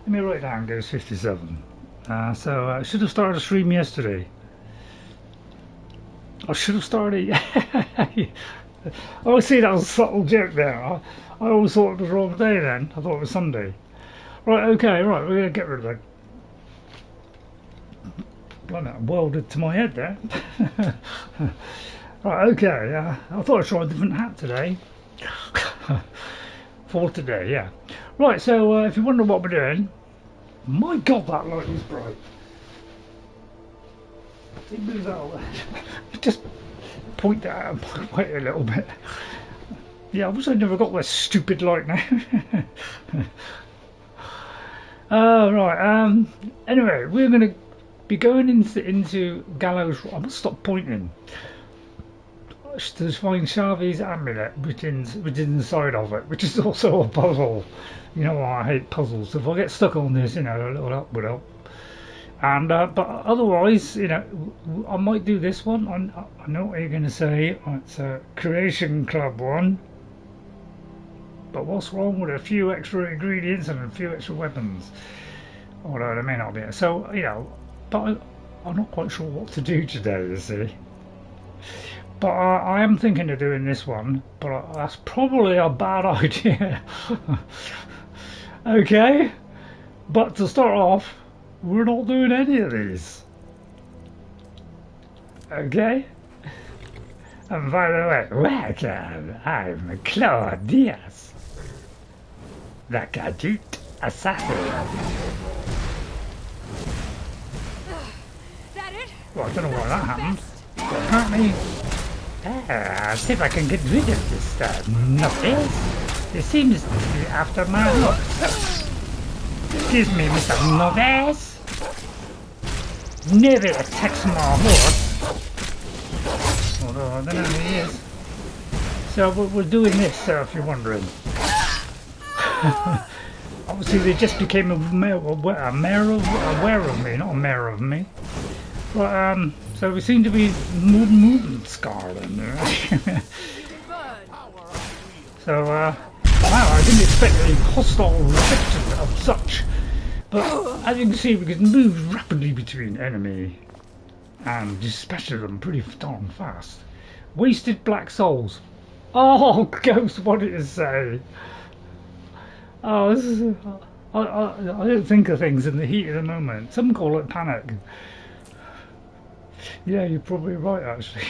Let me write down goes 57. So I should have started a stream yesterday. I should have started. Oh, see, that was a subtle joke there. I always thought it was the wrong day then. I thought it was Sunday. Right, okay, right, we're going to get rid of that. Well, that welded to my head there. Right, okay, I thought I'd try a different hat today. For today, yeah. Right, so if you wonder what we're doing, my God, that light is bright. It moves out there. Just point that out and wait a little bit. Yeah, I wish I'd never got this stupid light now. Right, anyway, we're going to be going into Gallows Rock. I must stop pointing. To find Xavi's amulet within the side of it, which is also a puzzle. You know, I hate puzzles. So if I get stuck on this, you know, a little help would help. And but otherwise, you know, I might do this one. I know what you're going to say. It's a Creation Club one. But what's wrong with a few extra ingredients and a few extra weapons? Although they may not be. So, you know, but I'm not quite sure what to do today, you see. But I am thinking of doing this one, but that's probably a bad idea. Okay, but to start off, we're not doing any of these. Okay? And by the way, welcome, I'm Claw Dius, the Gadget Assassin. That it? Well, I don't know why that happened, but apparently... I'll see if I can get rid of this novice. It seems to be after my horse. Excuse me, Mr. Novice. Never attacks my horse. Although I don't know who he is. So we're doing this, if you're wondering. Obviously they just became aware of me, not a mayor of me. But so we seem to be Morvunskar in there. So wow, I didn't expect a hostile reception of such. But as you can see, we can move rapidly between enemy and dispatch them pretty darn fast. Wasted black souls. Oh, Ghost, what did it say? Oh, this is. I don't think of things in the heat of the moment. Some call it panic. Yeah, you're probably right, actually.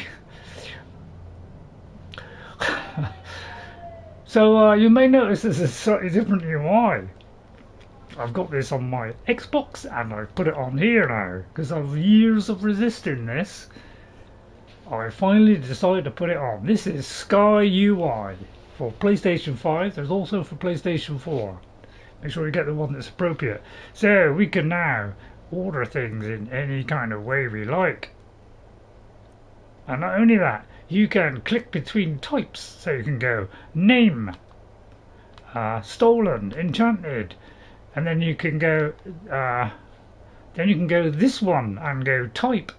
So you may notice there's a slightly different UI. I've got this on my Xbox and I've put it on here now because of years of resisting this. I finally decided to put it on. This is SkyUI for PlayStation 5. There's also for PlayStation 4. Make sure you get the one that's appropriate. So we can now order things in any kind of way we like. And not only that, you can click between types, so you can go name, stolen, enchanted, and then you can go this one and go type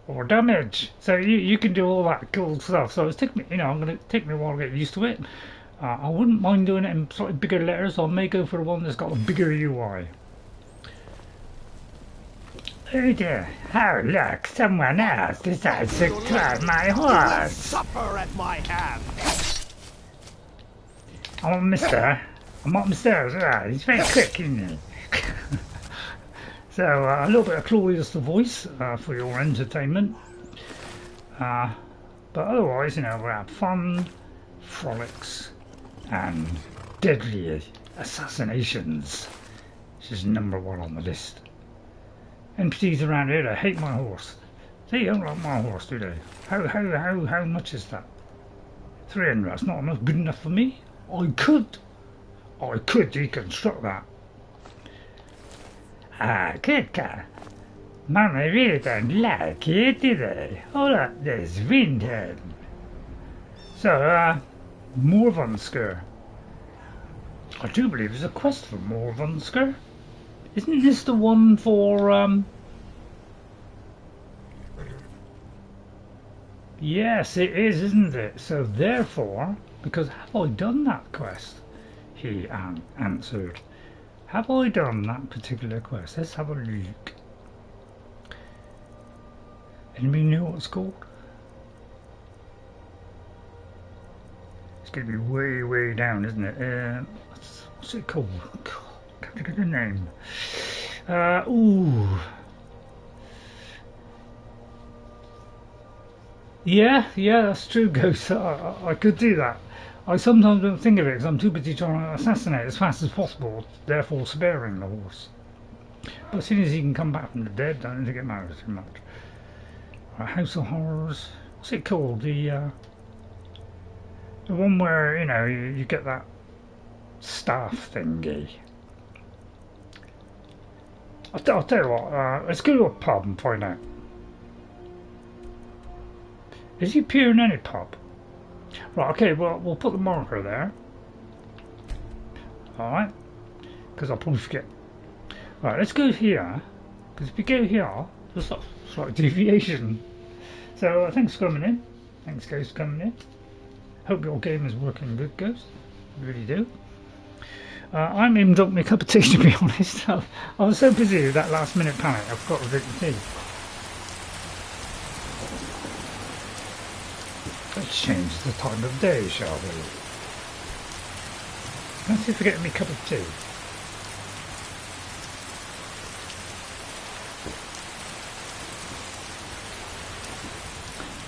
or damage. So you can do all that cool stuff. So it's taking me, you know, I'm going to take me a while to get used to it. I wouldn't mind doing it in slightly bigger letters, so I may go for the one that's got a bigger UI. Oh dear, oh look, someone else decides to try my horse. Supper at my hand. I'm not Mr. Ezra. He's very quick, isn't he? So a little bit of Claw Dius the voice for your entertainment. But otherwise, you know, we have fun, frolics, and deadly assassinations. This is #1 on the list. NPCs around here, they hate my horse. They don't like my horse, do they? How much is that? 300. That's not enough. Good enough for me. I could deconstruct that. Good car. Man, they really don't like it, do they? Hold up, there's Windhead. So, Morvunskar. I do believe there's a quest for Morvunskar. Isn't this the one for, Yes, it is, isn't it? So therefore, because have I done that quest? He answered. Have I done that particular quest? Let's have a look. Anybody know what it's called? It's going to be way, way down, isn't it? What's it called? Can't think of the name. Ooh. Yeah, that's true, Ghost. I could do that. I sometimes don't think of it because I'm too busy trying to assassinate as fast as possible, therefore sparing the horse. But as soon as he can come back from the dead, I don't think it matters too much. Right, House of Horrors. What's it called? The one where, you know, you get that staff thingy. I'll tell you what, let's go to a pub and find out. Is he pure in any pub? Right, okay, well, we'll put the marker there. Alright, because I'll probably forget. Right, let's go here, because if we go here, there's a slight deviation. So, thanks for coming in. Thanks, Ghost, for coming in. Hope your game is working good, Ghost. I really do. I haven't even drunk me a cup of tea, to be honest. I was so busy with that last minute panic, I forgot to drink the tea. Let's change the time of day, shall we? Let's see if we get me a cup of tea.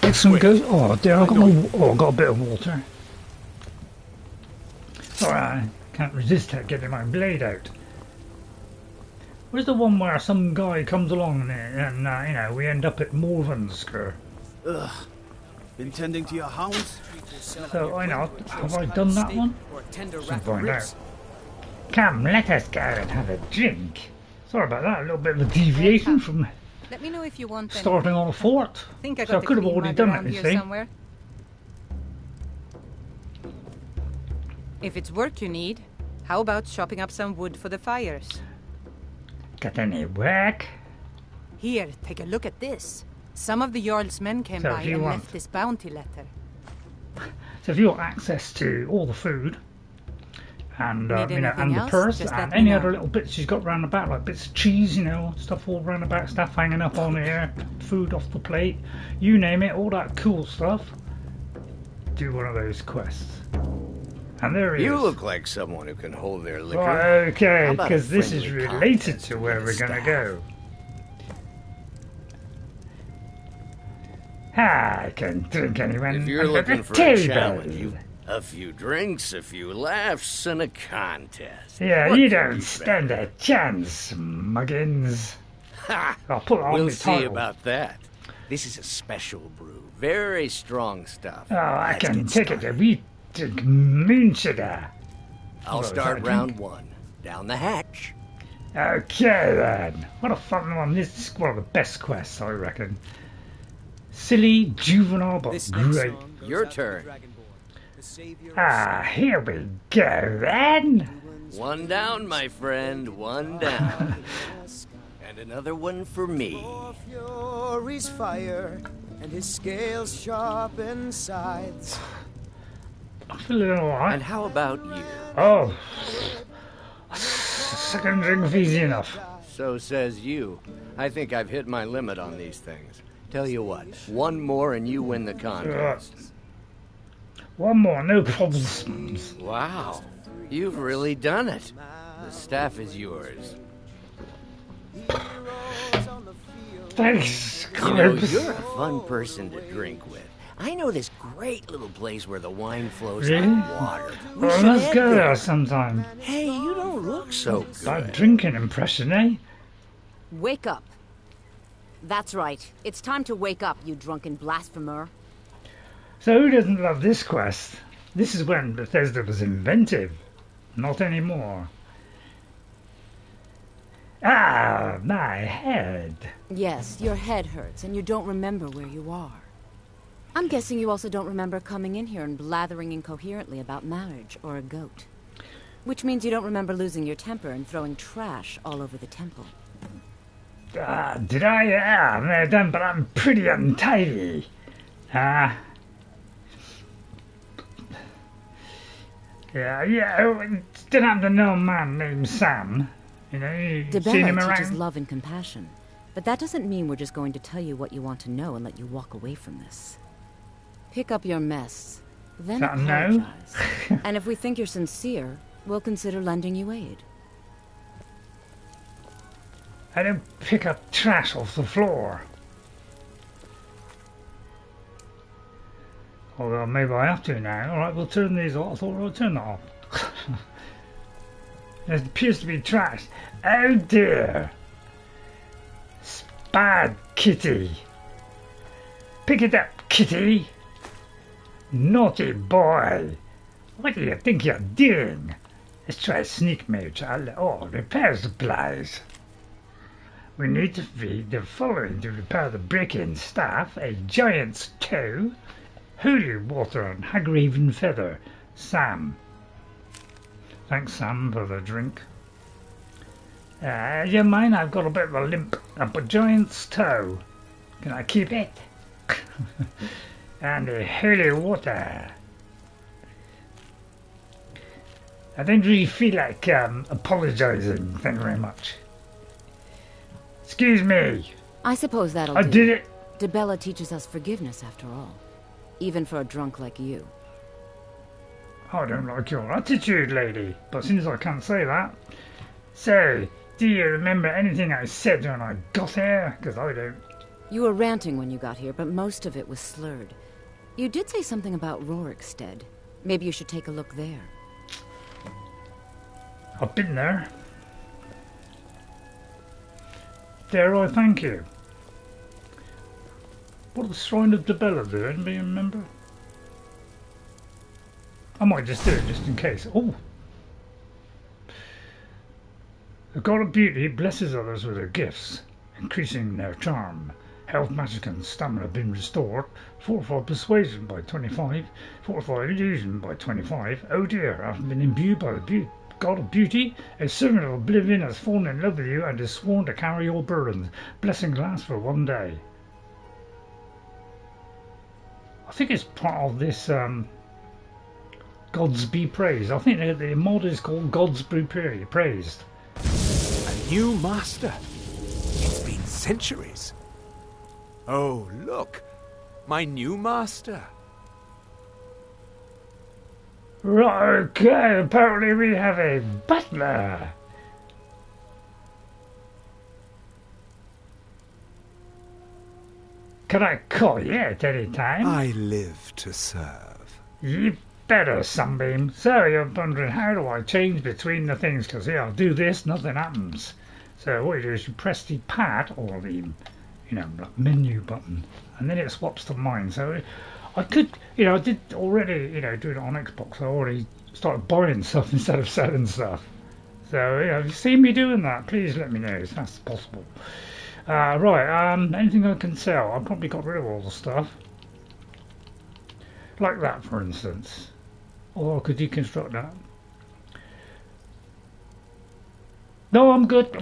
Excellent, goes. Oh dear, I got a bit of water. Sorry, I can't resist getting my blade out. Where's the one where some guy comes along and you know, we end up at Morvunskar? Ugh. Been tending to your hounds? So I know. Have I done that one? Let's find out. Come, let us go and have a drink. Sorry about that. A little bit of a deviation from. Let me know if you want starting on a fort. Think I so I could have already done it, you see. Somewhere. If it's work you need, how about chopping up some wood for the fires? Got any work? Here, take a look at this. Some of the Jarl's men came by and left this bounty letter. So if you want access to all the food and you know, and the else, purse and any other little bits she's got round about, like bits of cheese, you know, stuff all round about, stuff hanging up on here, food off the plate, you name it, all that cool stuff, do one of those quests. And there he is. You look like someone who can hold their liquor. Right, okay, because this is related to where we're going to go. I can drink anyone. If you're looking for a challenge, a few drinks, a few laughs, and a contest. Yeah, you don't stand a chance, muggins. Ha! I'll put on We'll the see title. about that. This is a special brew. Very strong stuff. Oh, I can take it. We drink moon sugar. I'll start round one. Down the hatch. Okay, then. What a fun one. This is one of the best quests, I reckon. Silly, juvenile, but great. Your turn. Ah, here we go, then. One down, my friend. One down. And another one for me. Fury's fire, and his scales sharpen sides. I'm feeling alright. And how about you? Oh, second drink easy enough. So says you. I think I've hit my limit on these things. Tell you what, one more and you win the contest. One more, no problems. Wow, you've really done it. The staff is yours. Thanks, You know, you're a fun person to drink with. I know this great little place where the wine flows really? like water. Well, let's go there sometime. Hey, you don't look so good. Bad drinking impression, eh? Wake up. That's right. It's time to wake up, you drunken blasphemer. So who doesn't love this quest? This is when Bethesda was inventive. Not anymore. Ah, my head. Yes, your head hurts and you don't remember where you are. I'm guessing you also don't remember coming in here and blathering incoherently about marriage or a goat. Which means you don't remember losing your temper and throwing trash all over the temple. Did I? Yeah, I may have done, but I'm pretty untidy. Yeah. Didn't happen to know a man named Sam. You know, you seen him around? teaches love and compassion. But that doesn't mean we're just going to tell you what you want to know and let you walk away from this. Pick up your mess, then apologize. No? And if we think you're sincere, we'll consider lending you aid. I don't pick up trash off the floor. Although maybe I have to now. Alright, we'll turn these off. I thought we'll turn that off. There appears to be trash. Oh dear. Bad kitty. Pick it up, kitty. Naughty boy. What do you think you're doing? Let's try a sneak move. Oh, repair supplies. We need to feed the following to repair the break-in staff: a giant's toe, holy water, and hag-raven feather. Sam. Thanks, Sam, for the drink. You mind? I've got a bit of a limp up a giant's toe. Can I keep it? And the holy water. I don't really feel like apologising. Thank you very much. Excuse me. I suppose that'll do. I did it. Dibella teaches us forgiveness, after all. Even for a drunk like you. I don't like your attitude, lady. But since I can't say that. So, do you remember anything I said when I got here? Because I don't. You were ranting when you got here, but most of it was slurred. You did say something about Rorikstead. Maybe you should take a look there. I've been there. Dare I thank you? What does the Shrine of Dibella do? Anybody remember? I might just do it just in case. Oh! The god of beauty blesses others with her gifts, increasing their charm. Health, magic and stamina have been restored. Fortified persuasion by 25. Fortified illusion by 25. Oh dear, I've been imbued by the god of beauty. A servant of oblivion has fallen in love with you and is sworn to carry your burdens. Blessings last for one day. I think it's part of this Gods Be Praised. I think the mod is called Gods Be Praised. A new master. It's been centuries. Oh, look. My new master. Right, okay, apparently we have a butler. Can I call you at any time? I live to serve. You better, Sunbeam. So you're wondering, how do I change between the things? Because here, I'll do this, nothing happens. So what you do is you press the pad, or the, like menu button, and then it swaps to mine. So I could, I did already, do it on Xbox. I already started buying stuff instead of selling stuff. So, if you see me doing that, please let me know if that's possible. Right, anything I can sell? I've probably got rid of all the stuff. Like that, for instance. Or I could deconstruct that. No, I'm good.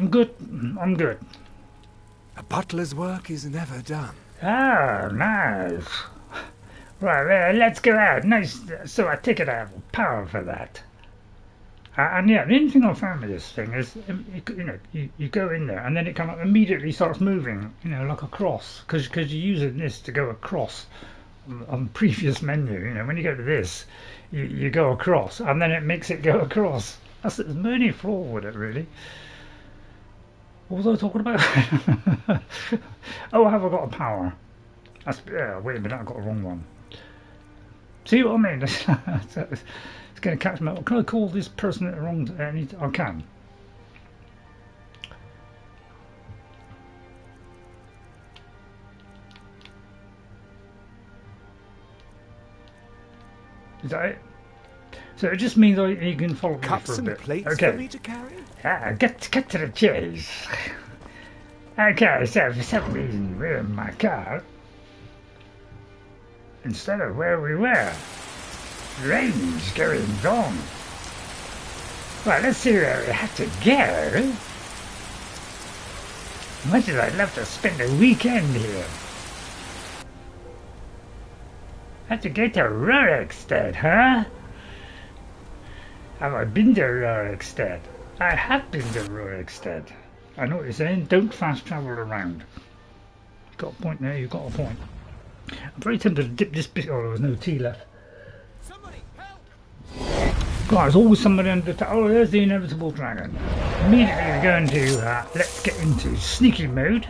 A butler's work is never done. Ah, nice. Right, let's go out. Nice. So I take it I have power for that. And yeah, the only thing I found with this thing is, you go in there and then it kind of immediately starts moving, like a cross, because you're using this to go across on the previous menu. When you go to this, you go across, and then it makes it go across. There's no only flaw with it, really. What was I talking about? Oh, have I got a power? Wait a minute, I got a wrong one. See what I mean? It's going to catch me. Can I call this person it wrong? I can. Is that it? So it just means you can follow me Cups for a and bit. plates Okay. for me to carry? Get to the chase. Okay, so for some reason we're in my car instead of where we were. Rain's going on. Well, let's see where we have to go. Much as I'd love to spend a weekend here. Have to go to Rorikstead, huh? Have I been to Rorikstead? I have been to Rorikstead. I know what you're saying. Don't fast travel around. Got a point there. You've got a point. I'm very tempted to dip this bit. Oh, there was no tea left. Somebody help! God, there's always somebody under the. Oh, there's the inevitable dragon. Immediately we're going to let's get into sneaky mode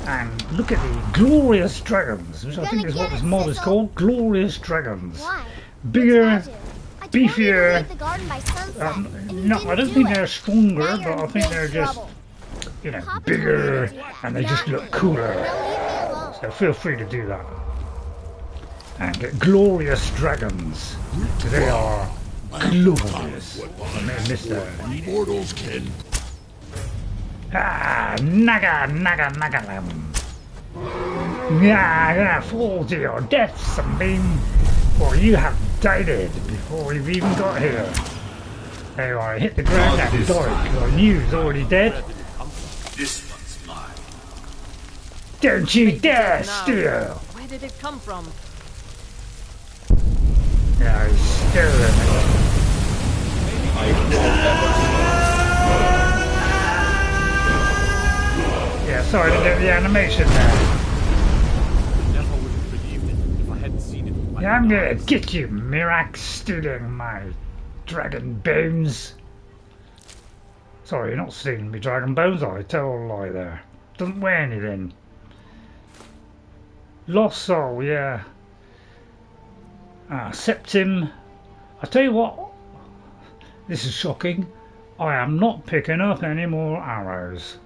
and look at the glorious dragons, which I think is what this mod is called. Glorious dragons. Why? Bigger, beefier. No, I don't think they're stronger, but I think they're just, you know, bigger, and they just look cooler. So feel free to do that. And get glorious dragons. They are glorious. I may have missed that. Mortals can. Ah, naga lam. Yeah, I'm gonna fall to your death, Sunbeam. For you have died before we've even got here. There I hit the ground and died. I knew he was already dead. This one's mine. Don't you dare steal! Where did it come from? Yeah, he's stealing it. Yeah, sorry to do the animation there. Never would have believed it if I hadn't seen it. Yeah, I'm gonna get you, Miraak, stealing my dragon bones. Sorry, you're not stealing me dragon bones, I tell a lie there. Doesn't weigh anything. Lost soul, yeah. Septim. I tell you what, this is shocking. I am not picking up any more arrows.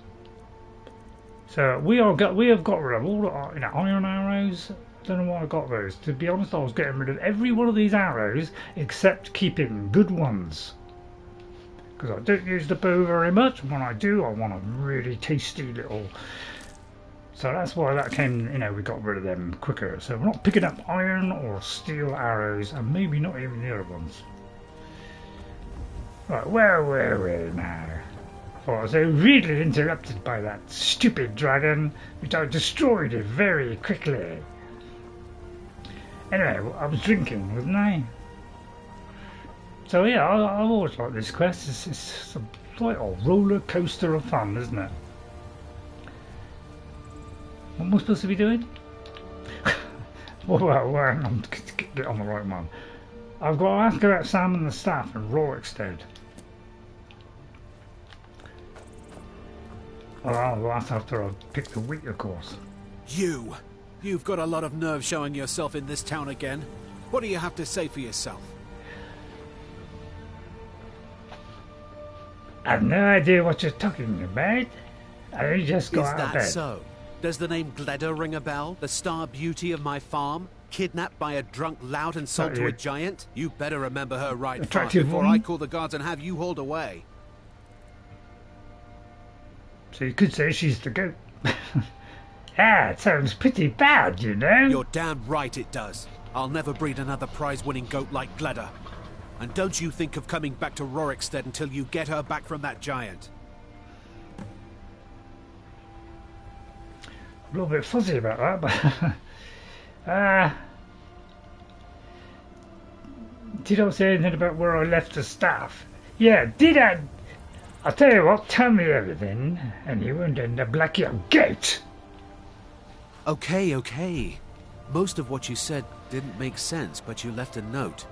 So we have got rid of all the iron arrows. I don't know why I got those. To be honest, I was getting rid of every one of these arrows except keeping good ones. Because I don't use the bow very much. When I do, I want a really tasty little. So that's why that came, we got rid of them quicker. So we're not picking up iron or steel arrows, and maybe not even the other ones. Right, where were we now? I was really interrupted by that stupid dragon, which I destroyed it very quickly. Anyway, I was drinking, wasn't I? So yeah, I always like this quest. It's like a roller coaster of fun, isn't it? What am I supposed to be doing? Well, I'm get on the right one. I've got to ask about Sam and the staff in Rorikstead. Well, that's after I pick the wheat, of course. You've got a lot of nerve showing yourself in this town again. What do you have to say for yourself? I've no idea what you're talking about. I only just got out of bed. Is that so? Does the name Gleda ring a bell? The star beauty of my farm? Kidnapped by a drunk lout and sold to a giant? You better remember her right fast before I call the guards and have you hauled away. So you could say she's the goat. It sounds pretty bad, you know. You're damn right it does. I'll never breed another prize-winning goat like Gleda. And don't you think of coming back to Rorikstead until you get her back from that giant. A little bit fuzzy about that, but did I say anything about where I left the staff? Yeah, did I? I'll tell you what, tell me everything, and you won't end up like your gate. Okay. Most of what you said didn't make sense, but you left a note.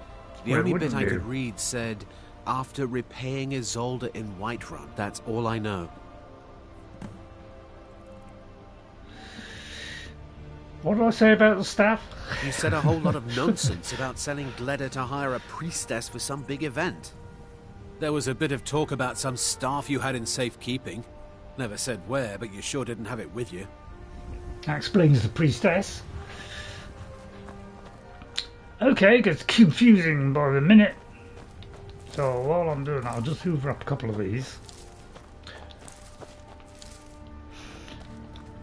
The only bit I could read said, after repaying Ysolda in Whiterun. That's all I know. What did I say about the staff? You said a whole lot of nonsense about selling Gleda to hire a priestess for some big event. There was a bit of talk about some staff you had in safekeeping. Never said where, but you sure didn't have it with you. That explains the priestess. Okay, it gets confusing by the minute. So while I'm doing that, I'll just hoover up a couple of these.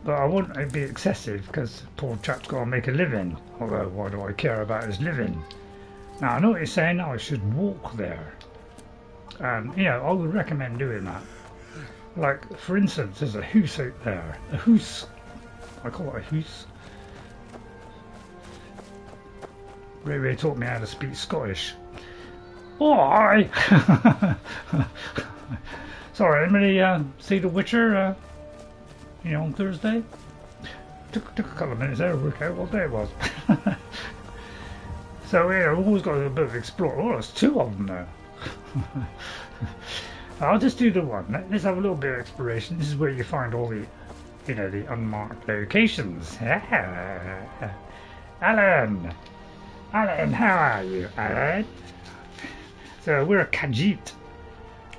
But I wouldn't be excessive because poor chap's got to make a living. Although, why do I care about his living? Now, I know what you're saying, I should walk there. And, I would recommend doing that. Like, for instance, there's a hoose out there. A hoose. I call it a hoose. Ray taught me how to speak Scottish. Oh, hi! Sorry, anybody see The Witcher, on Thursday? Took a couple of minutes there to work out what day it was. So, yeah, we've always got a bit of explore. Oh, there's 2 of them now. I'll just do the one. Let's have a little bit of exploration. This is where you find all the, the unmarked locations. Alan! Alan, how are you, Alan? So, we're a Khajiit.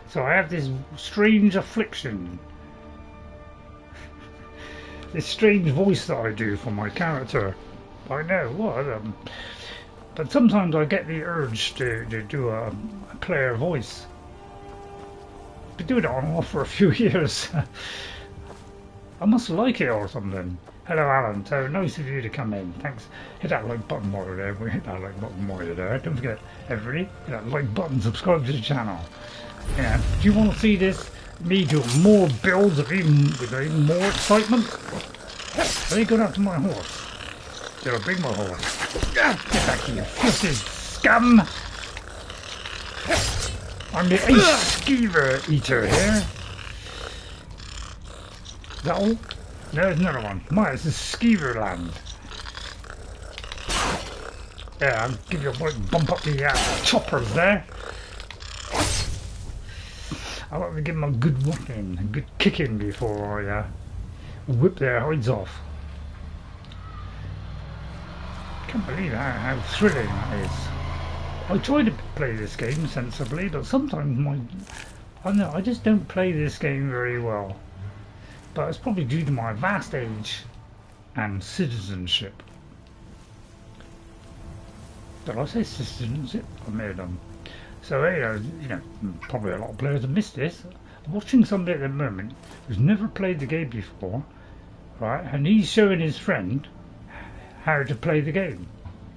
So, I have this strange affliction. This strange voice that I do for my character. I know, what? But sometimes I get the urge to do a player voice. I've been doing it on and off for a few years. I must like it or something. Hello, Alan. So nice of you to come in. Thanks. Hit that like button while you're there. We hit that like button while you're there. Don't forget, everybody, hit that like button. Subscribe to the channel. Yeah. Do you want to see this? Me do more builds with even more excitement? Let me go down to my horse. Did I bring my horse? Get back here, filthy scum! I'm the ace skeever eater here. Is that all? No, there's another one. Mine, it's the skeever land. Yeah, I'll give you a bump up the choppers there. I want to give them a good whacking, a good kicking before I whip their hides off. I can't believe how thrilling that is. I try to play this game sensibly, but sometimes I just don't play this game very well. But it's probably due to my vast age and citizenship. Did I say citizenship? I may have done. So probably a lot of players have missed this. I'm watching somebody at the moment who's never played the game before, right? And he's showing his friend how to play the game,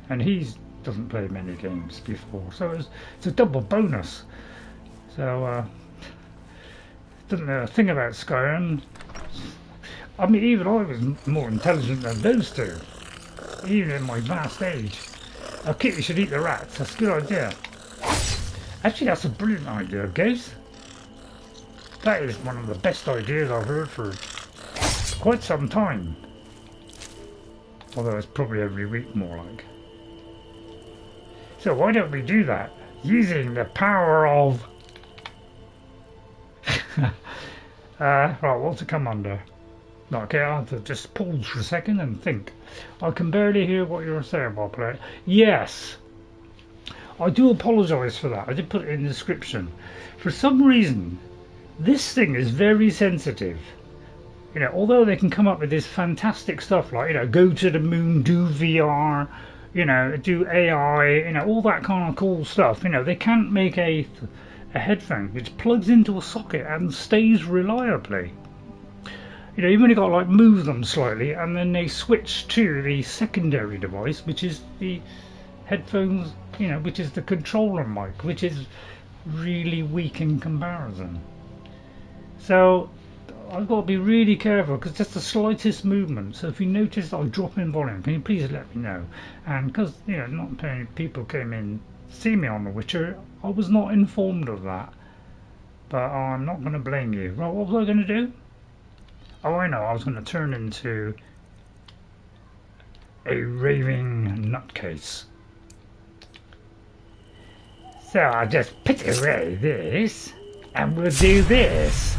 and he doesn't play many games before, so it's a double bonus. So doesn't know a thing about Skyrim. I mean, even I was more intelligent than those two, even in my vast age. A kitty should eat the rats. That's a good idea. Actually, that's a brilliant idea, guys. That is one of the best ideas I've heard for quite some time. Although it's probably every week more like. So why don't we do that? Using the power of... right, what's to come under? Okay, I'll have to just pause for a second and think. I can barely hear what you're saying, Butler. Yes. I do apologise for that. I did put it in the description. For some reason, this thing is very sensitive. Although they can come up with this fantastic stuff like, go to the moon, do VR, do AI, all that kind of cool stuff. They can't make a headphone which plugs into a socket and stays reliably. You've only got to like move them slightly, and then they switch to the secondary device, which is the headphones, which is the controller mic, which is really weak in comparison. So I've got to be really careful, because just the slightest movement. So if you notice I drop in volume, can you please let me know? And because not many people came in to see me on The Witcher, I was not informed of that. But I'm not going to blame you. Right, what was I going to do? Oh, I know. I was going to turn into a raving nutcase. So I'll just put away this, and we'll do this.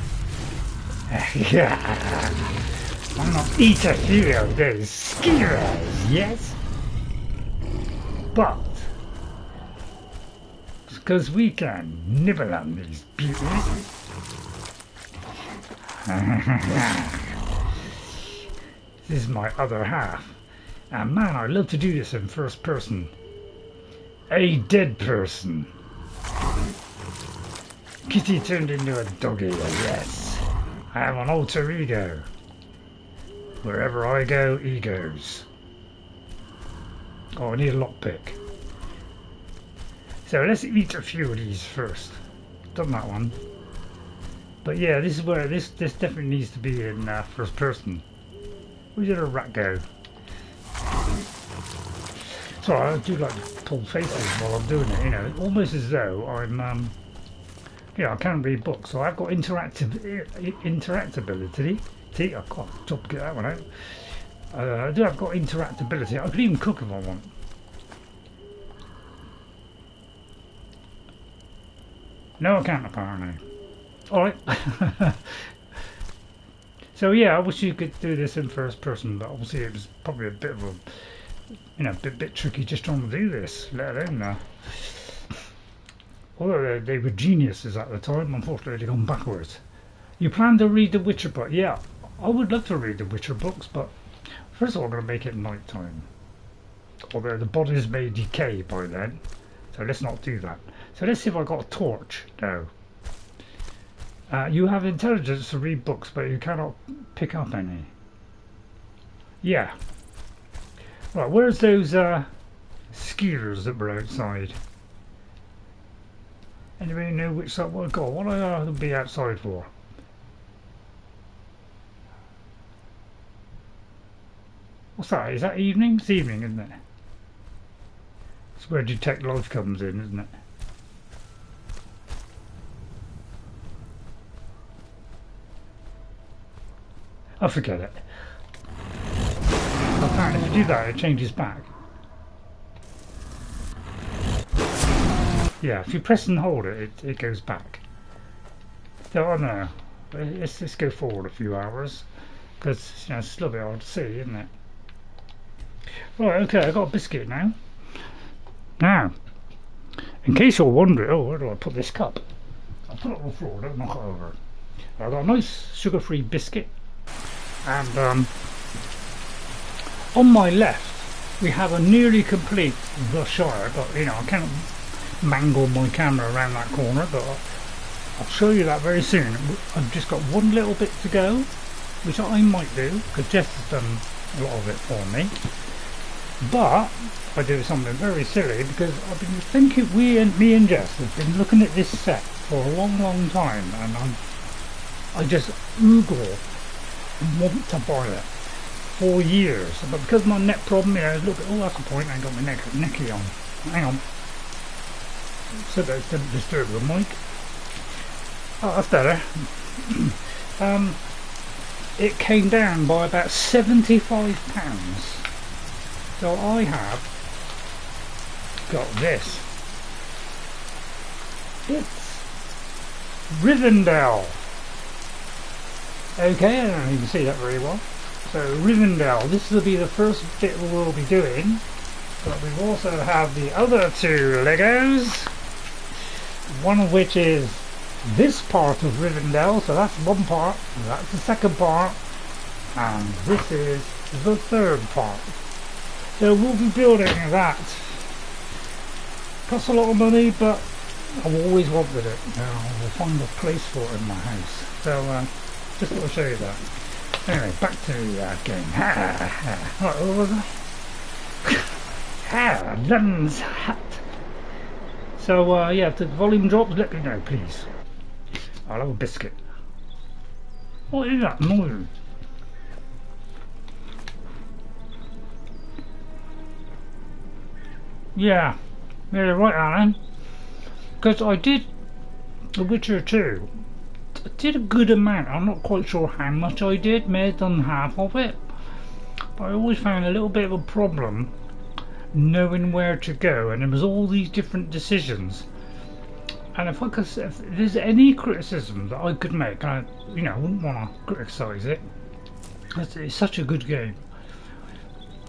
I'm not eat a few of those skeevers, yes? But because we can nibble on these beauties. This is my other half. And man, I love to do this in first person. A dead person. Kitty turned into a doggy, yes. I have an alter ego. Wherever I go, he goes. Oh, I need a lockpick. So let's eat a few of these first. Done that one. But yeah, this is where this definitely needs to be in first person. Where did a rat go? Sorry, I do like to pull faces while I'm doing it, you know, almost as though I'm, yeah, I can read books, so I've got interactability. See, I can't stop to get that one out. I do have got interactability. I can even cook if I want. No, I can't apparently. Alright. So yeah, I wish you could do this in first person, but obviously it was probably a bit of a, you know, bit tricky just trying to do this, let alone although they were geniuses at the time, unfortunately they've gone backwards. You plan to read the Witcher book? Yeah, I would love to read the Witcher books, but first of all I'm going to make it night time. Although the bodies may decay by then, so let's not do that. So let's see if I got a torch now. You have intelligence to read books, but you cannot pick up any. Yeah. Right, where's those skeevers that were outside? Anybody know which side? Well, God, what are they be outside for? What's that? Is that evening? It's evening, isn't it? It's where Detect Life comes in, isn't it? I forget it. Apparently if you do that it changes back. Yeah, if you press and hold it, it goes back. So I don't know. Let's go forward a few hours. Because you know, it's a little bit hard to see, isn't it? Right, okay, I've got a biscuit now. Now, in case you're wondering, oh, where do I put this cup? I'll put it on the floor, don't knock it over. I've got a nice sugar-free biscuit. And on my left we have a nearly complete The Shire, but you know I can't mangle my camera around that corner, but I'll show you that very soon. I've just got one little bit to go, which I might do because Jess has done a lot of it for me, but I do something very silly because I've been thinking, me and Jess have been looking at this set for a long time, and I just oogle want to buy it for years, but because of my neck problem, you know, look, oh that's the point, I got my necky on. Hang on. So that it didn't disturb the mic. Oh, that's better. It came down by about £75. So I have got this. It's Rivendell. Okay, I don't even see that very well. So Rivendell, this will be the first bit we'll be doing, but we also have the other two Legos, one of which is this part of Rivendell, so that's one part, that's the second part, and this is the third part. So we'll be building that. Costs a lot of money, but I've always wanted it. Now we'll find a place for it in my house. So just thought I'd show you that. Anyway, back to the game. Right, what was that? Lund's hat. So yeah, if the volume drops, let me know, please. I'll have a biscuit. What is that noise? Yeah, right, Alan. Because I did The Witcher 2. I did a good amount. I'm not quite sure how much I did. May have done half of it. But I always found a little bit of a problem knowing where to go, and there was all these different decisions. And if there's any criticism that I could make, I wouldn't want to criticise it. It's such a good game.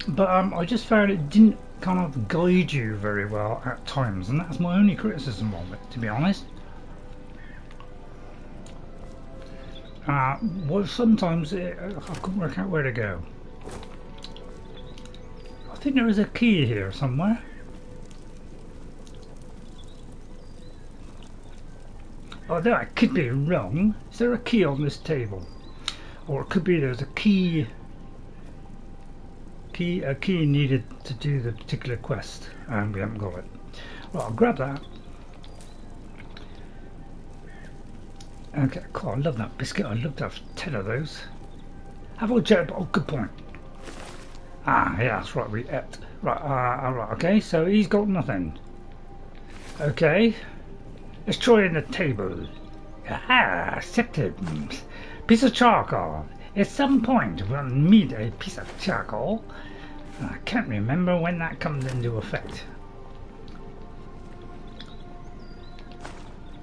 But I just found it didn't kind of guide you very well at times, and that's my only criticism of it, to be honest. Well, sometimes I couldn't work out where to go. I think there is a key here somewhere. Although I could be wrong. Is there a key on this table? Or it could be there's a key needed to do the particular quest and we haven't got it. Well, I'll grab that. Okay, cool. I love that biscuit. I'd love to have 10 of those. Have I checked? Oh, good point. Ah, yeah, that's right, we ate. Right, right, okay, so he's got nothing. Okay. Let's try in the table. Ah, accepted. Piece of charcoal. At some point we'll need a piece of charcoal. I can't remember when that comes into effect.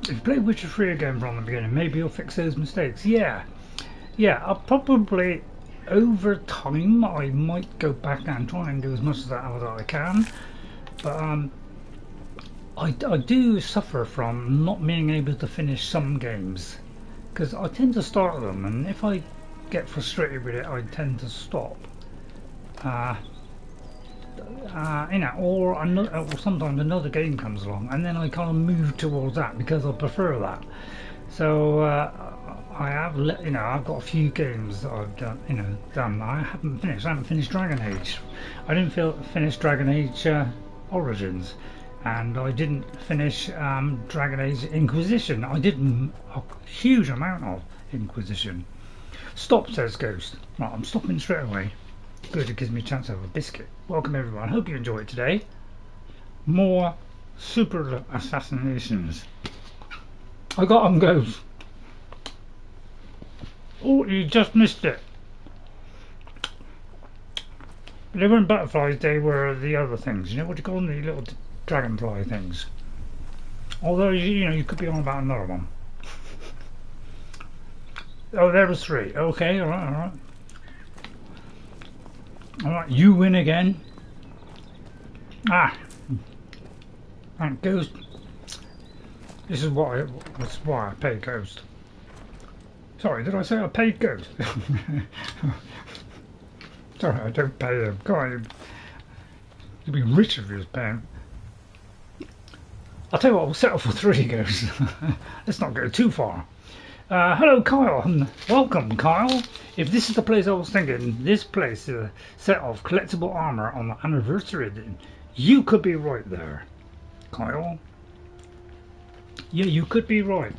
If you play Witcher 3 again from the beginning, maybe you'll fix those mistakes. Yeah, I'll probably, over time, I might go back and try and do as much of that as I can. But I do suffer from not being able to finish some games, because I tend to start them, and if I get frustrated with it, I tend to stop. You know, or sometimes another game comes along, and then I kind of move towards that because I prefer that. So I have, you know, I've got a few games that I've done, you know, I haven't finished. I haven't finished Dragon Age. I didn't finish Dragon Age Origins, and I didn't finish Dragon Age Inquisition. I did a huge amount of Inquisition. Stop, says Ghost. Right, I'm stopping straight away. Good, it gives me a chance to have a biscuit. Welcome everyone, hope you enjoyed today. More super assassinations. I got them, Ghost. Oh, you just missed it. They weren't butterflies, they were the other things. You know what you call them? The little dragonfly things. Although, you know, you could be on about another one. Oh, there was 3. Okay, alright. Alright, you win again. Ah. Thank Ghost. This is why I paid Ghost. Sorry, did I say I paid Ghost? Sorry, I don't pay him. God, you'd be rich if he was paying. I'll tell you what, we'll settle for 3 Ghosts. Let's not go too far. Hello Kyle, welcome Kyle. If this is the place I was thinking, this place is a set of collectible armor on the anniversary edition. You could be right there, Kyle. Yeah, you could be right.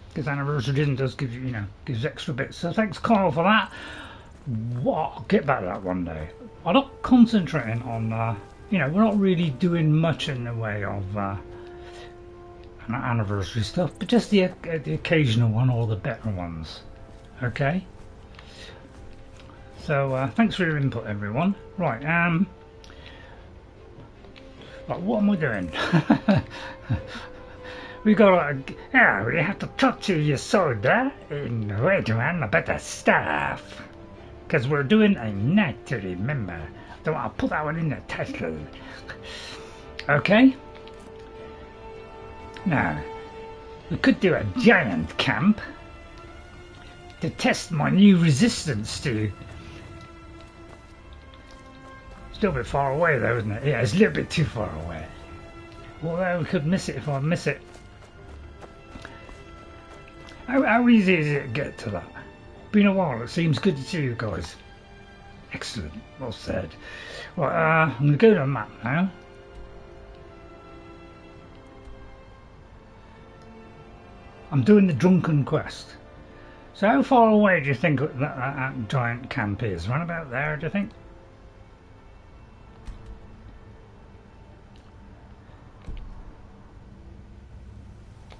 Because anniversary edition does give you, you know, gives extra bits. So thanks Kyle for that. I'll get back to that one day. I'm not concentrating on, you know, we're not really doing much in the way of anniversary stuff, but just the occasional one or the better ones. Okay, so thanks for your input everyone. Right, what am I doing? We got we have to talk to Ysolda in Whiterun about the staff, because we're doing a night to remember. So I'll put that one in the title. Okay. Now, we could do a giant camp to test my new resistance to. Still a bit far away though, isn't it? Yeah, it's a little bit too far away. Although we could miss it if I miss it. How easy is it to get to that? Been a while, it seems good to see you guys. Excellent, well said. Right, I'm going to go to the map now. I'm doing the drunken quest. So how far away do you think that giant camp is? Right about there, do you think?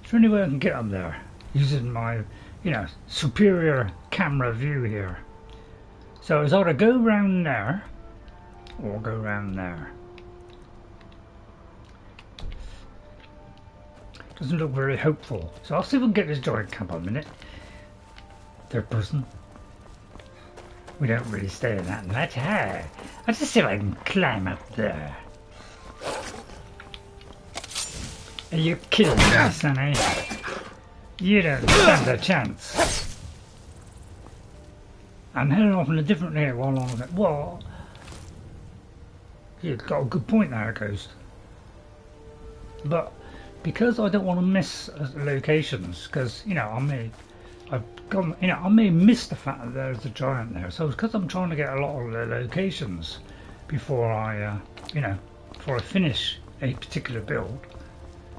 Is there any way I can get up there using my, you know, superior camera view here? So it's either go round there or go round there. Doesn't look very hopeful. So I'll see if we can get this giant camp on a minute. Third person. We don't really stay in that much. Hey, I'll just see if I can climb up there. Are you kidding me, Sonny? You don't stand a chance. I'm heading off in a different area while I'm like, well, you've got a good point there, Ghost. But because I don't want to miss locations, because you know I may miss the fact that there's a giant there. So it's because I'm trying to get a lot of the locations before I, before I finish a particular build.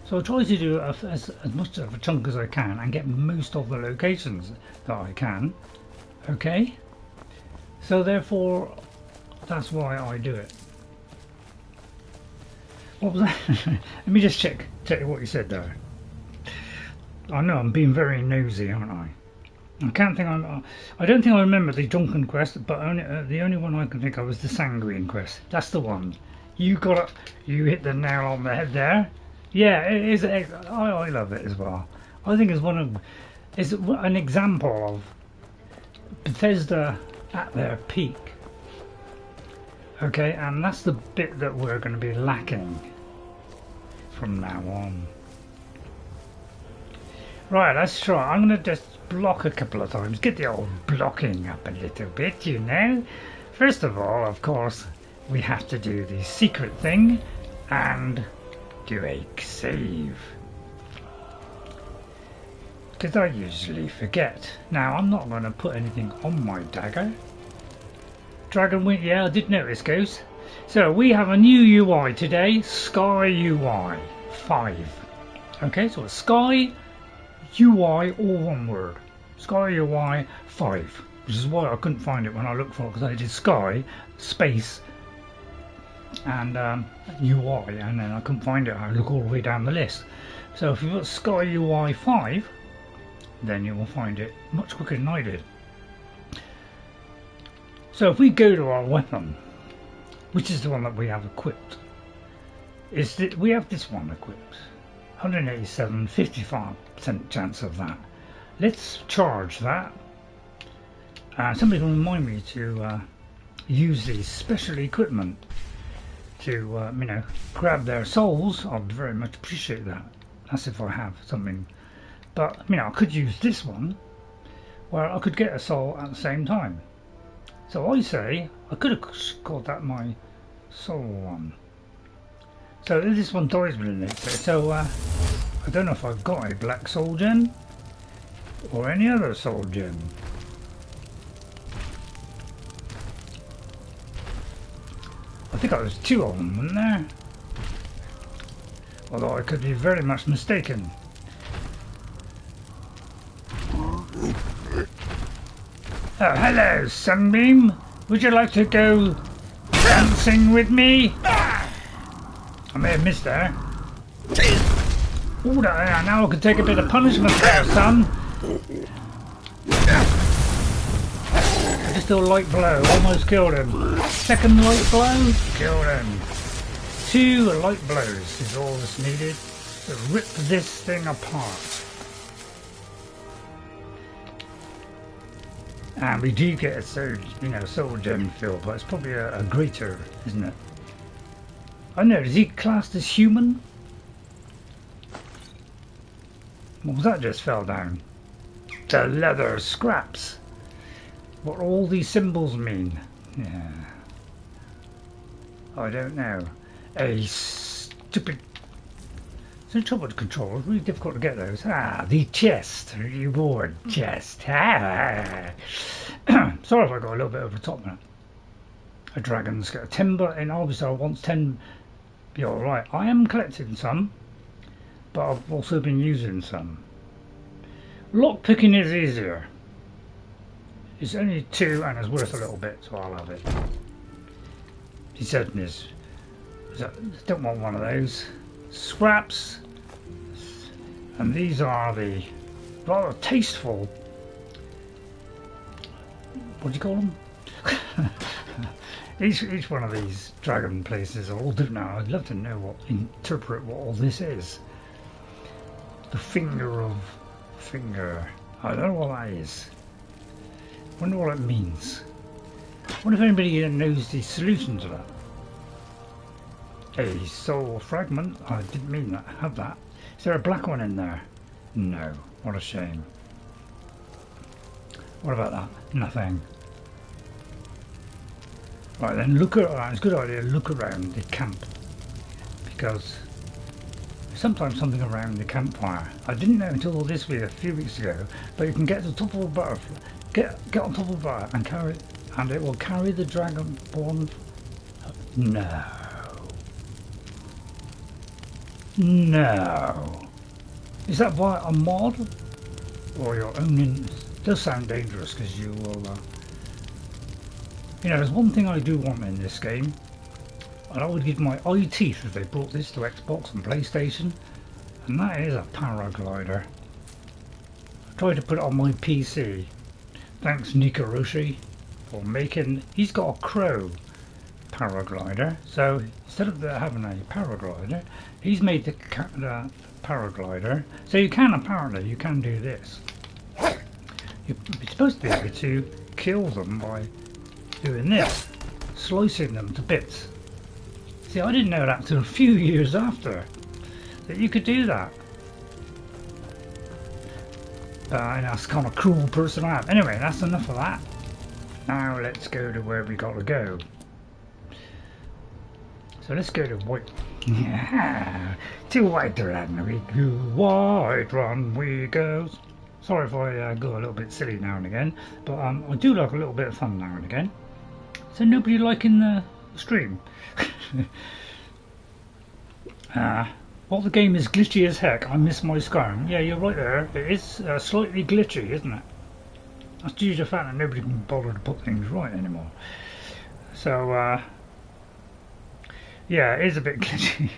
So I try to do as much of a chunk as I can and get most of the locations that I can. Okay. So therefore, That's why I do it. What was that? Let me just check what you said there. I know I'm being very nosy, aren't I? I don't think I remember the Drunken quest, but the only one I can think of is the Sanguine quest. That's the one. You hit the nail on the head there. Yeah, it is. I love it as well. I think it's an example of Bethesda at their peak. Okay, and that's the bit that we're going to be lacking from now on. Right, let's try. I'm going to just block a couple of times, get the old blocking up a little bit, you know. First of all, of course, we have to do the secret thing and do a save, because I usually forget. Now, I'm not going to put anything on my dagger. Dragon Wing, yeah, I did notice, Ghost. So we have a new UI today, SkyUI 5. Okay, so it's SkyUI, all one word. SkyUI 5, which is why I couldn't find it when I looked for it, because I did Sky, space, and UI, and then I couldn't find it. I look all the way down the list. So if you put SkyUI 5, then you will find it much quicker than I did. So if we go to our weapon, which is the one that we have equipped, we have this one equipped. 187, 55% chance of that. Let's charge that. Somebody can remind me to use the special equipment to, you know, grab their souls. I'd very much appreciate that. That's if I have something. But, you know, I could use this one where I could get a soul at the same time. So I say, I could have called that my soul one. So this one dies within it. So I don't know if I've got a black soul gem or any other soul gem. I think there was 2 of them, wasn't there? Although I could be very much mistaken. Oh, hello, Sunbeam. Would you like to go dancing with me? I may have missed there. Oh, now I can take a bit of punishment there, son. Just a light blow, almost killed him. Second light blow, killed him. 2 light blows is all that's needed to rip this thing apart. And we do get a soul gem fill, but it's probably a greater, isn't it? I know, is he classed as human? What was that just fell down? The leather scraps. What all these symbols mean? Yeah. I don't know. A stupid... It's a trouble to control. It's really difficult to get those. Ah, the chest. Reward chest. Ah. Sorry if I got a little bit over the top now. A dragon's got a timber, and obviously I want 10... Be alright. I am collecting some, but I've also been using some. Lock picking is easier. It's only 2 and it's worth a little bit, so I'll have it. He said this. I don't want one of those. Scraps. And these are the rather tasteful, what do you call them? each one of these dragon places are all different now. I'd love to know interpret what all this is. The finger of finger. I don't know what that is. Wonder what it means. Wonder if anybody knows the solution to that. A soul fragment. I didn't mean that. Have that. Is there a black one in there? No. What a shame. What about that? Nothing. Right then, look around. It's a good idea to look around the camp, because there's sometimes something around the campfire. I didn't know until this week, a few weeks ago, but you can get to the top of a butterfly, get on top of a butter and carry it, and it will carry the dragonborn. No. No. Is that by a mod or your own? It does sound dangerous because you will You know, there's one thing I do want in this game, and I would give my eye teeth if they brought this to Xbox and PlayStation, and that is a paraglider. I tried to put it on my PC. Thanks Nikoroshi for making. He's got a crow paraglider, so instead of having a paraglider, he's made the paraglider. So you can do this. You're supposed to be able to kill them by doing this, slicing them to bits. See, I didn't know that until a few years after, that you could do that. And that's the kind of cruel person I am. Anyway, that's enough of that. Now let's go to where we got to go. So let's go to to Whiterun we go, Whiterun we go. Sorry if I go a little bit silly now and again, but I do like a little bit of fun now and again. So nobody liking the stream? Well, the game is glitchy as heck. I miss my Skyrim. Yeah, you're right there. It is slightly glitchy, isn't it? That's due to the fact that nobody can bother to put things right anymore. So, yeah, it is a bit glitchy.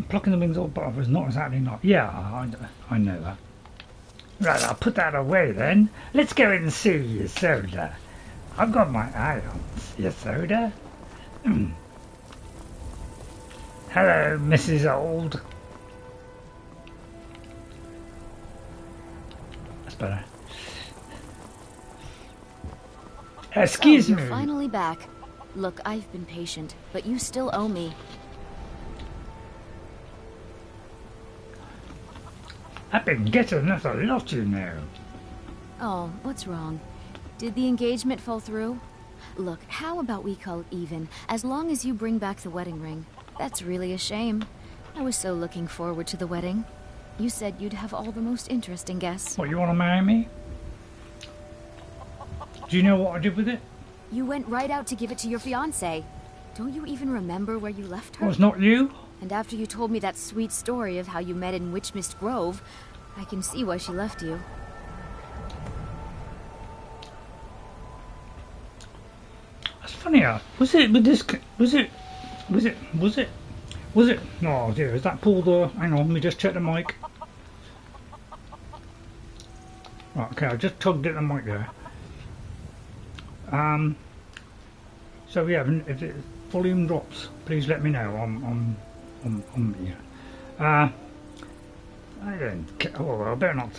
Plucking the wings off butter is not exactly not. Yeah, I know that. Right, I'll put that away then. Let's go and see Ysolda. I've got my eye on Ysolda. Hello, Mrs. Old. That's better. Excuse me. You're finally back. Look, I've been patient, but you still owe me. I've been getting that a lot, you know. Oh, what's wrong? Did the engagement fall through? Look, how about we call it even, as long as you bring back the wedding ring? That's really a shame. I was so looking forward to the wedding. You said you'd have all the most interesting guests. What, you want to marry me? Do you know what I did with it? You went right out to give it to your fiancée. Don't you even remember where you left her? Well, it's not you. And after you told me that sweet story of how you met in Witchmist Grove, I can see why she left you. That's funny. Was it with this? Was it? Oh dear, is that pulled? Hang on, let me just check the mic. Right, okay, I just tugged at the mic there. So yeah, if the volume drops, please let me know. On here. I don't. Oh, I better not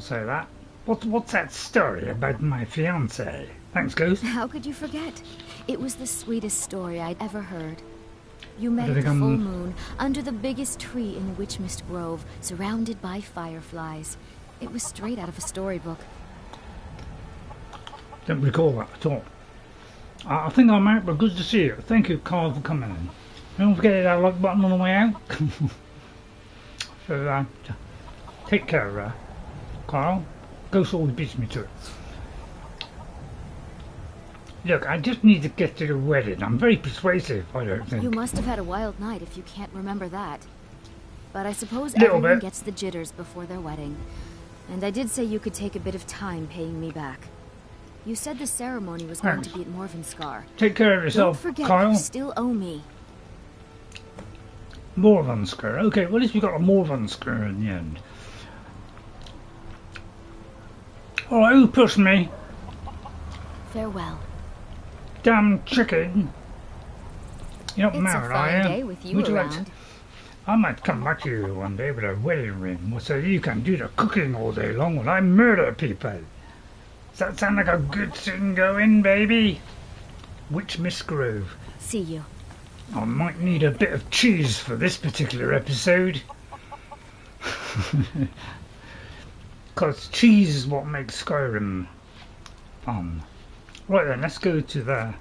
say that. What's that story about my fiance? Thanks, Ghost. How could you forget? It was the sweetest story I'd ever heard. You met at the full moon, under the biggest tree in Witchmist Grove, surrounded by fireflies. It was straight out of a storybook. Don't recall that at all. I think I'm out, but good to see you. Thank you, Carl, for coming in. Don't forget that like button on the way out. So, take care, Carl. Ghost always beats me to it. Look, I just need to get to the wedding. I'm very persuasive, I don't think. You must have had a wild night if you can't remember that. But I suppose everyone gets the jitters before their wedding. And I did say you could take a bit of time paying me back. You said the ceremony was going to be at Morvunskar. Take care of yourself, Don't forget, Kyle. You still owe me. Morvunskar. Okay, well at least we got a Morvunskar in the end. Alright, who pushed me? Farewell. Damn chicken. You're not married, are you? Day with you around. I might come back to you one day with a wedding ring so you can do the cooking all day long while I murder people. Does that sound like a good thing going, baby? Witchmist Grove. See you. I might need a bit of cheese for this particular episode. Because cheese is what makes Skyrim fun. Right then, let's go to there.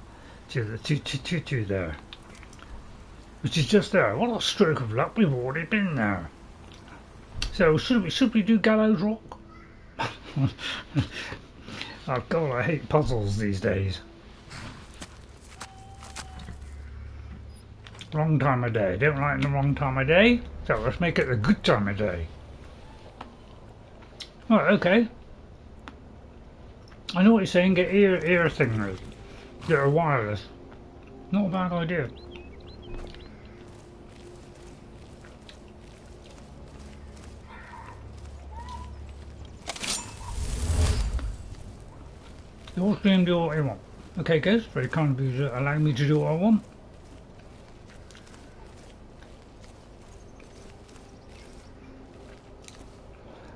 To there. Which is just there. What a stroke of luck, we've already been there. So should we do Gallows Rock? Oh god, I hate puzzles these days. Wrong time of day. Don't like the wrong time of day, so let's make it a good time of day. Right, okay. I know what you're saying, get ear things that are wireless. Not a bad idea. Your stream, do what you want. Okay guys, very kind of you to allow me to do what I want.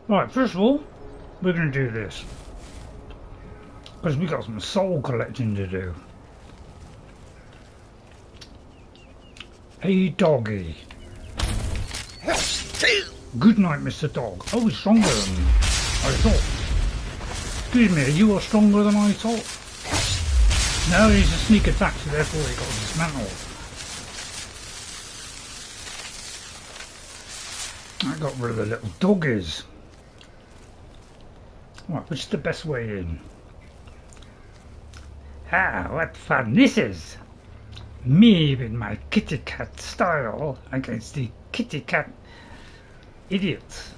Right, first of all, we're going to do this. Because we got some soul collecting to do. Hey doggy. Good night, Mr. Dog. Oh, he's stronger than I thought. Excuse me, you are stronger than I thought. No, he's a sneak attack, so therefore he got dismantled. I got rid of the little doggies. Right, which is the best way in? Ah, what fun this is! Me with my kitty cat style against the kitty cat idiots.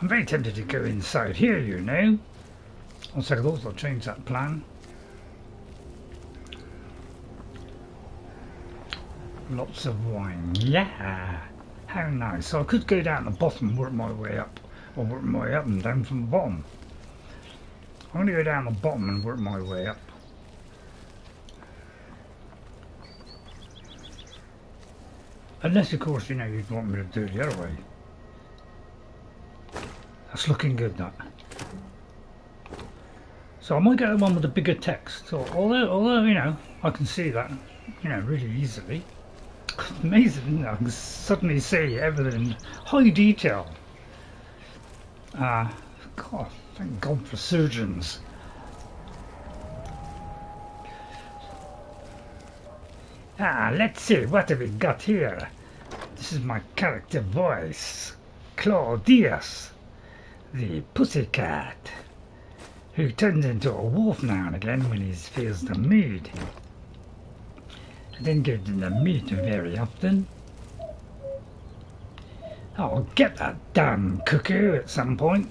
I'm very tempted to go inside here, you know. One second, I'll change that plan. Lots of wine, yeah. How nice. So I could go down the bottom and work my way up, or work my way up and down from the bottom. I'm going to go down the bottom and work my way up. Unless, of course, you know, you'd want me to do it the other way. That's looking good, that. So I might get the one with the bigger text. So although you know, I can see that, you know, really easily. It's amazing, you know, I can suddenly see everything in high detail. God, thank God for surgeons. Let's see, what have we got here? This is my character voice, Claw Dius, the pussycat, who turns into a wolf now and again when he feels the mood. I don't go to the meat very often. I'll get that damn cuckoo at some point.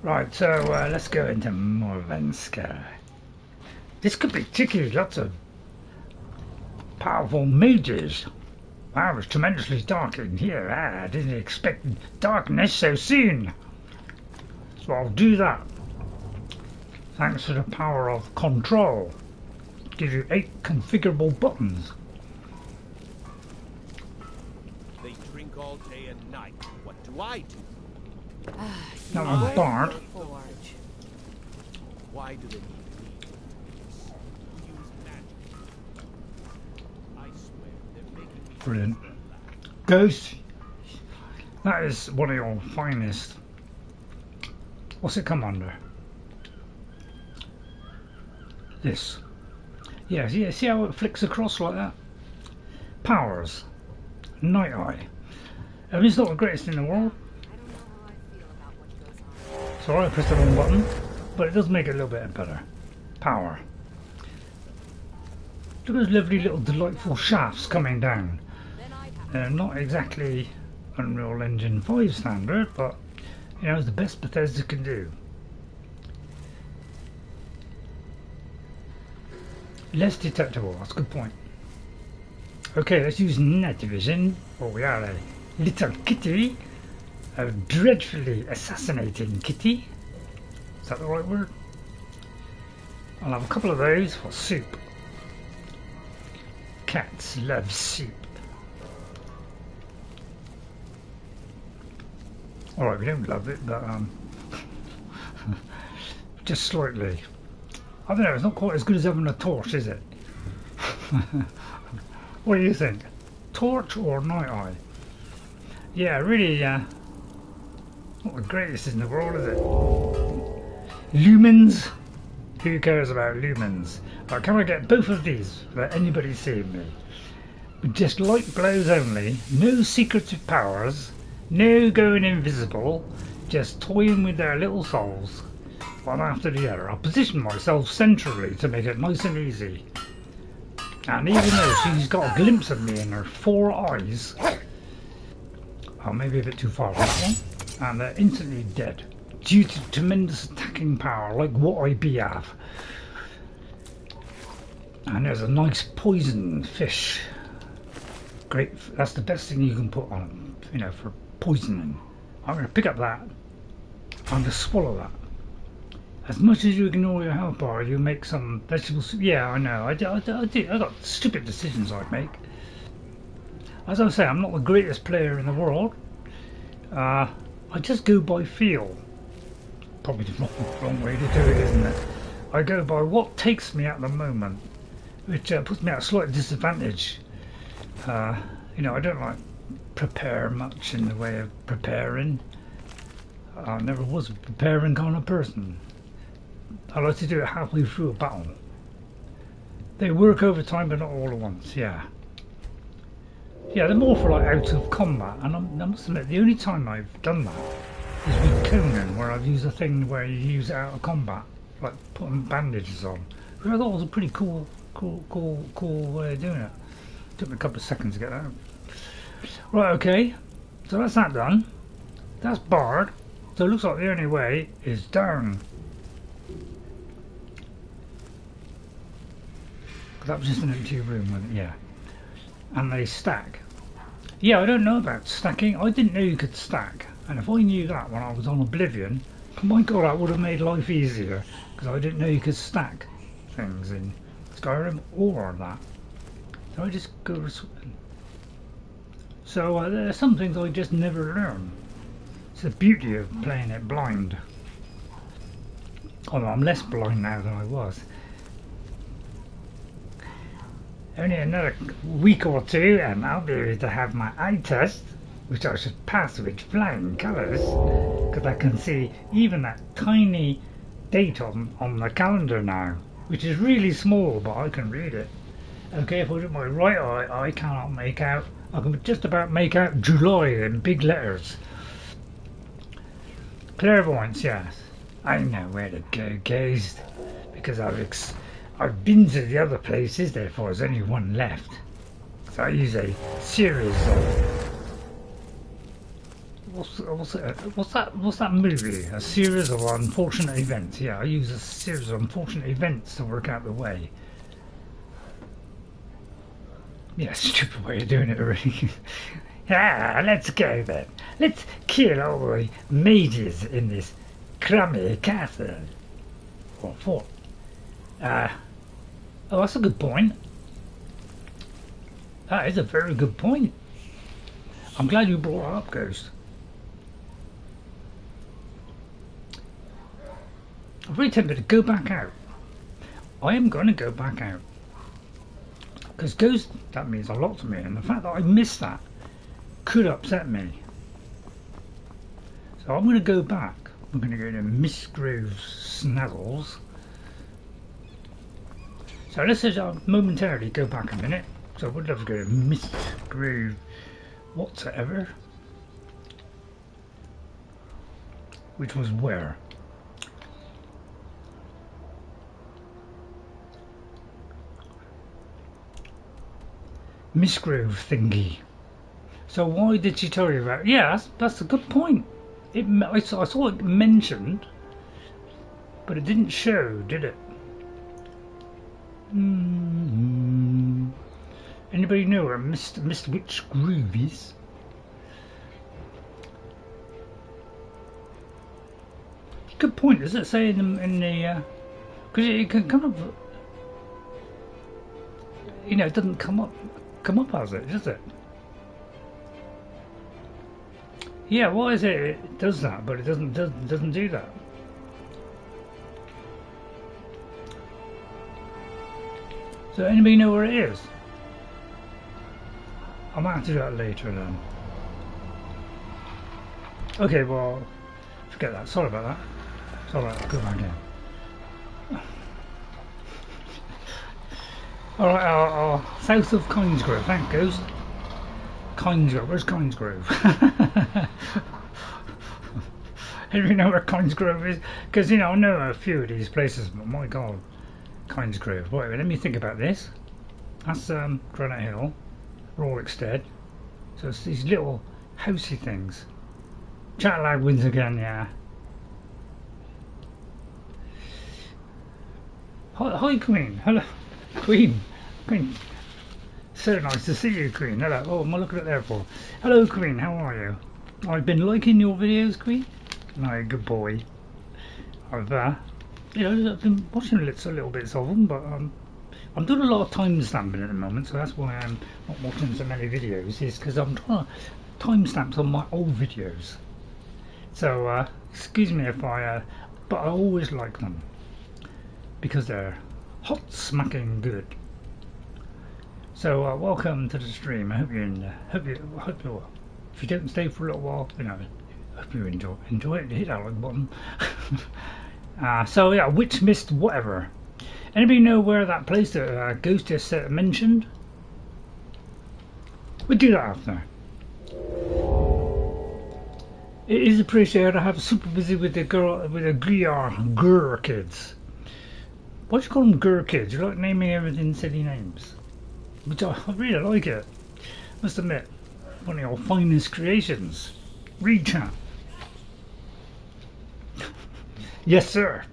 Right, so let's go into Morvunskar. This could be tricky, lots of powerful mages. Wow, it's tremendously dark in here. I didn't expect darkness so soon. So I'll do that. Thanks to the power of control. Gives you 8 configurable buttons. They drink all day and night. What do I do? That one's Bard. Why do they need me? Use magic. I swear they're making me. Brilliant. Ghost. That is one of your finest. What's it come under? This. Yeah, see how it flicks across like that? Powers. Night Eye. I mean, it's not the greatest in the world. Sorry, I pressed the wrong button, but it does make it a little bit better. Power. Look at those lovely little delightful shafts coming down. Not exactly Unreal Engine 5 standard, but you know, it's the best Bethesda can do. Less detectable, that's a good point. Okay, let's use night vision. Oh, we are a little kitty. A dreadfully assassinating kitty. Is that the right word? I'll have a couple of those for soup. Cats love soup. Alright, we don't love it, but just slightly. I don't know, it's not quite as good as having a torch, is it? What do you think? Torch or Night Eye? Yeah, really, not the greatest in the world, is it? Lumens? Who cares about lumens? Right, can I get both of these without anybody seeing me? Just light blows only, no secretive powers, no going invisible, just toying with their little souls. One after the other. I'll position myself centrally to make it nice and easy. And even though she's got a glimpse of me in her 4 eyes, Oh, maybe a bit too far on that one. And they're instantly dead. Due to tremendous attacking power, like what I be have. And there's a nice poison fish. Great, that's the best thing you can put on, you know, for poisoning. I'm going to pick up that. I'm going to swallow that. As much as you ignore your health bar, you make some vegetables. Yeah, I know. I got stupid decisions I make. As I say, I'm not the greatest player in the world. I just go by feel. Probably the wrong way to do it, isn't it? I go by what takes me at the moment, which puts me at a slight disadvantage. You know, I don't like prepare much in the way of preparing. I never was a preparing kind of person. I like to do it halfway through a battle. They work over time, but not all at once. Yeah, they're more for like out of combat. And I must admit, the only time I've done that is with Conan, where I've used a thing where you use it out of combat, like putting bandages on. Which I thought was a pretty cool way of doing it. Took me a couple of seconds to get that out. Right, okay, so that's that done. That's barred. So it looks like the only way is down. That was just an empty room, wasn't it? Yeah. And they stack. Yeah, I don't know about stacking. I didn't know you could stack. And if I knew that when I was on Oblivion, my god, that would have made life easier. Because I didn't know you could stack things in Skyrim or that. So I just go to swimming. So there are some things I just never learn. It's the beauty of playing it blind. Although I'm less blind now than I was. Only another week or two and I'll be able to have my eye test, which I should pass with flying colours, because I can see even that tiny date on the calendar now, which is really small, but I can read it. Okay, if I do my right eye, I cannot make out. I can just about make out July in big letters. Clairvoyance, yes. I know where to go, guys, because I've been to the other places, therefore there's only one left. So I use a series of... What's that movie? A series of unfortunate events. Yeah, I use a series of unfortunate events to work out the way. Yeah, stupid way of doing it already. Let's go then. Let's kill all the mages in this crummy castle. Or fort. Oh, that's a good point. That is a very good point. I'm glad you brought it up, Ghost. I'm very tempted to go back out. I am going to go back out. Because Ghost, that means a lot to me, and the fact that I missed that could upset me. So I'm going to go back. I'm going to go to Misty Grove Snuggles. So let's just momentarily go back a minute. So I would love to go to Misty Grove whatsoever. Which was where? Misty Grove thingy. So why did she tell you about it? Yeah, that's a good point. I saw it mentioned, but it didn't show, did it? Anybody know where Witch Grove is? Good point. Does it say in the? Because it can kind of, you know, it doesn't come up as it, does it? Yeah, why is it? It does that, but it doesn't do that. So anybody know where it is? I might have to do that later then. Okay, well, forget that. Sorry about that. It's alright, I'll go back in. Alright, south of Coinsgrove. Thank Ghost. Coinsgrove. Where's Coinsgrove? Anybody know where Coinsgrove is? Because, you know, I know a few of these places, but my god. Coinsgrove. Wait, let me think about this. That's Granite Hill, Rorikstead. So it's these little housey things. Chat lag wins again, yeah. Hi, Queen. Hello, Queen. Queen. So nice to see you, Queen. Hello. Oh, am I looking at there for? Hello, Queen. How are you? I've been liking your videos, Queen. No, good boy. I've I've been watching little bits of them, but I'm doing a lot of time stamping at the moment, so that's why I'm not watching so many videos. Is because I'm trying to timestamps on my old videos. So excuse me if I, but I always like them because they're hot smacking good. So welcome to the stream. I hope you if you don't stay for a little while, I hope you enjoy it. Hit that like button. So yeah, Witchmist whatever. Anybody know where that place that Ghost just mentioned? We'll do that after. It is appreciated. I have super busy with the Gur kids. What do you call them, Gur kids? You like naming everything silly names, which I really like it. Must admit, one of your finest creations. Read chat. Yes, sir.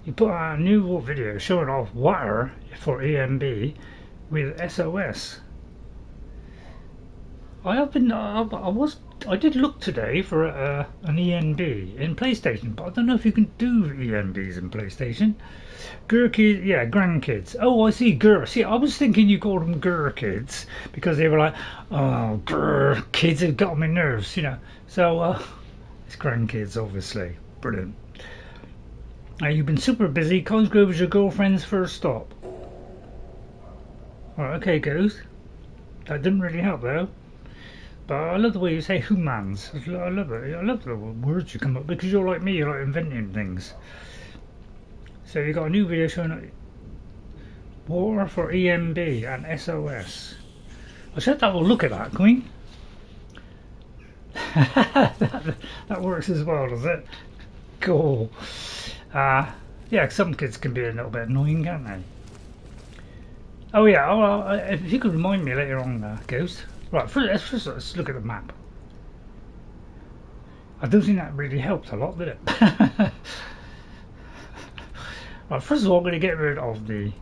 You put out a new video showing off wire for EMB with SOS. I did look today for an ENB in PlayStation, but I don't know if you can do ENBs in PlayStation. Kids, yeah, grandkids. Oh, I see, Gur. See, I was thinking you called them Gur kids because they were like, oh, Gur kids have got on my nerves, So, it's grandkids, obviously. Brilliant. You've been super busy. College Grove is your girlfriend's first stop. Alright, okay, Ghost. That didn't really help, though. But I love the way you say humans. I love it. I love the words you come up with because you're like me. You like inventing things. So you got a new video showing war for EMB and SOS. I said that we'll look at that, Queen. that works as well, does it? Cool. Yeah, some kids can be a little bit annoying, can't they? Oh yeah. Oh, if you could remind me later on, Ghost. Right, let's look at the map. I don't think that really helped a lot, did it? Right, first of all, I'm going to get rid of the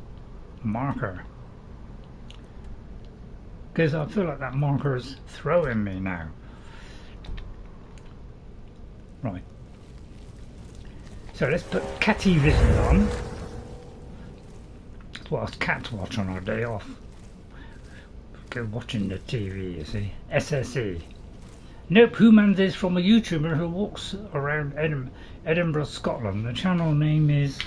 marker. Because I feel like that marker is throwing me now. Right. So let's put catty vision on. That's what us cats watch on our day off. Go watching the TV, you see. SSE. Nope, Humans is from a YouTuber who walks around Edinburgh, Scotland. The channel name is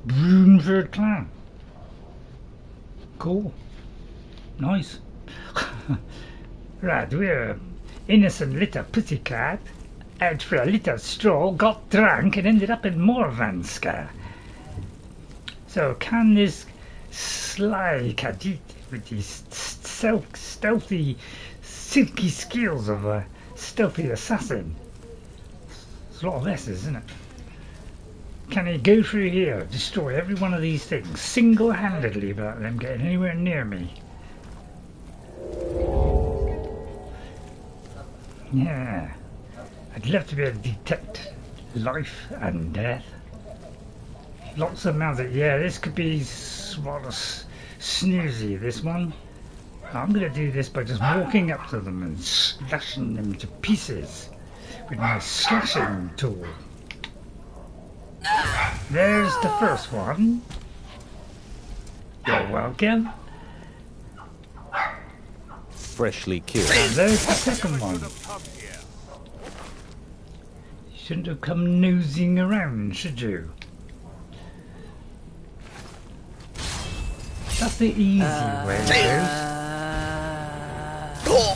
Brunford Clan. Cool. Nice. Right, we're innocent little pussycat. Out for a little stroll, got drunk and ended up in Morvunskar. So can this sly Khajiit with his stealthy, silky skills of a stealthy assassin, it's a lot of S's, isn't it? Can he go through here, destroy every one of these things single-handedly without them getting anywhere near me? Yeah. I'd love to be able to detect life and death. Lots of magic. Yeah, this could be rather snoozy, this one. I'm going to do this by just walking up to them and slashing them to pieces with my slashing tool. There's the first one. You're welcome. Freshly killed. And there's the second one. Shouldn't have come nosing around, should you? That's the easy way to go.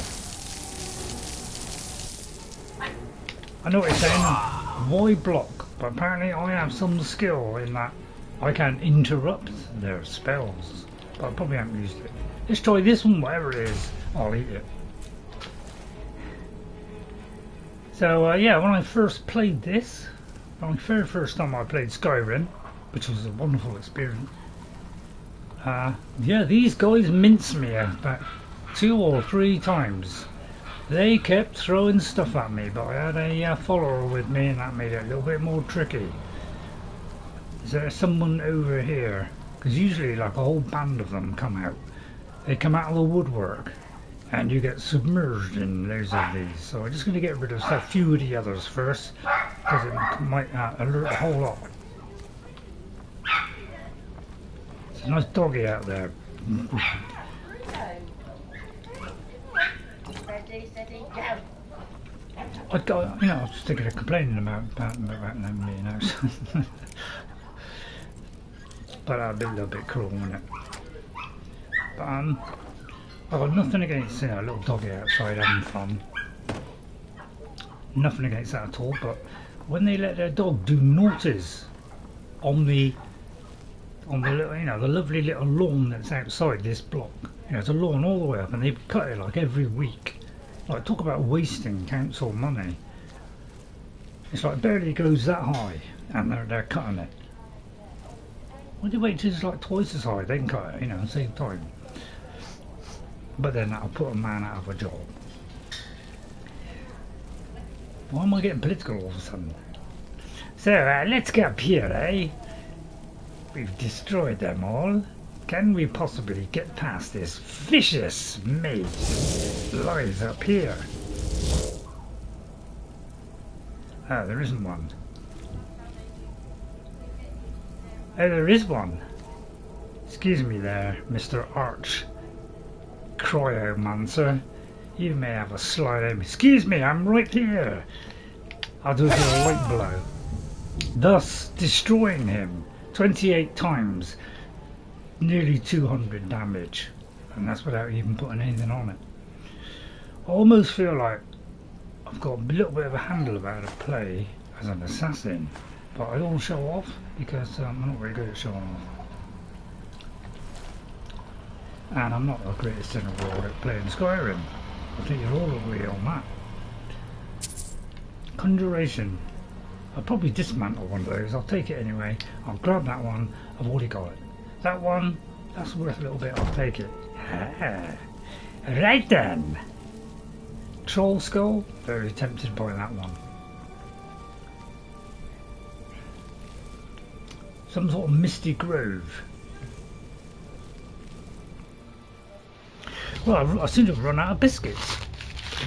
I know what you're saying. Why block? But apparently I have some skill in that I can interrupt their spells. But I probably haven't used it. Let's try this one, whatever it is. I'll eat it. So yeah, when I first played this, my very first time I played Skyrim, which was a wonderful experience. Yeah, these guys minced me about 2 or 3 times. They kept throwing stuff at me, but I had a follower with me, and that made it a little bit more tricky. Is there someone over here? Because usually like a whole band of them come out. They come out of the woodwork and you get submerged in loads of these. So I'm just going to get rid of a few of the others first, because it might alert a whole lot. It's a nice doggy out there. I got, I was just thinking of complaining about them being out. But that'd be a little bit cruel, wouldn't it? But I've got nothing against, a little doggy outside having fun. Nothing against that at all. But when they let their dog do naughties on the little, the lovely little lawn that's outside this block, it's a lawn all the way up, and they cut it like every week. Like, talk about wasting council money. It's like barely goes that high, and they're cutting it. Why do you wait till it's like twice as high? They can cut it, at the same time. But then that'll put a man out of a job. Why am I getting political all of a sudden? So, let's get up here, eh? We've destroyed them all. Can we possibly get past this vicious maze that lies up here? Oh, there isn't one. Oh, there is one. Excuse me there, Mr. Arch Cryomancer. You may have a slight aim. Excuse me, I'm right here. I'll do it with a light blow, thus destroying him 28 times, nearly 200 damage, and that's without even putting anything on it. I almost feel like I've got a little bit of a handle about how to play as an assassin, but I don't show off because I'm not very good at showing off. And I'm not the greatest in the world at playing Skyrim. I think you'll all agree on that. Conjuration. I'll probably dismantle one of those. I'll take it anyway. I'll grab that one. I've already got it. That one, that's worth a little bit. I'll take it. Ah. Right then. Troll skull. Very tempted by that one. Some sort of Misty Grove. Well, I seem to have run out of biscuits.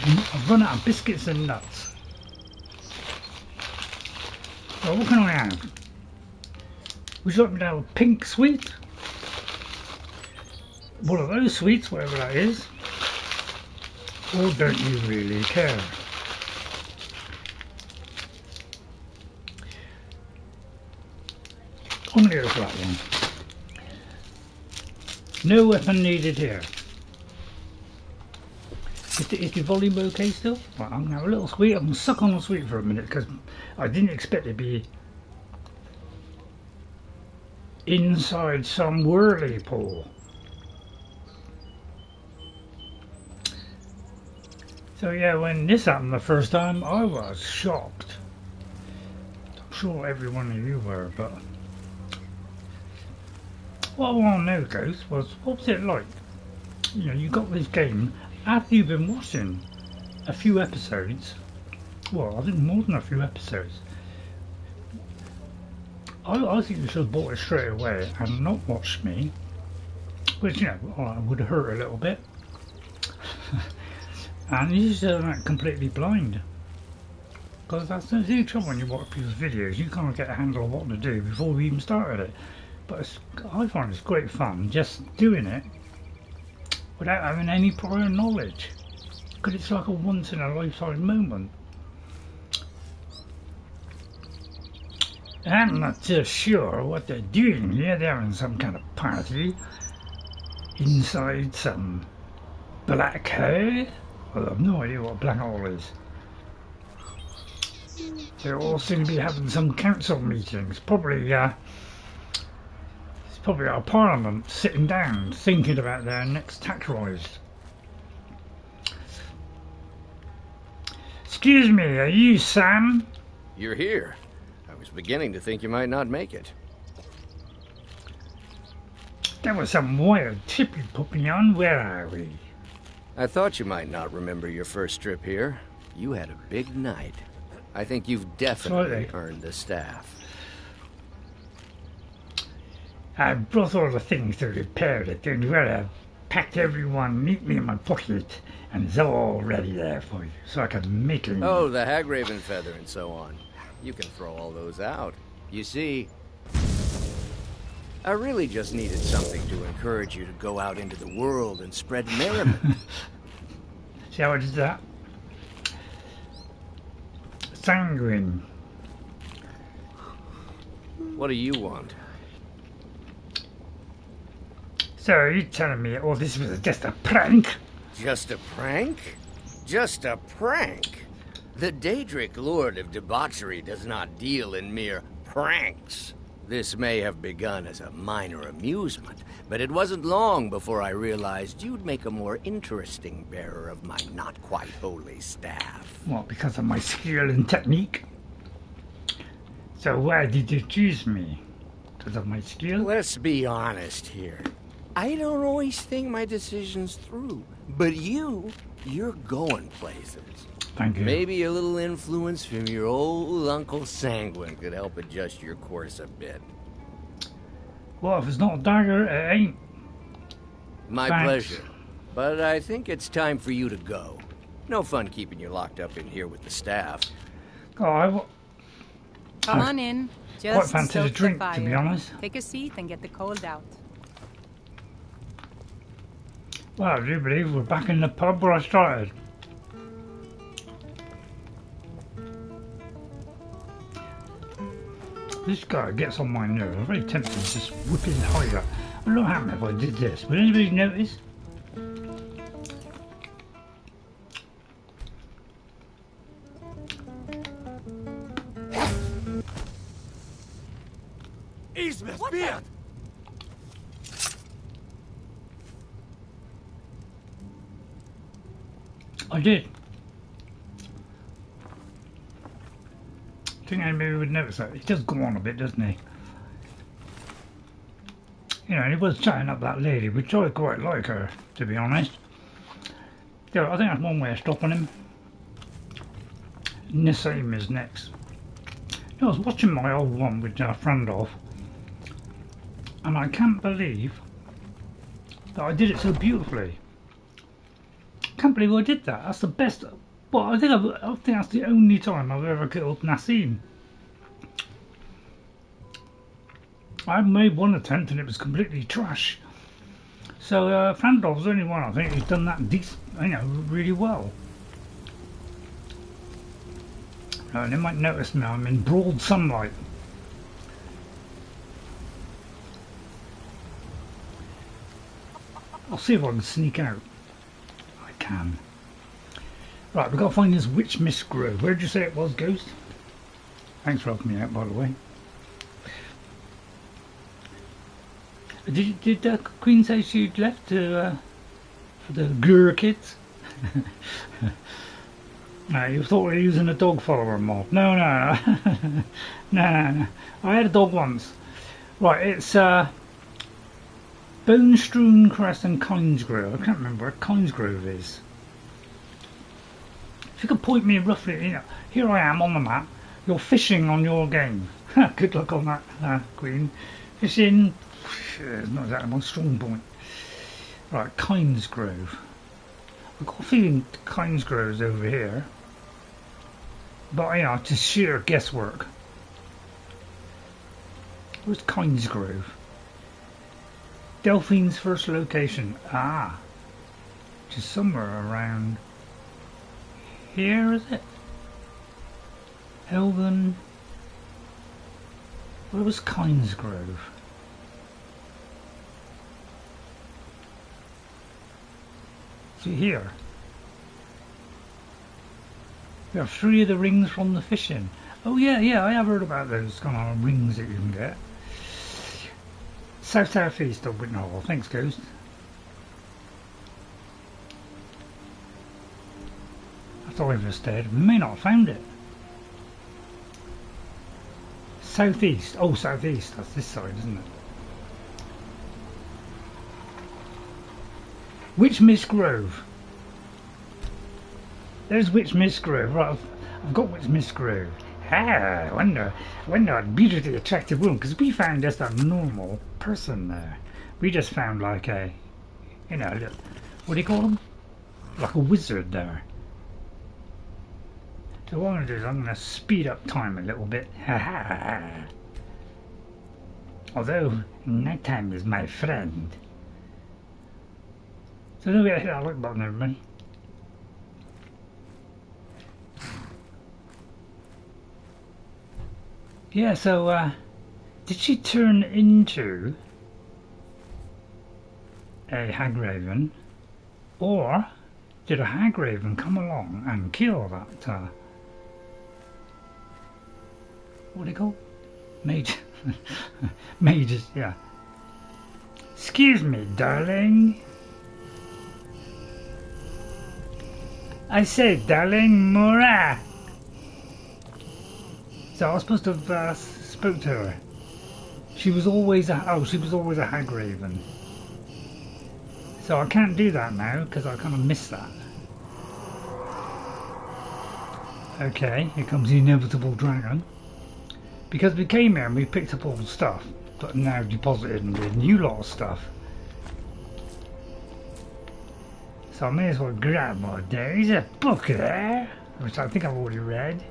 I've run out of biscuits and nuts. So what can I have? Would you like me to have a pink sweet? One of those sweets, whatever that is. Or don't you really care? I'm going to go for that one. No weapon needed here. Is the volume okay still? Right, I'm going to have a little sweet. I'm going to suck on the sweet for a minute because I didn't expect it to be inside some whirlpool. So yeah, when this happened the first time, I was shocked. I'm sure every one of you were, but what I want to know, Ghost, was what was it like? You got this game after you've been watching a few episodes. Well, I think more than a few episodes. I think you should have bought it straight away and not watched me, which would hurt a little bit. And you just aren't completely blind, because that's the trouble when you watch people's videos. You can't get a handle of what to do before we even started it. But I find it's great fun just doing it without having any prior knowledge, because it's like a once in a lifetime moment. I'm not too sure what they're doing here. They're having some kind of party inside some black hole. Well, I have no idea what a black hole is. They all seem to be having some council meetings. Probably, it's probably our parliament sitting down thinking about their next tax rise. Excuse me, are you Sam? You're here. I was beginning to think you might not make it. That was some wild trip you put me on. Where are we? I thought you might not remember your first trip here. You had a big night. I think you've definitely earned the staff. I brought all the things to repair it, and well, I've packed everyone neatly in my pocket, and it's all ready there for you, so I can make it. Oh, the Hagraven feather and so on. You can throw all those out. You see, I really just needed something to encourage you to go out into the world and spread merriment. See how I did that? Sanguine. What do you want? So are you telling me all this was just a prank? Just a prank? Just a prank? The Daedric Lord of Debauchery does not deal in mere pranks. This may have begun as a minor amusement, but it wasn't long before I realized you'd make a more interesting bearer of my not-quite-holy staff. What, because of my skill and technique? So why did you choose me? Because of my skill? Let's be honest here. I don't always think my decisions through, but you're going places. Thank you. Maybe a little influence from your old Uncle Sanguine could help adjust your course a bit. Well, if it's not a dagger, it ain't. My pleasure. But I think it's time for you to go. No fun keeping you locked up in here with the staff. Oh, Come on in. Quite Just fancy a stoke drink, the fire. to be honest. Take a seat and get the cold out. Well, I do believe we're back in the pub where I started. This guy gets on my nerves. I'm very tempted to just whip his hide up. What would happen if I did this? Would anybody notice? Beard! I did. I think anybody would notice that. He does go on a bit, doesn't he? You know, he was chatting up that lady, which I quite like her, to be honest. Yeah, I think that's one way of stopping him. Nissim is next. You know, I was watching my old one with a friend of, and I can't believe that I did it so beautifully. Can't believe I did that. That's the best. Well, I think that's the only time I've ever killed Nassim. I made one attempt and it was completely trash. So Frandov's the only one I think who's done that really well. And they might notice now I'm in broad sunlight. I'll see if I can sneak out. I can. Right, we've got to find this Witchmist Grove. Where did you say it was, Ghost? Thanks for helping me out, by the way. Did Queen say she'd left for the Gura kids? No, you thought we were using a dog follower mob. No. No. I had a dog once. Right, it's Bone Strewn Crest and Kynesgrove. I can't remember where Kynesgrove is. If you could point me roughly, you know, here I am on the map. You're fishing on your game. Good luck on that, Queen. Fishing, not exactly my strong point. Right, Kynesgrove. I've got a feeling Kynesgrove's over here. But, you know, it's just sheer guesswork. Where's Kynesgrove? Delphine's first location. Ah. Which is somewhere around here, is it? Elven. Where was Kynesgrove? See here. There are 3 of the rings from the fishing. Oh yeah, I have heard about those kind of rings that you can get. South-southeast of Whitnall. Thanks, Ghost. That's Iverstead. We may not have found it. Southeast. Oh, southeast. That's this side, isn't it? Witchmist Grove. There's Witchmist Grove. Right, I've got Witchmist Grove. Ah, I wonder a beautifully attractive woman, because we found just a normal person there. We just found like a, you know, what do you call them? Like a wizard there. So what I'm going to do is I'm going to speed up time a little bit. Although nighttime is my friend. So don't hit that like button, everybody. Yeah, so did she turn into a hagraven, or did a hagraven come along and kill that what do you call mage? Mages, yeah. Excuse me, darling. I say, darling, Miraak. So I was supposed to have spoke to her. She was always a hagraven. So I can't do that now because I kind of missed that. Okay, here comes the inevitable dragon. Because we came here and we picked up all the stuff, but now deposited in a new lot of stuff. So I may as well grab more. There's a book there, which I think I've already read.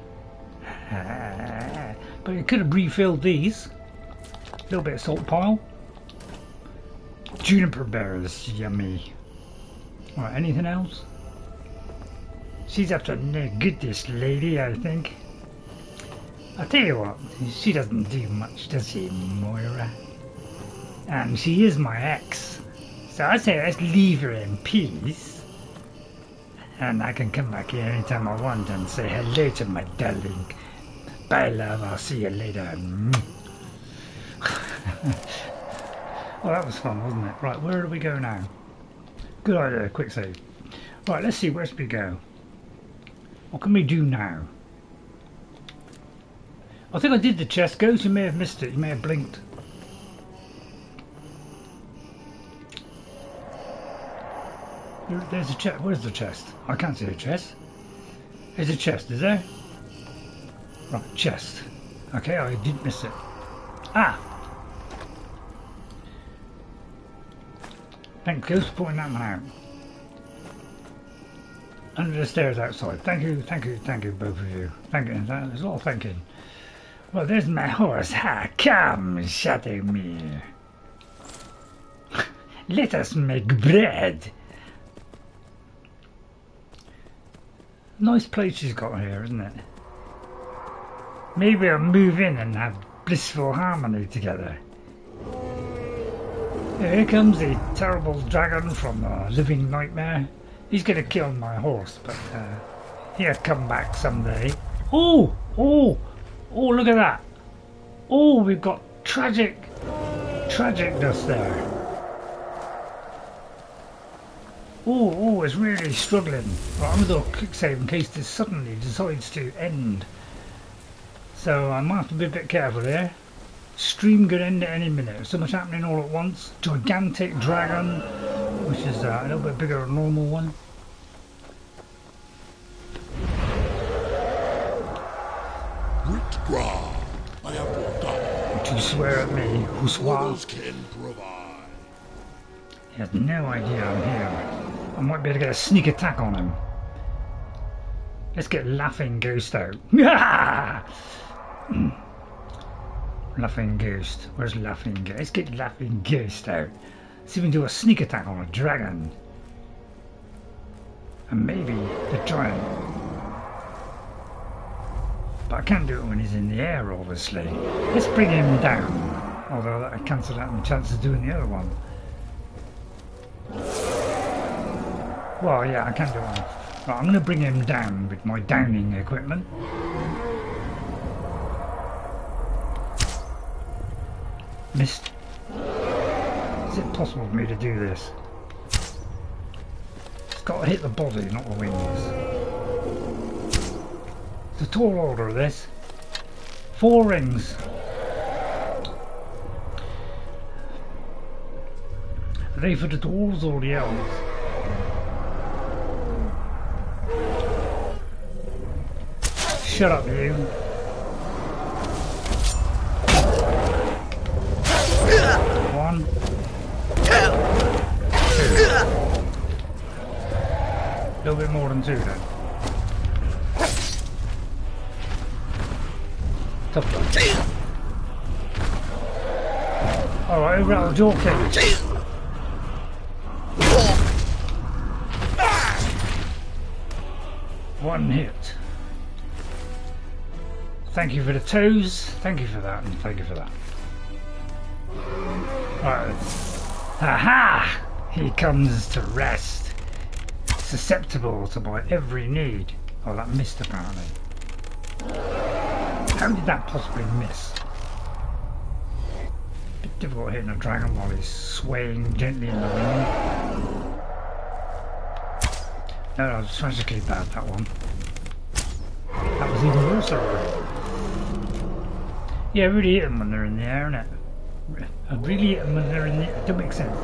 But you could have refilled these. A little bit of salt pile. Juniper berries, yummy. Alright, anything else? She's after no good, this lady, I think. I'll tell you what, she doesn't do much, does she, Moira? And she is my ex. So I say let's leave her in peace. And I can come back here anytime I want and say hello to my darling. Bye, love, I'll see you later. Well, that was fun, wasn't it? Right, where do we go now? Good idea, quick save. Right, let's see, where should we go? What can we do now? I think I did the chest ghost, you may have missed it, you may have blinked. There's a chest, where's the chest? I can't see a chest. There's a chest, is there? Right, chest. Okay, I did miss it. Ah! Thank you for pointing that one out. Under the stairs outside. Thank you, both of you. Thank you, there's a lot of thanking. Well, there's my horse. Ha! Come, Shadowmere. Let us make bread. Nice place she's got here, isn't it? Maybe we'll move in and have blissful harmony together. Here comes the terrible dragon from Living Nightmare. He's gonna kill my horse, but he'll come back someday. Oh! Oh! Oh, look at that! Oh, we've got tragicness there. Oh, it's really struggling. Right, I'm gonna do a quick save in case this suddenly decides to end. So I might have to be a bit careful here. Stream could end at any minute. So much happening all at once. Gigantic dragon, which is a little bit bigger than a normal one. Don't you swear at me, Huswa. He has no idea I'm here. I might be able to get a sneak attack on him. Let's get Laughing Ghost out. Laughing Ghost. Where's Laughing Ghost? Let's get Laughing Ghost out. See if we can do a sneak attack on a dragon. And maybe the giant. But I can't do it when he's in the air, obviously. Let's bring him down. Although that would cancel out my chance of doing the other one. Well, yeah, I can't do one. Right, I'm going to bring him down with my downing equipment. Missed. Is it possible for me to do this? It's got to hit the body, not the wings. It's a tall order, this. 4 rings. Are they for the dwarves or the elves? shut up, you. One. Two. A little bit more than two then. Tough one. Alright, who rattled your cage? One hit. Thank you for the toes. Thank you for that, and thank you for that. Right. Aha! He comes to rest. Susceptible to my every need. Oh, that missed apparently. How did that possibly miss? Bit difficult hitting a dragon while he's swaying gently in the wind. No, that was tragically bad, that one. That was even worse already. Yeah, really hit them when they're in the air, innit? I really hit them when they're in the air. It don't make sense.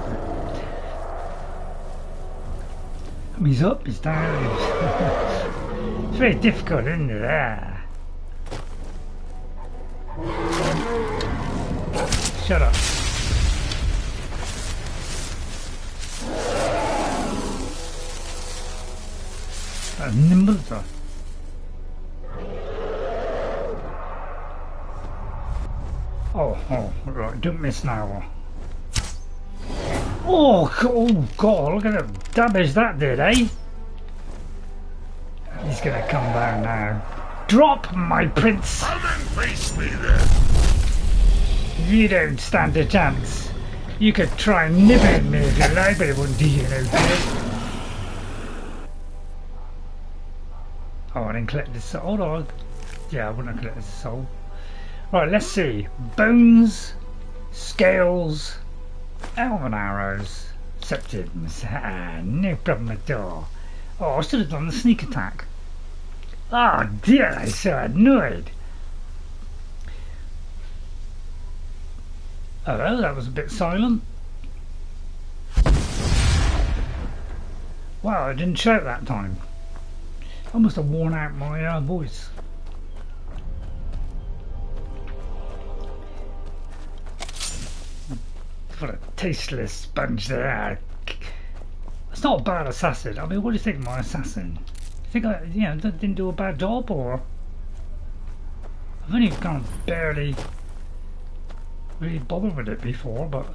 I mean, he's up, he's down. It's very difficult, isn't it? Shut up. That's nimble, sir. Oh, right, don't miss now. Oh God, look at the damage that did, eh? He's gonna come down now. Drop, my prince! Come and face me then! You don't stand a chance. You could try and nib at me if you like, but it wouldn't do you no good. Oh, I didn't collect this soul. Hold on. Yeah, I wouldn't have collected the soul. Right, let's see. Bones, scales, elven arrows, septims. Ah, no problem at all. Oh, I should have done the sneak attack. Oh dear, I'm so annoyed. Oh, that was a bit silent. Wow, I didn't shout that time. I must have worn out my voice. What a tasteless sponge there. It's not a bad assassin. I mean, what do you think of my assassin? You think I, didn't do a bad job, or I've only kind of barely really bothered with it before, but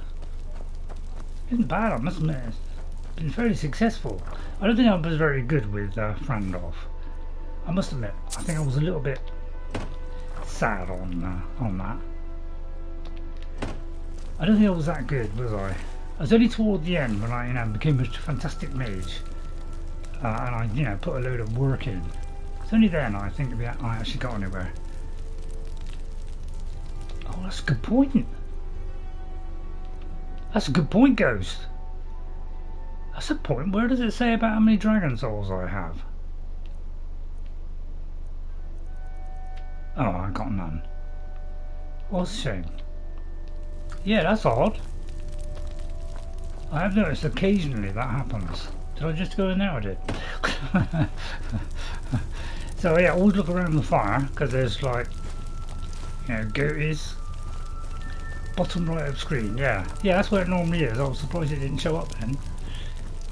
it isn't bad, I must admit. It's been fairly successful. I don't think I was very good with Frandorf. I must admit, I think I was a little bit sad on that. I don't think I was that good, was I? I was only toward the end when I, became a fantastic mage, and I, put a load of work in. It's only then I think I actually got anywhere. Oh, that's a good point. That's a good point, Ghost. That's a point. Where does it say about how many dragon souls I have? Oh, I got none. What's a shame. Yeah, that's odd. I have noticed occasionally that happens. Did I just go in there? I did. So yeah, always look around the fire, because there's like, goaties. Bottom right of screen, yeah, that's where it normally is. I was surprised it didn't show up then.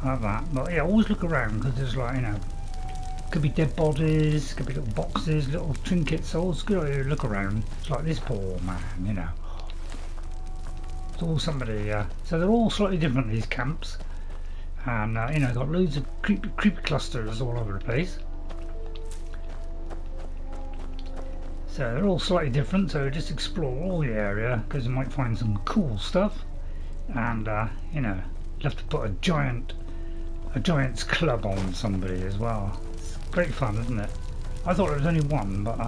I have that, but yeah, always look around, because there's like, could be dead bodies, could be little boxes, little trinkets. So always good to look around. It's like this poor man, It's all somebody. So they're all slightly different, these camps, and got loads of creepy clusters all over the place. So they're all slightly different, so just explore all the area, because you might find some cool stuff, and you'll have to put a giant's club on somebody as well. It's great fun, isn't it? I thought it was only one, but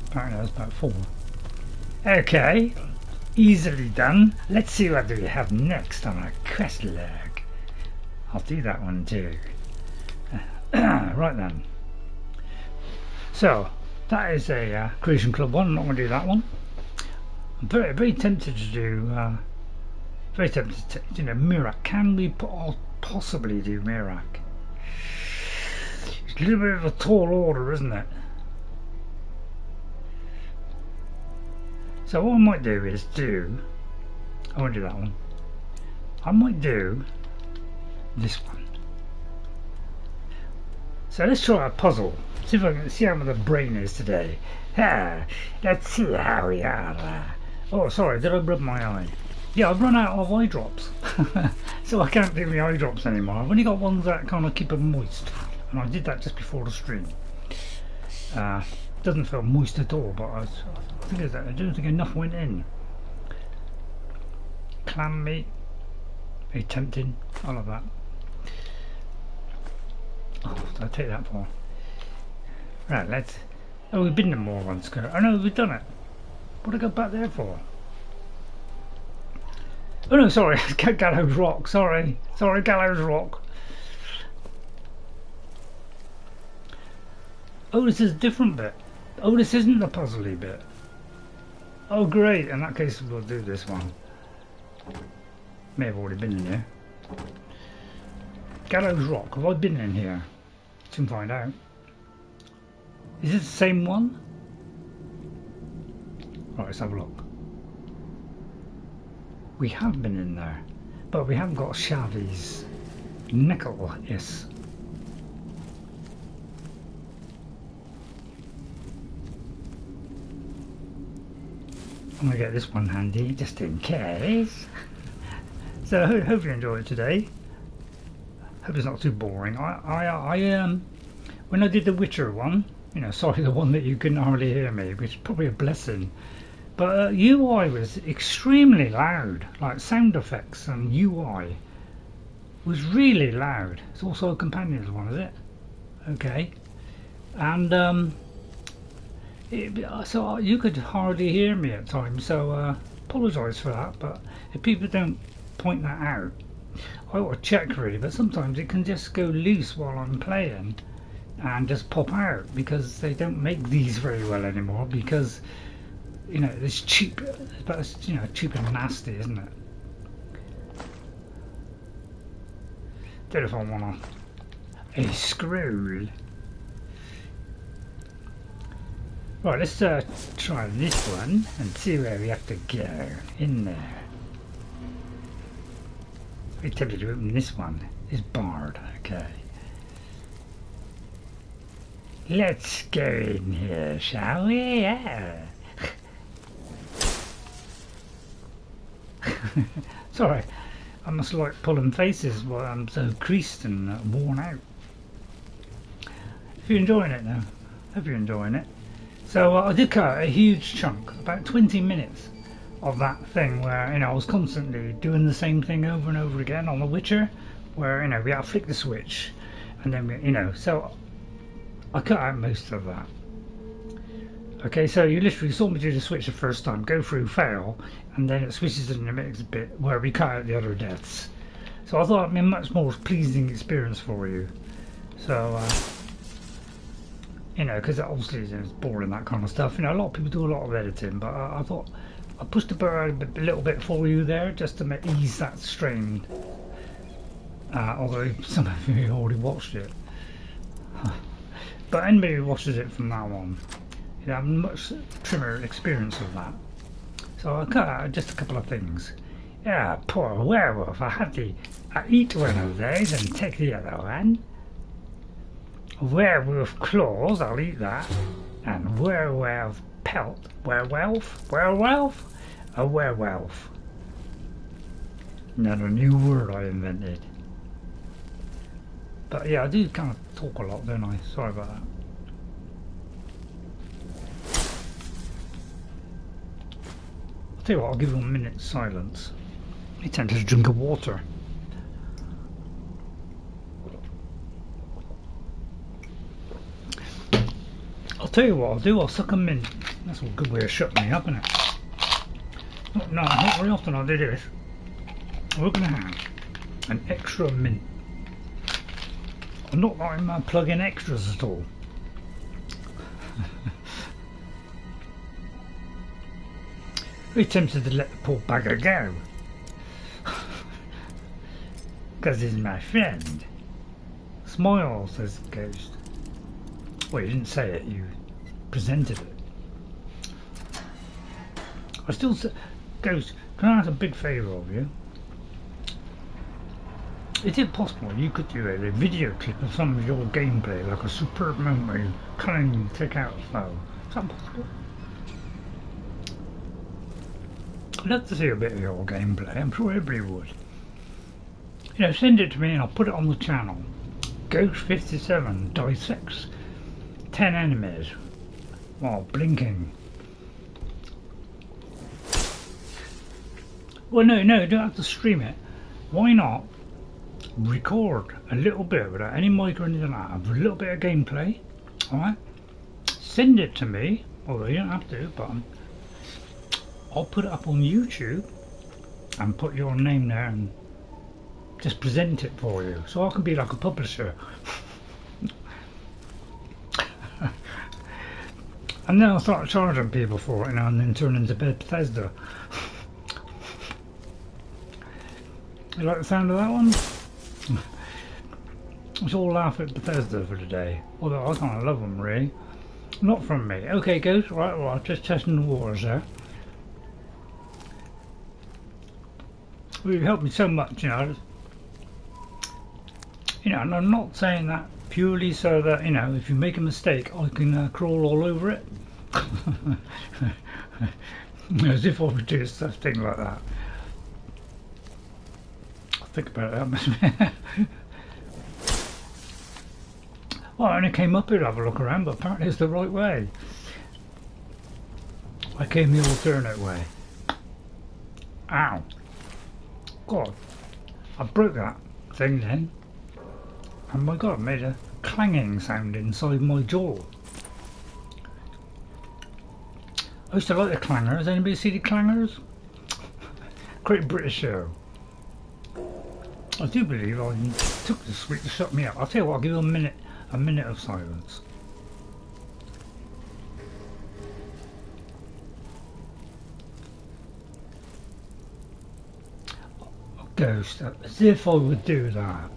apparently there's about 4. Okay, easily done. Let's see what we have next on our quest log. I'll do that one too. Right then. So that is a Creation Club one. I'm not going to do that one. I'm very, very tempted to do. Very tempted to, Miraak. Can we possibly do Miraak? It's a little bit of a tall order, isn't it? So what I might do is I won't do that one. I might do this one. So let's try a puzzle. See if I can see how the brain is today. Let's see how we are. Oh, sorry, did I rub my eye? Yeah, I've run out of eye drops. So I can't do my eye drops anymore. I've only got ones that kind of keep them moist. And I did that just before the stream. Doesn't feel moist at all, but I think it's that. I don't think enough went in. Clam meat. Very tempting. I love that. Oh, did I take that for? Right, let's... Oh, we've been to Morvunskar. Oh no, we've done it. What did I go back there for? Oh no, sorry, Gallows Rock. Sorry, Gallows Rock. Oh, this is a different bit. Oh, this isn't the puzzly bit. Oh, great. In that case, we'll do this one. May have already been in here. Gallows Rock. Have I been in here? Soon find out. Is it the same one? Right, let's have a look. We have been in there, but we haven't got Shavi's nickel. Yes. I'm going to get this one handy just in case. So I hope you enjoy it today. Hope it's not too boring. I when I did the Witcher one, you know, sorry, the one that you couldn't hardly hear me, which is probably a blessing. But UI was extremely loud, like sound effects and UI was really loud. It's also a companions one, is it? Okay. And so you could hardly hear me at times, so apologise for that, but if people don't point that out, I ought to check really, but sometimes it can just go loose while I'm playing and just pop out because they don't make these very well anymore because, you know, it's cheap, but it's, you know, cheap and nasty, isn't it? Don't know if I want a scroll. Right, let's try this one and see where we have to go in there. I'm tempted to open this one. It's barred, okay. Let's go in here, shall we? Yeah. Sorry, I must like pulling faces while I'm so creased and worn out. If you're enjoying it now, hope you're enjoying it. So I did cut a huge chunk, about 20 minutes of that thing where, you know, I was constantly doing the same thing over and over again on The Witcher, where, you know, we had to flick the switch and then we, you know, so I cut out most of that. Okay, so you literally saw me do the switch the first time, go through, fail, and then it switches in the next bit where we cut out the other deaths. So I thought it'd be a much more pleasing experience for you. So, you know, because obviously it's boring, that kind of stuff. You know, a lot of people do a lot of editing, but I thought I pushed the burr a little bit for you there just to ease that strain. Although some of you already watched it. But anybody who watches it from now on, you have a much trimmer experience of that. So I cut out just a couple of things. Yeah, poor werewolf, I had to eat one of those and take the other one. Werewolf claws, I'll eat that. And werewolf pelt. Werewolf? Werewolf? A werewolf. Not a new word I invented. But yeah, I do kind of talk a lot, don't I? Sorry about that. I'll tell you what, I'll give you a minute's silence. I tend to drink of water. I'll tell you what I'll do, I'll suck a mint. That's a good way of shutting me up, isn't it? No, not very often I'll do this. We're going to have an extra mint. Not that I'm plugging extras at all. Very tempted to let the poor bagger go. Because he's my friend. Smile, says the ghost. Well, you didn't say it, you presented it. I still say, Ghost, can I ask a big favour of you? Is it possible you could do a video clip of some of your gameplay, like a superb moment where you cunningly take out a foe? Is that possible? I'd love to see a bit of your gameplay. I'm sure everybody would. You know, send it to me and I'll put it on the channel. Ghost57 dissects 10 enemies while blinking. Well, no, you don't have to stream it. Why not record a little bit without any mic or anything like that, a little bit of gameplay, alright? Send it to me, although you don't have to, but I'll put it up on YouTube and put your name there and just present it for you, so I can be like a publisher. And then I'll start charging people for it, you know, and then turn into Bethesda. You like the sound of that one? Let's all laugh at Bethesda for today. Although I kind of love them, really. Not from me. Okay, Ghost. Right, well, just testing the waters there. Well, you've helped me so much, you know. You know, and I'm not saying that purely so that, you know, if you make a mistake, I can crawl all over it. As if I would do something like that. Think about that. Well, I only came up here to have a look around, but apparently it's the right way. I came the alternate way. Ow. God. I broke that thing then. And my God, it made a clanging sound inside my jaw. I used to like the clangers. Anybody see the clangers? Great British show. I do believe I took the sweet to shut me up. I'll tell you what, I'll give you a minute of silence. Ghost, as if I would do that.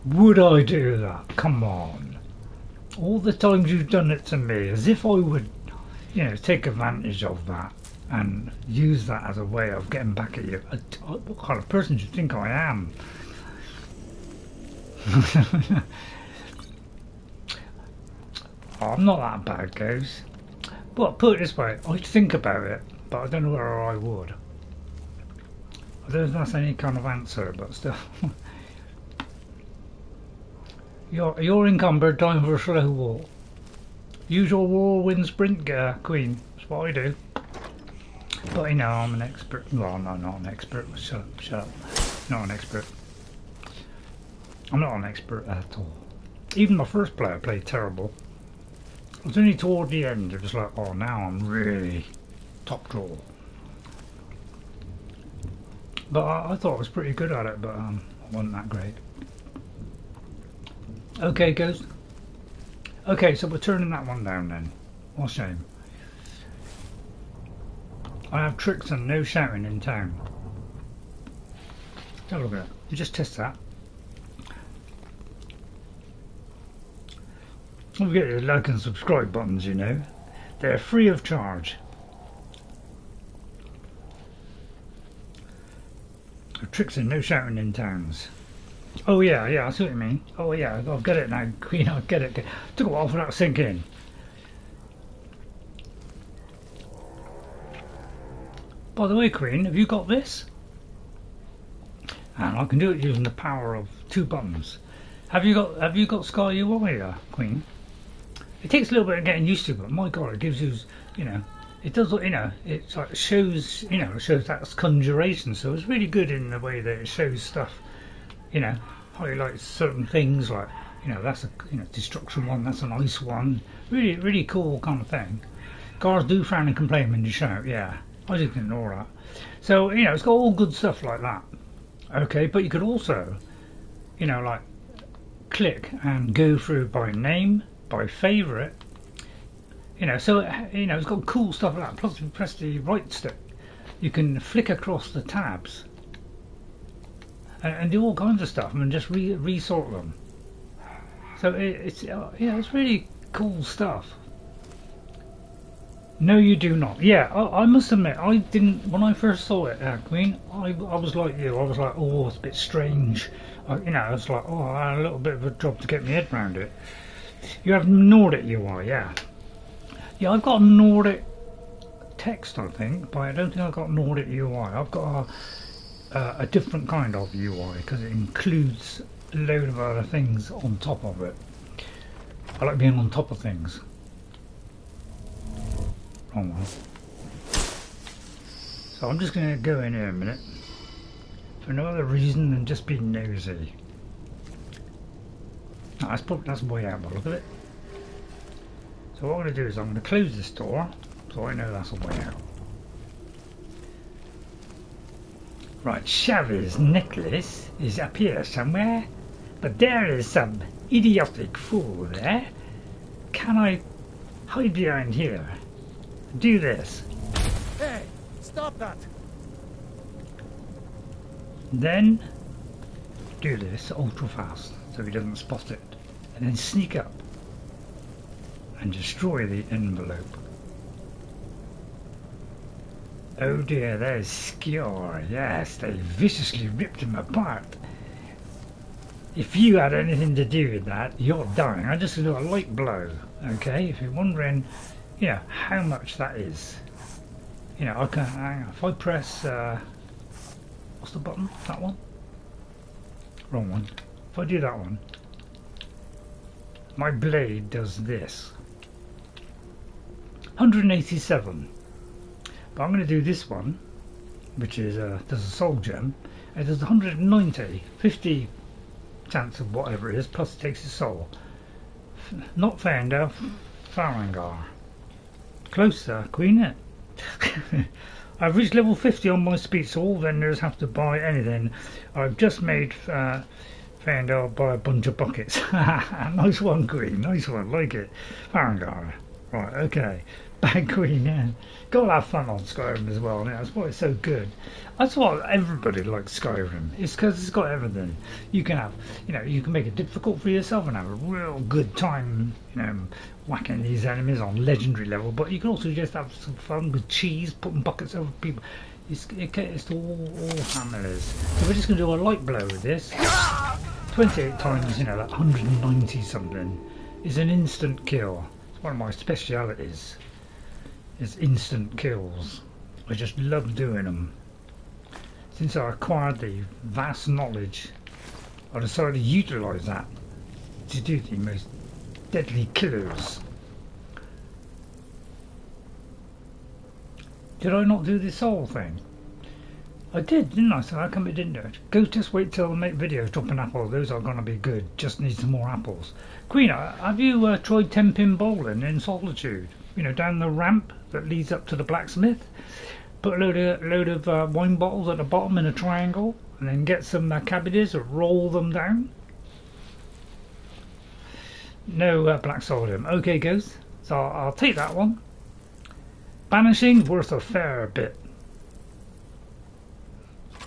Would I do that? Come on. All the times you've done it to me, as if I would, you know, take advantage of that and use that as a way of getting back at you. What kind of person do you think I am? Oh, I'm not that bad, Ghost. But put it this way, I'd think about it, but I don't know whether I would. I don't know if that's any kind of answer, but still. You're encumbered, time for a slow walk. Use your whirlwind sprint gear, Queen. That's what I do. But you know, I'm an expert. Well, no, not an expert. Shut up. Not an expert. I'm not an expert at all. Even my first player played terrible. It was only toward the end, it was like, oh, now I'm really top draw. But I thought I was pretty good at it, but I wasn't that great. Okay, Ghost. Okay, so we're turning that one down then. What a shame. I have tricks and no shouting in town. Have a look at it. You just test that. Don't forget your like and subscribe buttons, you know. They're free of charge. Tricks and no shouting in towns. Oh yeah, I see what you mean. Oh yeah, I've got it now, Queen, I get it. Took a while for that to sink in. By the way, Queen, have you got this? And I can do it using the power of 2 buttons. Have you got SkyUI, Queen? It takes a little bit of getting used to, but my God, it gives you, you know, it does, you know, it like shows, you know, it shows that's conjuration. So it's really good in the way that it shows stuff, you know, highlights certain things like, you know, that's a, you know, destruction one, that's an ice one. Really, really cool kind of thing. Guards do frown and complain when you shout, yeah. I just ignore that. So, you know, it's got all good stuff like that. Okay, but you could also, you know, like click and go through by name, by favourite, you know, so, you know, it's got cool stuff like that. Plus, if you press the right stick, you can flick across the tabs and do all kinds of stuff and just resort them. So it's yeah, it's really cool stuff. No, you do not. Yeah, I must admit, I didn't, when I first saw it, Queen, I was like you, I was like, oh, it's a bit strange. You know, I was like, oh, I had a little bit of a job to get my head around it. You have Nordic UI, yeah. Yeah, I've got Nordic text, I think, but I don't think I've got Nordic UI. I've got a different kind of UI, because it includes a load of other things on top of it. I like being on top of things. Wrong one. So I'm just going to go in here a minute for no other reason than just being nosy. No, that's way out, but look at it. So what I'm going to do is I'm going to close this door so I know that's a way out. Right, Chavy's necklace is up here somewhere, but there is some idiotic fool there. Can I hide behind here? Do this. Hey, stop that! Then do this ultra fast so he doesn't spot it, and then sneak up and destroy the envelope. Oh dear, there's Skeever. Yes, they viciously ripped him apart. If you had anything to do with that, you're dying. I'm just going to do a light blow, okay? If you're wondering, you know, how much that is. You know, I can, hang on, if I press, what's the button? That one? Wrong one. If I do that one, my blade does this. 187. But I'm going to do this one, which is, does a soul gem. It does 190, 50 chance of whatever it is, plus it takes his soul. Not Founder, Farangar. Closer, Queen it. I've reached level 50 on my speed, so all vendors have to buy anything. I've just made Founder buy a bunch of buckets. Nice one, Queen, nice one, like it. Farangar. Right, okay. Bad Queen, yeah. Gotta have fun on Skyrim as well, and that's why it's so good. That's why everybody likes Skyrim. It's because it's got everything. You can have, you know, you can make it difficult for yourself and have a real good time, you know, whacking these enemies on legendary level. But you can also just have some fun with cheese, putting buckets over people. It's to all families. So we're just going to do a light blow with this. 28 times, you know, that 190 something is an instant kill. It's one of my specialities. Is instant kills. I just love doing them. Since I acquired the vast knowledge, I decided to utilise that to do the most deadly killers. Did I not do this whole thing? I did, didn't I? So how come it didn't do it? Go just wait till I make videos dropping apples. Those are going to be good. Just need some more apples. Queen, have you tried 10-pin bowling in Solitude? You know, down the ramp that leads up to the blacksmith. Put a load of wine bottles at the bottom in a triangle, and then get some cabbages and roll them down. No black sodium. Okay, Ghost. So I'll take that one. Banishing, worth a fair bit.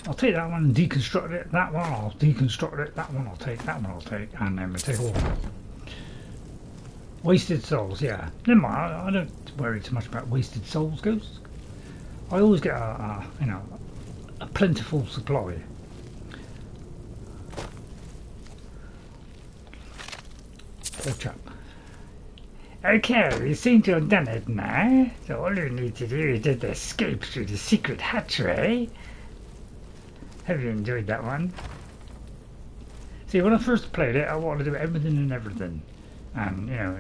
I'll take that one and deconstruct it. That one I'll deconstruct it. That one I'll take. That one I'll take. And then we'll take all of them. Wasted souls, yeah. Never mind, I don't worry too much about wasted souls, Ghosts. I always get you know, a plentiful supply. Poor chap. Okay, we seem to have done it now. So all you need to do is just escape through the secret hatchway. Have you enjoyed that one? See, when I first played it, I wanted to do everything and everything. And, you know,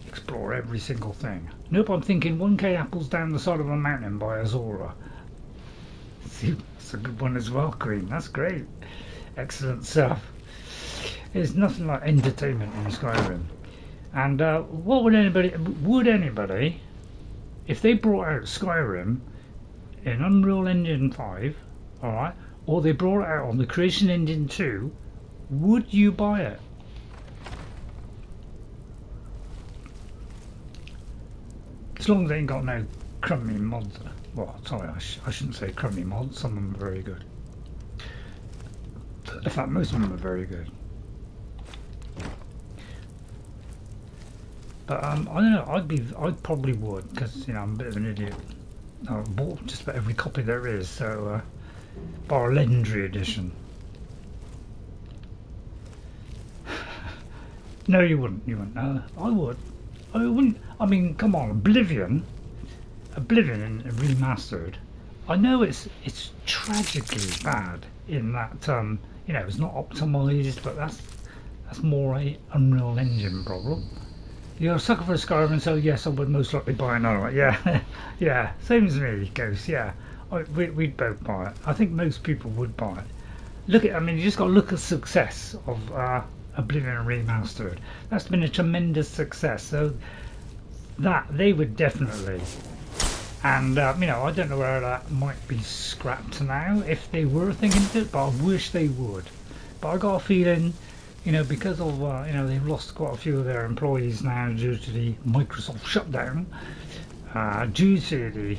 explore every single thing. Nope, I'm thinking 1k apples down the side of a mountain by Azora. See, that's a good one as well, Queen. That's great. Excellent stuff. There's nothing like entertainment in Skyrim. And what would anybody, if they brought out Skyrim in Unreal Engine 5, alright, or they brought it out on the Creation Engine 2, would you buy it? As long as they ain't got no crummy mods. Well, sorry, I shouldn't say crummy mods. Some of them are very good. In fact, most of them are very good. But I don't know. I probably would, because you know I'm a bit of an idiot. I bought just about every copy there is, so bar a legendary edition. No, you wouldn't. You wouldn't. I would. I wouldn't. I mean, come on, Oblivion remastered. I know it's tragically bad in that you know it's not optimized, but that's more a Unreal Engine problem. You're a sucker for Skyrim, so yes, I would most likely buy another one. Yeah, yeah, same as me, Ghost. Yeah, we'd both buy it. I think most people would buy it. Look at, I mean, you just got to look at the success of Oblivion Remastered. That's been a tremendous success. So that they would definitely. And you know, I don't know where that might be scrapped now if they were thinking of it, but I wish they would. But I got a feeling, you know, because of you know, they've lost quite a few of their employees now due to the Microsoft shutdown. Due to the,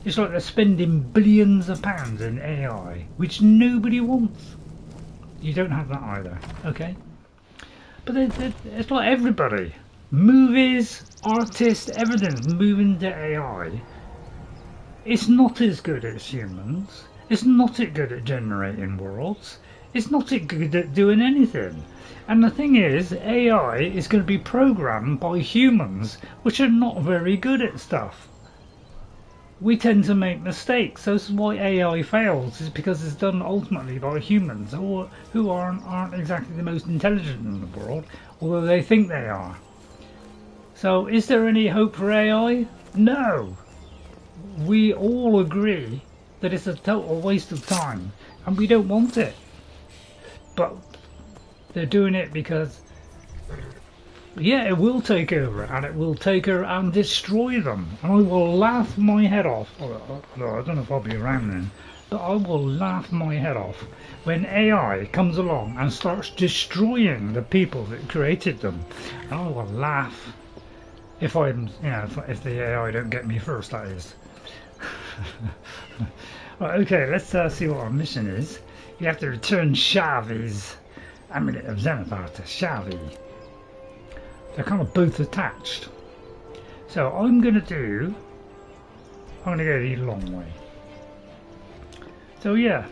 it's like they're spending billions of pounds in AI, which nobody wants. You don't have that either, okay? But it's like everybody, movies, artists, everything's moving to AI. It's not as good as humans. It's not as good at generating worlds. It's not as good at doing anything. And the thing is, AI is going to be programmed by humans, which are not very good at stuff. We tend to make mistakes. So this is why AI fails, is because it's done ultimately by humans who aren't exactly the most intelligent in the world, although they think they are. So is there any hope for AI? No. We all agree that it's a total waste of time and we don't want it, but they're doing it because yeah, it will take over, and it will take over and destroy them, and I will laugh my head off. I don't know if I'll be around then, but I will laugh my head off when AI comes along and starts destroying the people that created them. And I will laugh if I'm, you know, if the AI don't get me first, that is. Right, okay, let's see what our mission is. You have to return Shavi's Amulet of Zenithar to Shavi. They're kind of both attached. So I'm going to go the long way. So yeah,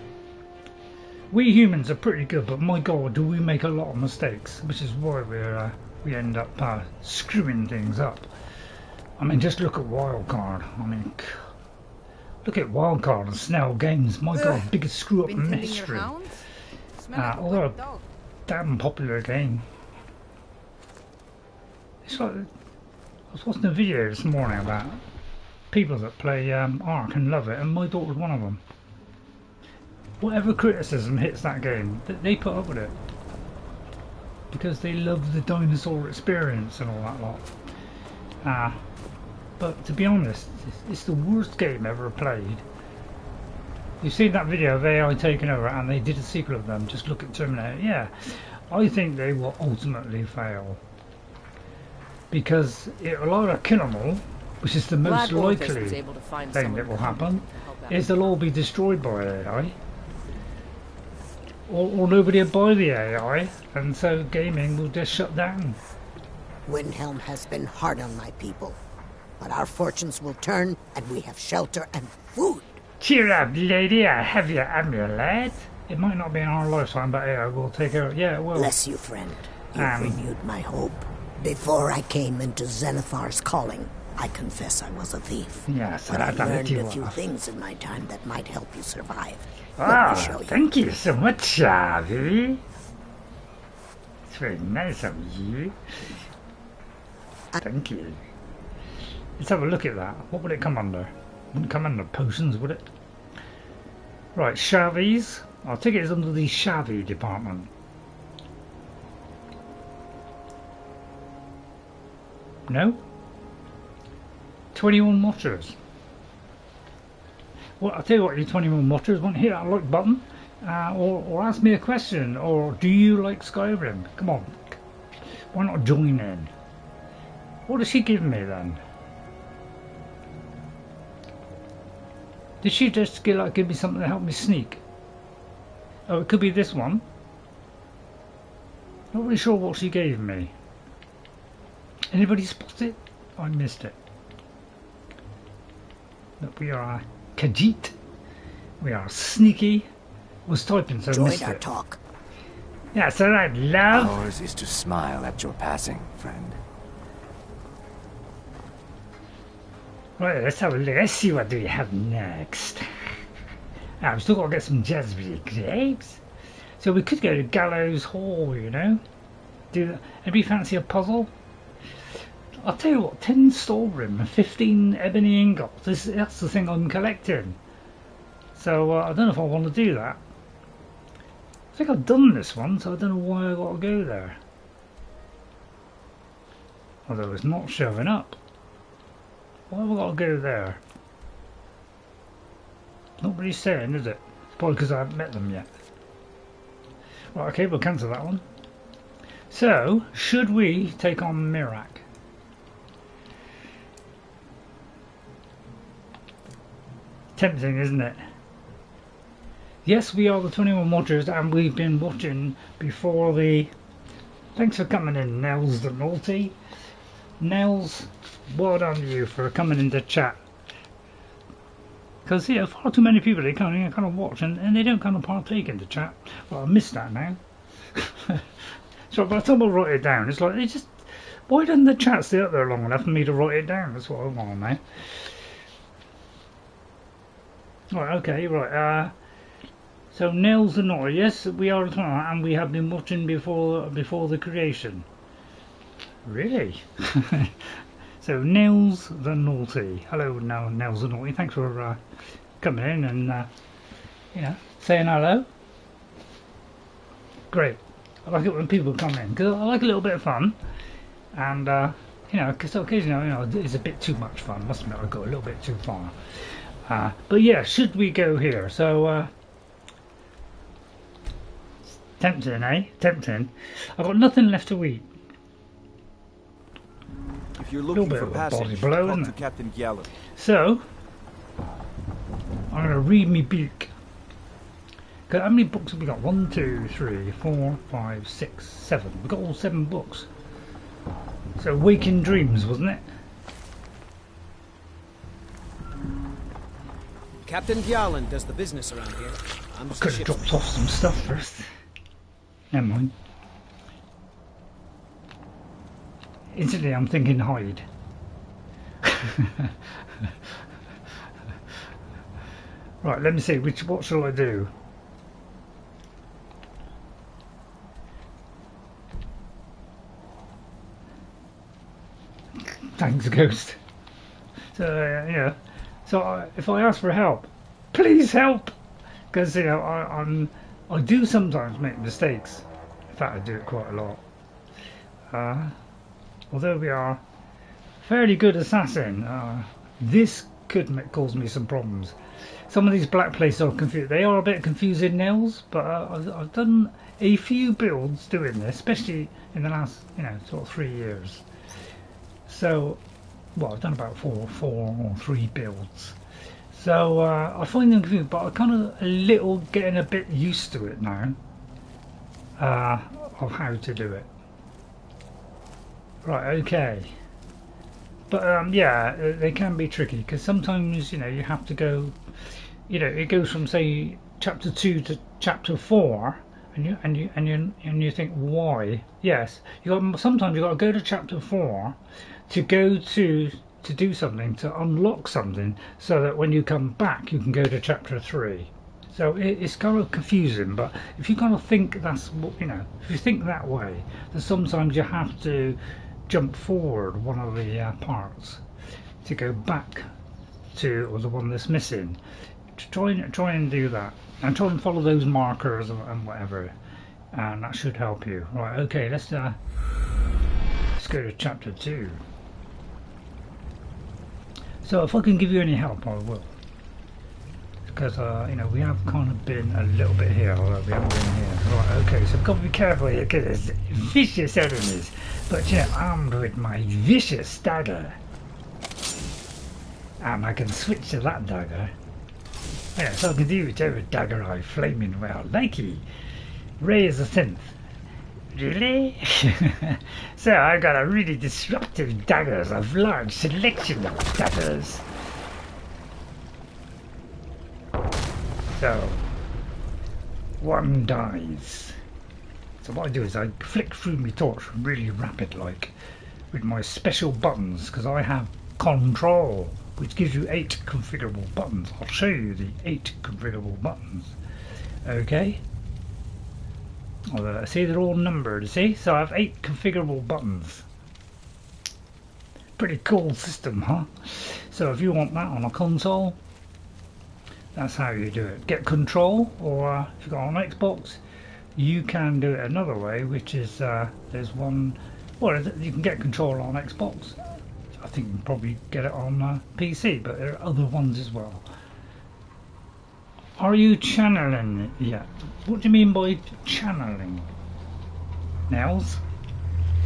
we humans are pretty good, but my god, do we make a lot of mistakes, which is why we end up screwing things up. I mean, just look at Wildcard. I mean, look at Wildcard and Snell Games. My god, biggest screw up in history. Although a damn popular game. It's like, I was watching a video this morning about people that play Ark and love it, and my daughter's one of them. Whatever criticism hits that game, they put up with it because they love the dinosaur experience and all that lot. But to be honest, it's the worst game ever played. You've seen that video of AI taking over, and they did a sequel of them. Just look at Terminator. Yeah, I think they will ultimately fail because it will either kill them all, which is the most likely thing that will happen, is they'll all be destroyed by AI, or nobody will buy the AI, and so gaming will just shut down. Windhelm has been hard on my people, but our fortunes will turn, and we have shelter and food. Cheer up, lady, I have your amulet. It might not be in our lifetime, but AI will take care of it. Yeah, it will. Bless you, friend. You've renewed my hope. Before I came into Zenithar's calling, I confess I was a thief. Yes, but I learned a few things in my time that might help you survive. Thank you so much, Shavi. It's very nice of you. Thank you. Let's have a look at that. What would it come under? Wouldn't come under potions, would it? Right, Shavi's. I'll take it as under the Shavi department. No? 21 watchers. Well, I'll tell you what, you 21 watchers want to hit that like button, or ask me a question, or do you like Skyrim? Come on, why not join in? What does she give me then? Did she just give me something to help me sneak? Oh, it could be this one. Not really sure what she gave me. Anybody spot it? I missed it. Look, we are Khajiit. We are sneaky. Was typing, so I missed our it. talk. Yeah, it's alright, love. Ours is to smile at your passing, friend. Right, let's have a look. Let's see what do we have next. I've still got to get some Jeffery grapes. So we could go to Gallows Hall, you know. Do that. Anybody fancy a puzzle? I'll tell you what, 10 storeroom and 15 ebony ingots. That's the thing I'm collecting. So I don't know if I want to do that. I think I've done this one, so I don't know why I got to go there. Although it's not showing up. Why have I got to go there? Not really saying, is it? Probably because I haven't met them yet. Right, okay, we'll cancel that one. So, should we take on Miraak? Tempting, isn't it? Yes, we are the 21 watchers, and we've been watching before the... Thanks for coming in, Nels the Naughty. Nels, well done to you for coming into chat. Because, yeah, far too many people, they kind of watch, and they don't kind of partake in the chat. Well, I missed that now. So by the time I write it down, it's like, they just... Why doesn't the chat stay up there long enough for me to write it down? That's what I want now. Right, okay, right, so Nels the Naughty, yes, we are and we have been watching before the creation. Really? So Nels the Naughty. Hello, Nels the Naughty. Thanks for coming in and you know, saying hello. Great. I like it when people come in because I like a little bit of fun, and you know, because occasionally, you know, it's a bit too much fun. I must admit, I go a little bit too far. But yeah, should we go here? So. Tempting, eh? Tempting. I've got nothing left to eat. If you're looking for passage, blow, talk to Captain Gallo. So, I'm going to read me book. How many books have we got? 1, 2, 3, 4, 5, 6, 7. We've got all 7 books. So, Waking Dreams, wasn't it? Captain Gjallan does the business around here. I could have dropped off some stuff first. Never mind. Instantly I'm thinking hide. Right, let me see, what shall I do? Thanks, Ghost. So, yeah. So if I ask for help, please help! Because, you know, I do sometimes make mistakes. In fact, I do it quite a lot. Although we are fairly good assassin, this could cause me some problems. Some of these black places are confused. They are a bit confusing, Nels, but I've done a few builds doing this, especially in the last, you know, sort of 3 years. So, well, I've done about 4 or 3 builds. So I find them confusing, but I'm kind of getting a bit used to it now, of how to do it. Right, okay. But yeah, they can be tricky because sometimes, you know, you have to go, you know, it goes from say chapter 2 to chapter 4, and you think why? Yes, sometimes you got to go to chapter 4 to go to do something, to unlock something, so that when you come back you can go to chapter 3. So it's kind of confusing, but if you kind of think that's what, you know, if you think that way, then sometimes you have to jump forward one of the parts to go back to the one that's missing. Try and do that, and try and follow those markers and whatever, and that should help you. Right, okay, let's go to chapter 2. So if I can give you any help, I will. Because, you know, we have kind of been a little bit here, although we haven't been here. Right, okay, so I've got to be careful here, because there's vicious enemies. But, you know, armed with my vicious dagger. And I can switch to that dagger. Yeah, so I can do whichever dagger I flaming well. Likey. Ray is a synth. Really? So I got a really disruptive daggers, a large selection of daggers. So, one dies. So what I do is I flick through my torch really rapid like, with my special buttons, because I have Control, which gives you 8 configurable buttons. I'll show you the 8 configurable buttons. Okay? See, they're all numbered, see? So I have 8 configurable buttons. Pretty cool system, huh? So if you want that on a console, that's how you do it. Get Control, or if you've got on Xbox, you can do it another way, which is, there's one, well, you can get Control on Xbox. I think you can probably get it on PC, but there are other ones as well. Are you channeling it yet? What do you mean by channeling? Nels?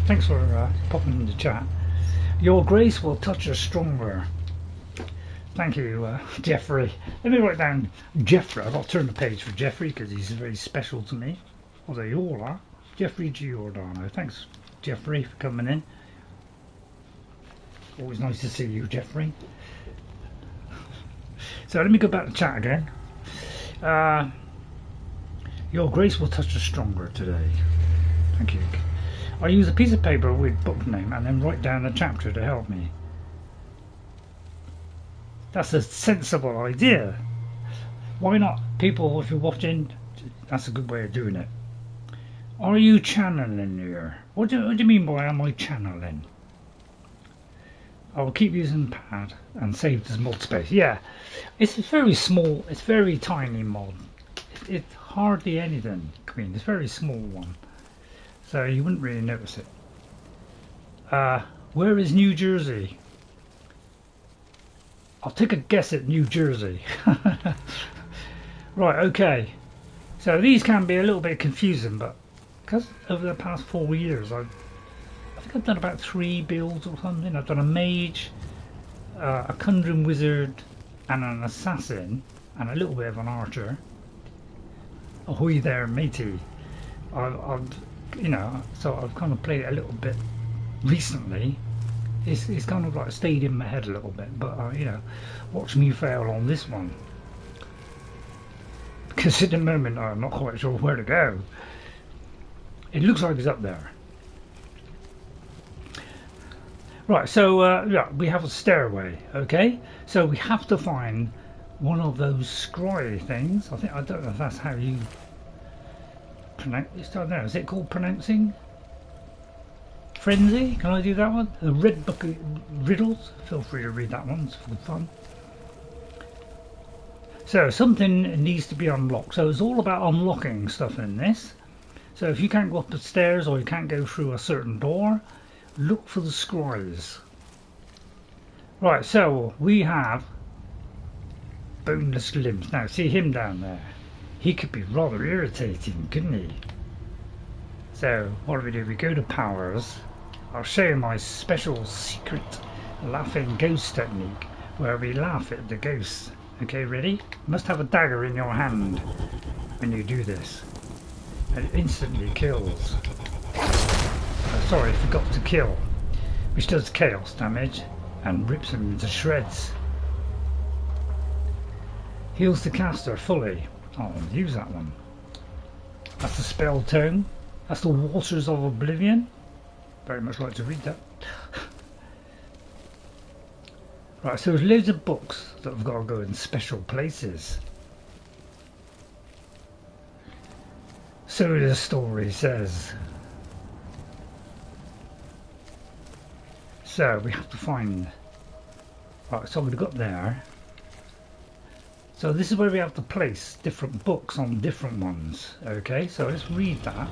Thanks for popping in the chat. Your grace will touch us stronger. Thank you, Jeffery. Let me write down Jeffery. I've got to turn the page for Jeffery because he's very special to me. Well, they all are. Jeffery Giordano. Thanks, Jeffery, for coming in. Always nice to see you, Jeffery. So let me go back to chat again. Your grace will touch us stronger today. Thank you. I use a piece of paper with book name and then write down a chapter to help me. That's a sensible idea. Why not? People, if you're watching, that's a good way of doing it. Are you channeling here? What do you mean by am I channeling? I will keep using pad and save this mod space. Yeah, it's very small, it's very tiny mod. It's hardly anything, Queen. It's a very small one. So you wouldn't really notice it. Where is New Jersey? I'll take a guess at New Jersey. Right, okay. So these can be a little bit confusing, but because over the past 4 years I think I've done about 3 builds or something. I've done a mage, a conjuring wizard, and an assassin, and a little bit of an archer. Ahoy there, matey. I've you know, so I've kind of played it a little bit recently. It's kind of like stayed in my head a little bit, but you know, watch me fail on this one. Because at the moment I'm not quite sure where to go. It looks like it's up there. Right, so yeah, we have a stairway, okay? So we have to find one of those scry things. I don't know if that's how you pronounce it. I don't know, is it called pronouncing? Frenzy? Can I do that one? The Red Book of Riddles? Feel free to read that one, it's for fun. So something needs to be unlocked. So it's all about unlocking stuff in this. So if you can't go up the stairs or you can't go through a certain door, look for the scries. Right, so we have boneless limbs. Now see him down there. He could be rather irritating, couldn't he? So what do? We go to powers. I'll show you my special secret laughing ghost technique where we laugh at the ghosts. Okay, ready? You must have a dagger in your hand when you do this. And it instantly kills. Sorry, I forgot to kill. Which does chaos damage and rips him into shreds. Heals the caster fully. I'll use that one. That's the spell tome. That's the Waters of Oblivion. Very much like to read that. Right, so there's loads of books that have got to go in special places. So the story says. So we have to find. Right, so we've got there. So this is where we have to place different books on different ones. Okay, so let's read that.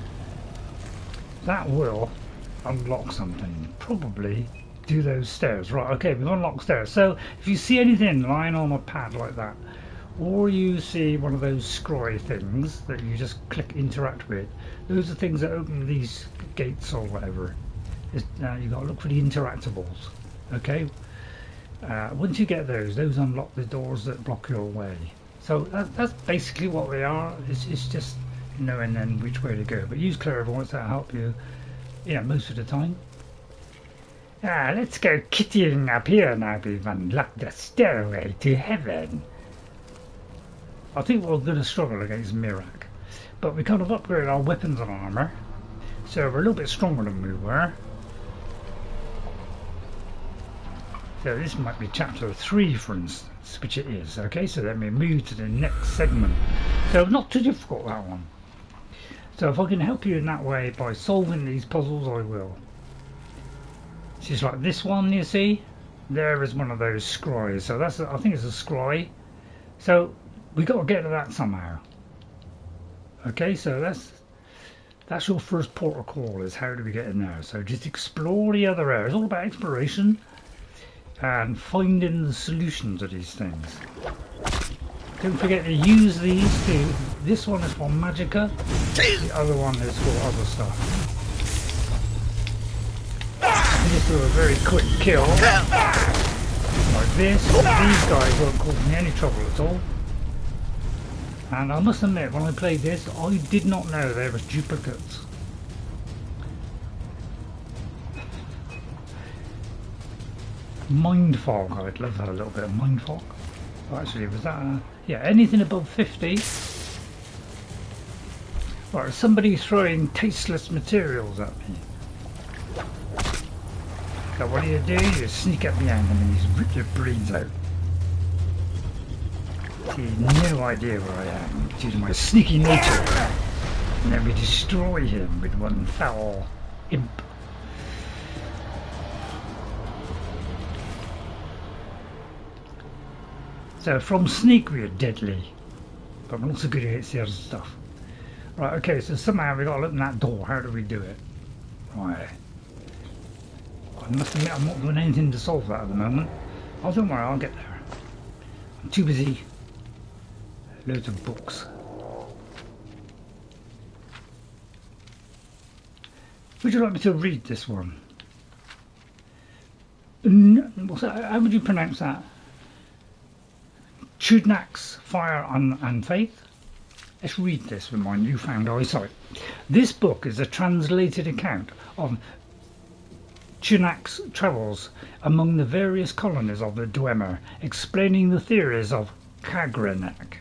That will unlock something. Probably do those stairs. Right, okay, we've unlocked stairs. So if you see anything lying on a pad like that, or you see one of those scry things that you just click interact with, those are things that open these gates or whatever. You've got to look for the interactables. Okay, once you get those unlock the doors that block your way. So that's basically what they are. It's just knowing then which way to go. But use clairvoyance, that'll help you, most of the time. Let's go kittying up here now. We've unlocked the stairway to heaven. I think we're going to struggle against Miraak, but we kind of upgraded our weapons and armour, so we're a little bit stronger than we were. So this might be chapter 3, for instance, which it is. Okay, so then we move to the next segment. So not too difficult, that one. So if I can help you in that way by solving these puzzles, I will. It's just like this one, you see. There is one of those scries. So that's, I think it's a scry. So we got to get to that somehow. Okay, so that's your first port of call, is how do we get in there. So just explore the other areas. It's all about exploration and finding the solution to these things. Don't forget to use these too. This one is for magicka, the other one is for other stuff. Just do a very quick kill like this. These guys won't cause me any trouble at all. And I must admit, when I played this, I did not know there were duplicates. Mind fog, I'd love to have a little bit of mind fog. Oh, actually, was that yeah, anything above 50. Right, somebody throwing tasteless materials at me. So what do? You sneak up behind them and you rip their brains out. He has no idea where I am due to my sneaky nature. And then we destroy him with one foul imp. So from sneak we are deadly, but we're also good against the other stuff. Right, okay, so somehow we got to open that door. How do we do it? Right. I must admit I'm not doing anything to solve that at the moment. Oh, don't worry, I'll get there. I'm too busy. Loads of books. Would you like me to read this one? How would you pronounce that? Chudnak's Fire and Faith? Let's read this with my newfound eyesight. This book is a translated account of Chudnak's travels among the various colonies of the Dwemer, explaining the theories of Kagrenak.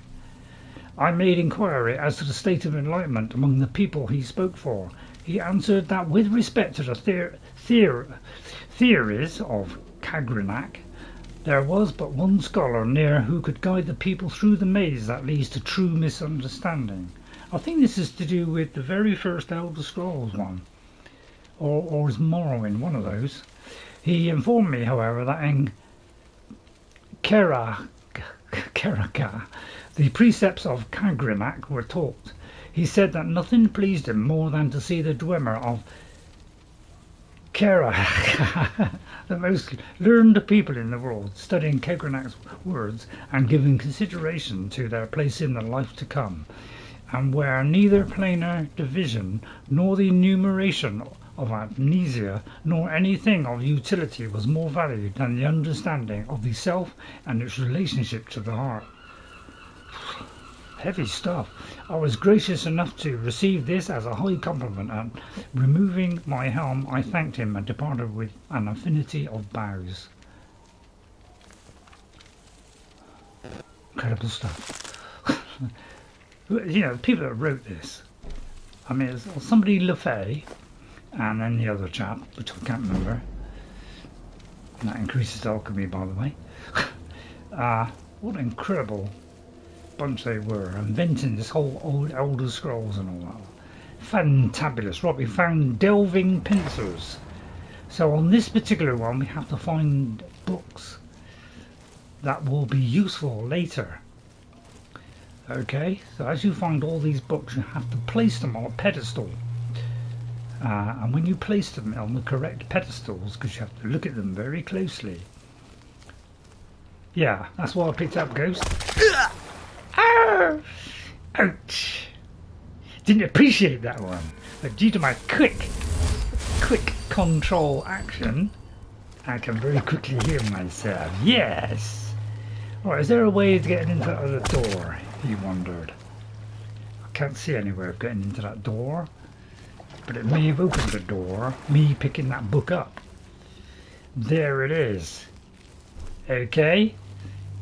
I made inquiry as to the state of enlightenment among the people he spoke for. He answered that with respect to the theories of Kagrenak, there was but one scholar near who could guide the people through the maze that leads to true misunderstanding. I think this is to do with the very first Elder Scrolls one, or is Morrowind, one of those. He informed me, however, that in Keraka, the precepts of Kagrenak were taught. He said that nothing pleased him more than to see the Dwemer of Keraka, the most learned people in the world, studying Kagrenak's words and giving consideration to their place in the life to come, and where neither planar division nor the enumeration of amnesia nor anything of utility was more valued than the understanding of the self and its relationship to the heart. Heavy stuff. I was gracious enough to receive this as a high compliment, and removing my helm I thanked him and departed with an infinity of bows. Incredible stuff. You know, the people that wrote this, I mean, it's somebody LaFay and then the other chap, which I can't remember. And that increases alchemy, by the way. What an incredible bunch they were, inventing this whole old Elder Scrolls and all that. Fantabulous. Right, we found delving pincers. So on this particular one we have to find books that will be useful later. Okay, so as you find all these books you have to place them on a pedestal. And when you place them on the correct pedestals, because you have to look at them very closely. Yeah, that's why I picked up Ghost. Ouch! Didn't appreciate that one, but due to my quick control action, I can very quickly heal myself. Yes! Right, is there a way to get into the other door? He wondered. I can't see anywhere of getting into that door, but it may have opened the door, me picking that book up. There it is. Okay,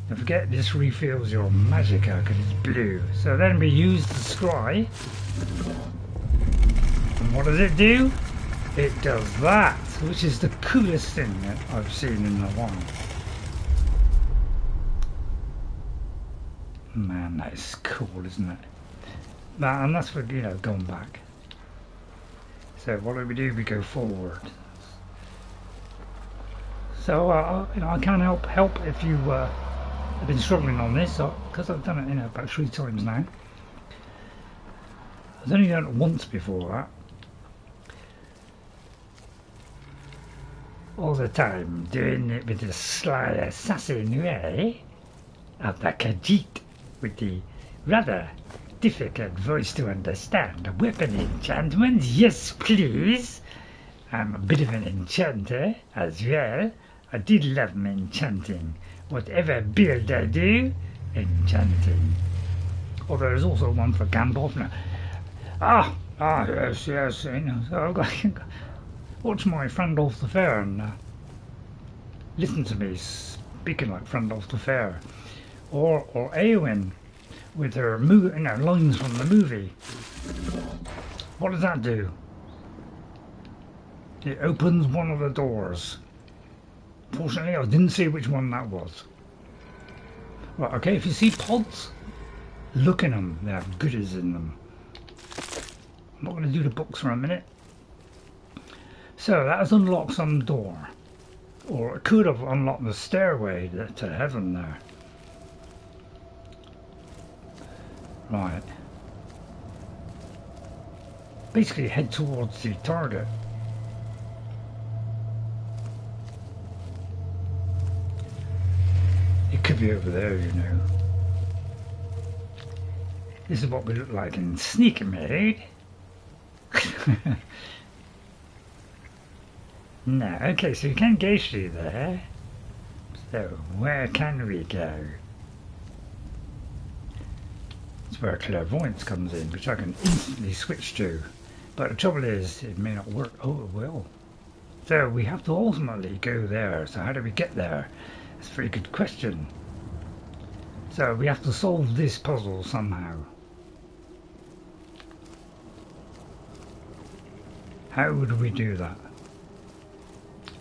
don't forget this refills your magicka because it's blue. So then we use the scry, and what does it do? It does that, which is the coolest thing that I've seen in a while. Man, that is cool, isn't it? That, and that's for, you know, going back. So what do? We go forward. So you know, I can help if you have been struggling on this, because I've done it, you know, about 3 times now. I've only done it once before that. All the time doing it with the sly assassin way of the Khajiit, with the rather difficult voice to understand. Weapon enchantment, yes please. I'm a bit of an enchanter as well. I did love my enchanting. Whatever build I do, enchanting. Or there is also one for Gandalf now. Yes, you know, so I've got watch my friend off the fair and listen to me speaking like friend off the fair. Or Eowyn with her lines from the movie. What does that do? It opens one of the doors. Fortunately, I didn't see which one that was. Right, okay, if you see pods, look in them. They have goodies in them. I'm not going to do the books for a minute. So that has unlocked some door. Or it could have unlocked the stairway to heaven there. Right. Basically head towards the target. It could be over there, you know. This is what we look like in sneak mode. No, okay, so you can go through there. So, where can we go? That's where clairvoyance comes in, which I can instantly switch to. But the trouble is, it may not work. Oh, it will. So, we have to ultimately go there. So, how do we get there? That's a very good question. So, we have to solve this puzzle somehow. How would we do that?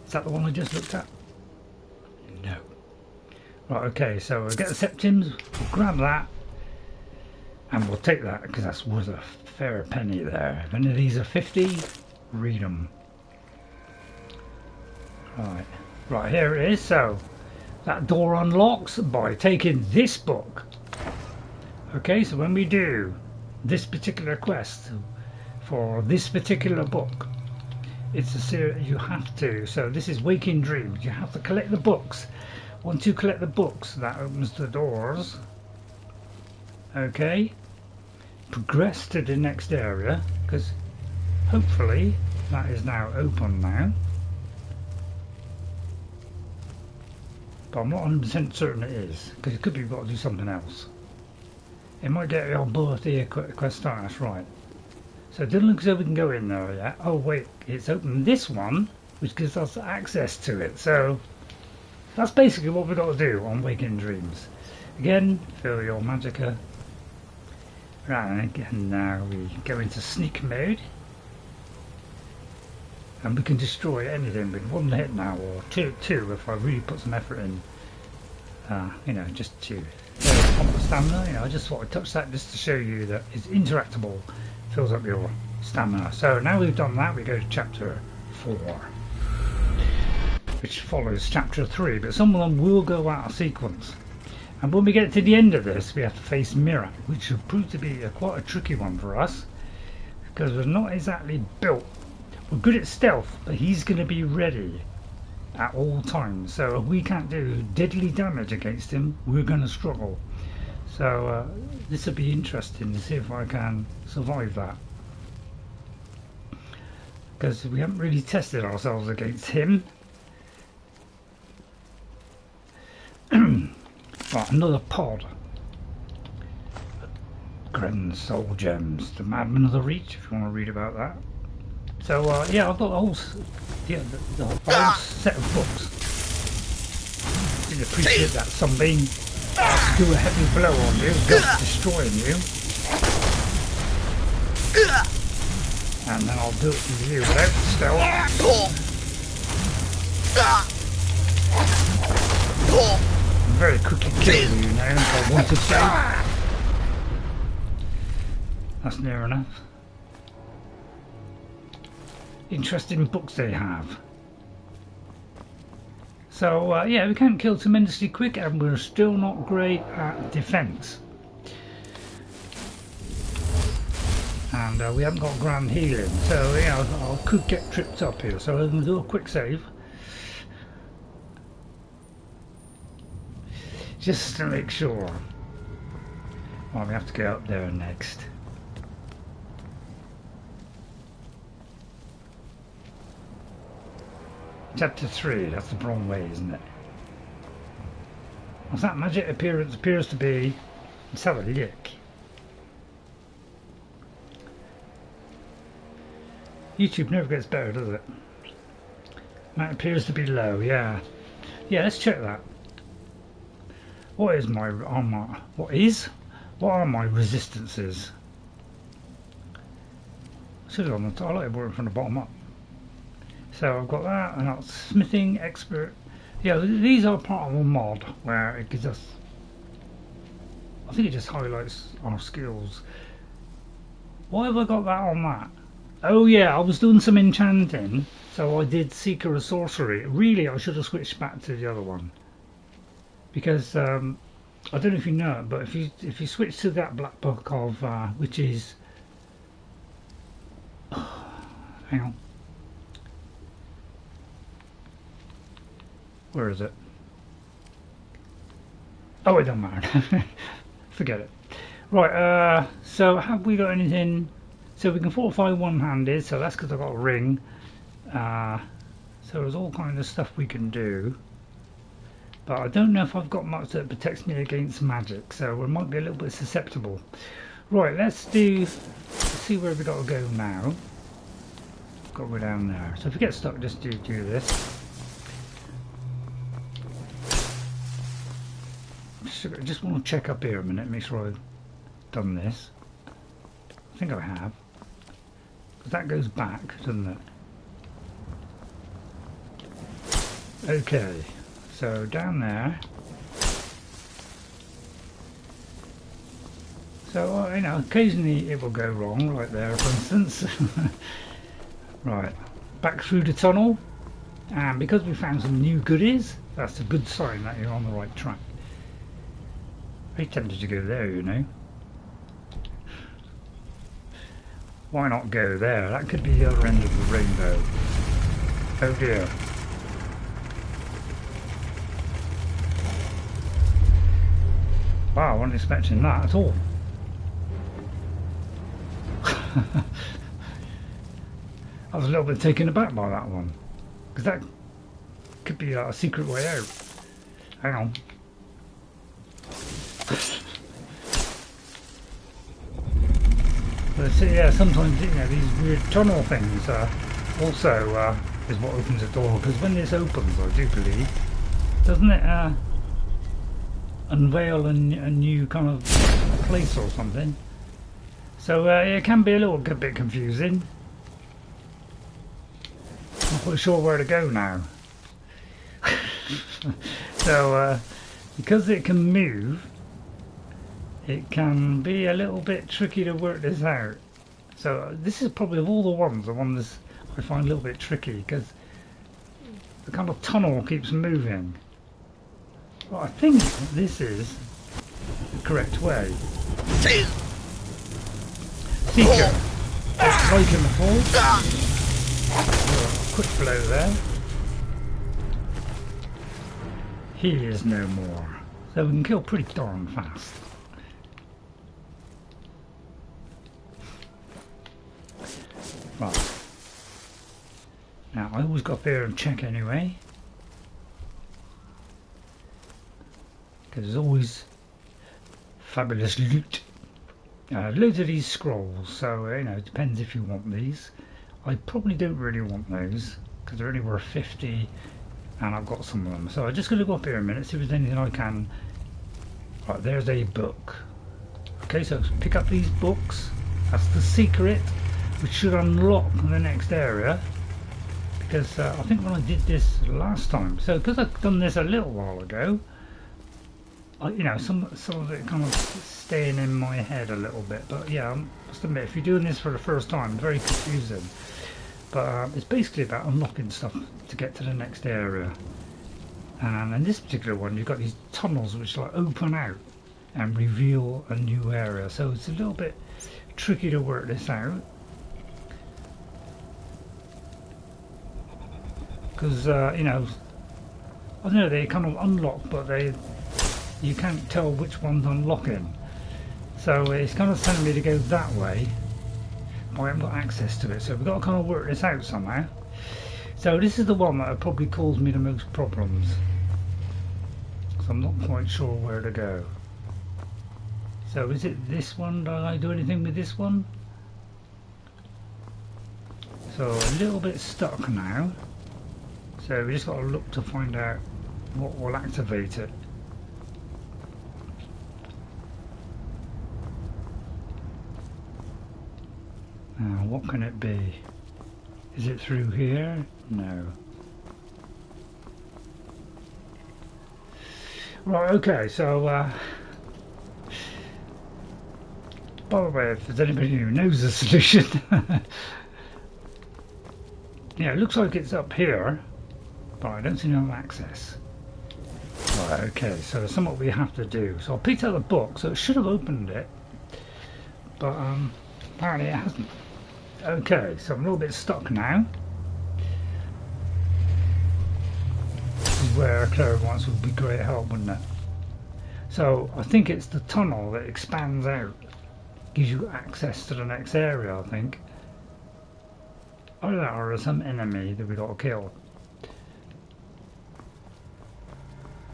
Is that the one I just looked at? No. Right, okay, so we'll get the septims, we'll grab that, and we'll take that, because that's worth a fair penny there. If any of these are 50, read them. Right, right, here it is. So, that door unlocks by taking this book. Okay, so when we do this particular quest for this particular book, it's a series you have to. So this is Waking Dreams. You have to collect the books. Once you collect the books, that opens the doors. Okay. Progress to the next area, because hopefully that is now open now. But I'm not 100% certain it is, because it could be you've got to do something else. It might get your birthday quest started. That's right. So it doesn't look as though we can go in there yet. Oh wait, it's opened this one, which gives us access to it. So that's basically what we've got to do on Waking Dreams. Again, fill your magicka. Right, and now we go into sneak mode. And we can destroy anything with one hit now, or two if I really put some effort in. You know, just to pump the stamina. You know, I just thought I'd touch that just to show you that it's interactable. Fills up your stamina. So now we've done that, we go to chapter 4, which follows chapter 3, but some of them will go out of sequence. And when we get to the end of this, we have to face Miraak, which will prove to be quite a tricky one for us, because we're not exactly built. We're good at stealth, but he's going to be ready at all times. So if we can't do deadly damage against him, we're going to struggle. So this will be interesting to see if I can survive that, because we haven't really tested ourselves against him. Right, another pod. Cren's Soul Gems, the Madman of the Reach, if you want to read about that. So yeah, I've got the whole set of books. Didn't appreciate that Sunbeam has to do a heavy blow on you, destroying you. And then I'll do it to you without stealth. I'm very quickly killing you now if I wanted to. That's near enough. Interesting books they have. So yeah, we can't kill tremendously quick, and we're still not great at defense. And we haven't got grand healing, so yeah, I could get tripped up here. So I'm going to do a quick save, just to make sure. Well, we have to go up there next. Chapter 3, that's the wrong way, isn't it? What's that magic appearance appears to be? Let's have a look. YouTube never gets better, does it? That appears to be low, yeah. Yeah, let's check that. What is my armor? What are my resistances? Should have on the top. I like it working from the bottom up. So I've got that, and that's smithing expert. Yeah, these are part of a mod where it gives us. I think it just highlights our skills. Why have I got that on that? Oh yeah, I was doing some enchanting, so I did Seeker of Sorcery. Really, I should have switched back to the other one, because I don't know if you know it, but if you switch to that black book of which is, hang on, where is it? Oh, it don't matter. Forget it. Right. So have we got anything? So we can fortify one-handed, so that's because I've got a ring. So there's all kinds of stuff we can do. But I don't know if I've got much that protects me against magic, so we might be a little bit susceptible. Right, let's see where we got to go now. Got to go down there. So if we get stuck, just do this. Just want to check up here a minute, make sure I've done this. I think I have. That goes back, doesn't it? Okay, so down there. So you know, occasionally it will go wrong, right there, for instance. Right, back through the tunnel, and because we found some new goodies, that's a good sign that you're on the right track. Very tempted to go there, you know. Why not go there? That could be the other end of the rainbow. Oh dear. Wow, I wasn't expecting that at all. I was a little bit taken aback by that one, because that could be a secret way out. Hang on. But yeah, sometimes you know these weird tunnel things also is what opens the door, because when this opens, I do believe, doesn't it unveil a new kind of place or something? So it can be a little bit confusing. Not quite sure where to go now. So because it can move, it can be a little bit tricky to work this out. So this is probably of all the one that's I find a little bit tricky, because the kind of tunnel keeps moving. Well, I think this is the correct way. Seeker, like him before. Quick blow there. He is no more. So we can kill pretty darn fast. Right. Now I always go up here and check anyway, because there's always fabulous loot Loads of these scrolls, so you know, it depends if you want these. I probably don't really want those because they're only worth 50 and I've got some of them. So I'm just going to go up here a minute, see if there's anything I can. Right, there's a book. Okay, so pick up these books. That's the secret, which should unlock the next area. Because I think when I did this last time, so because I've done this a little while ago, you know, some of it kind of staying in my head a little bit. But yeah, I must admit, if you're doing this for the first time, it's very confusing. But it's basically about unlocking stuff to get to the next area. And in this particular one, you've got these tunnels which like open out and reveal a new area. So it's a little bit tricky to work this out. Because you know, I don't know, they kind of unlock, but you can't tell which one's unlocking. So it's kind of telling me to go that way. I haven't got access to it, so we've got to kind of work this out somehow. So this is the one that probably caused me the most problems. So I'm not quite sure where to go. So is it this one? Did I do anything with this one? So a little bit stuck now. So we just got to look to find out what will activate it. Now what can it be? Is it through here? No. Right, okay, so by the way, if there's anybody who knows the solution, yeah, it looks like it's up here, but I don't see no access. Right, okay, so there's something we have to do. So I picked out the book, so it should have opened it, but apparently it hasn't. Okay, so I'm a little bit stuck now. This is where clairvoyance would be great help, wouldn't it? So I think it's the tunnel that expands out, gives you access to the next area, I think. Either that or some enemy that we got to kill.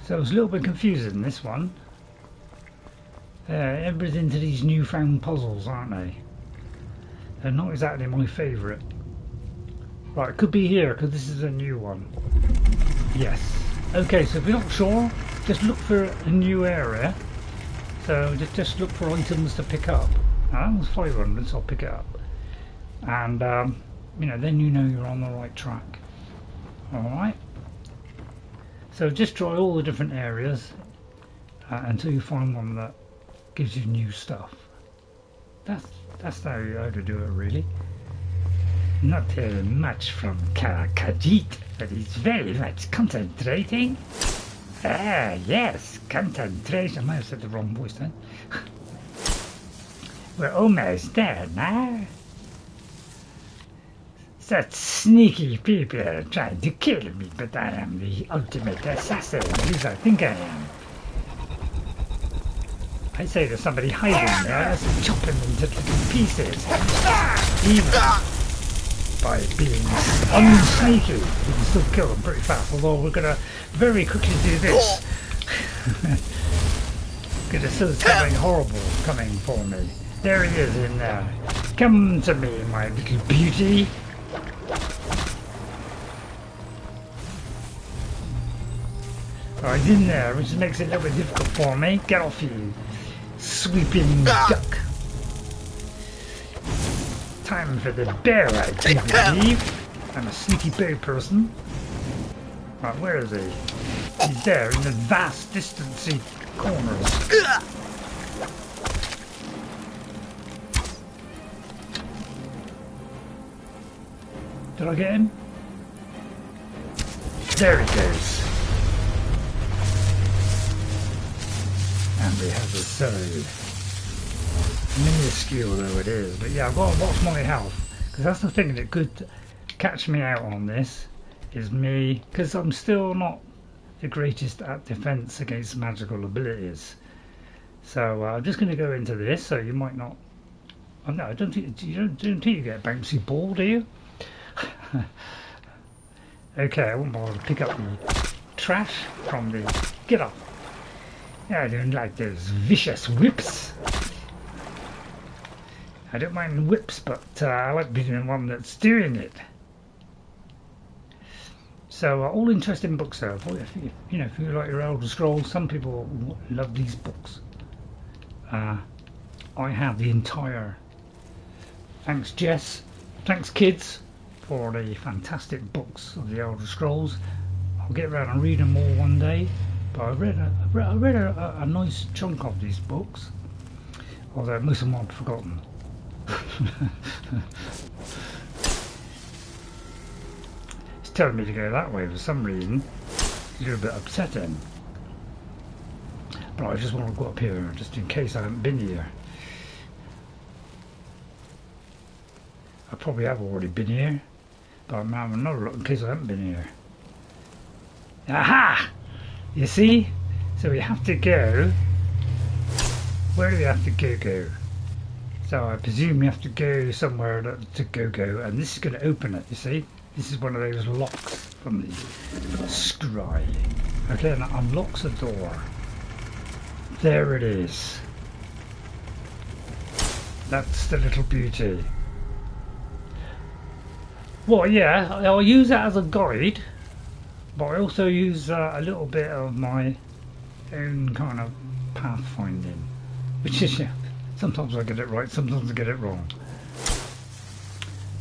So it's a little bit confusing, this one. Everybody's into these newfound puzzles, aren't they? They're not exactly my favourite. Right, it could be here because this is a new one. Yes. Okay, so if you're not sure, just look for a new area. So just look for items to pick up. Now, that was 500, so I'll pick it up. And you know, then you know you're on the right track. Alright. So just try all the different areas until you find one that gives you new stuff. That's how to do it, really. Not much from Karakajit, but it's very much concentrating. Ah, yes, concentration. I might have said the wrong voice then. We're almost there now. Such sneaky people are trying to kill me, but I am the ultimate assassin, at least I think I am. I say there's somebody hiding there, let's chop him into little pieces. Even by being unsneaky, we can still kill them pretty fast, although we're going to very quickly do this. Because there's still something horrible coming for me. There he is in there. Come to me, my little beauty. Oh, he's in there, which makes it a little bit difficult for me. Get off you, sweeping duck. Time for the bear, I do believe. I'm a sneaky bear person. Right, where is he? He's there in the vast distancy corners. Did I get him? There he goes. And we have the sword. Minuscule though it is, but yeah, I've got to watch my health, because that's the thing that could catch me out on this, is me, because I'm still not the greatest at defense against magical abilities. So I'm just going to go into this, so you might not, oh no, I don't think you get a bouncy ball, do you? Okay, I won't bother to pick up the trash from the, get up. I don't like those vicious whips. I don't mind whips, but I like being the one that's doing it. So all interesting books though. If you like your Elder Scrolls, some people love these books. I have the entire. Thanks Jess, thanks kids, for the fantastic books of the Elder Scrolls. I'll get around and read them all one day. But I read a nice chunk of these books, although most of them I've forgotten. It's telling me to go that way for some reason. It's a little bit upsetting. But I just want to go up here just in case I haven't been here. I probably have already been here, but I'm having another look in case I haven't been here. Aha! You see? So we have to go. Where do we have to go? So I presume we have to go somewhere to go, and this is going to open it, you see? This is one of those locks from the scry. Okay, and that unlocks the door. There it is. That's the little beauty. Well, yeah, I'll use that as a guide, but I also use a little bit of my own kind of pathfinding, which is, yeah, sometimes I get it right, sometimes I get it wrong.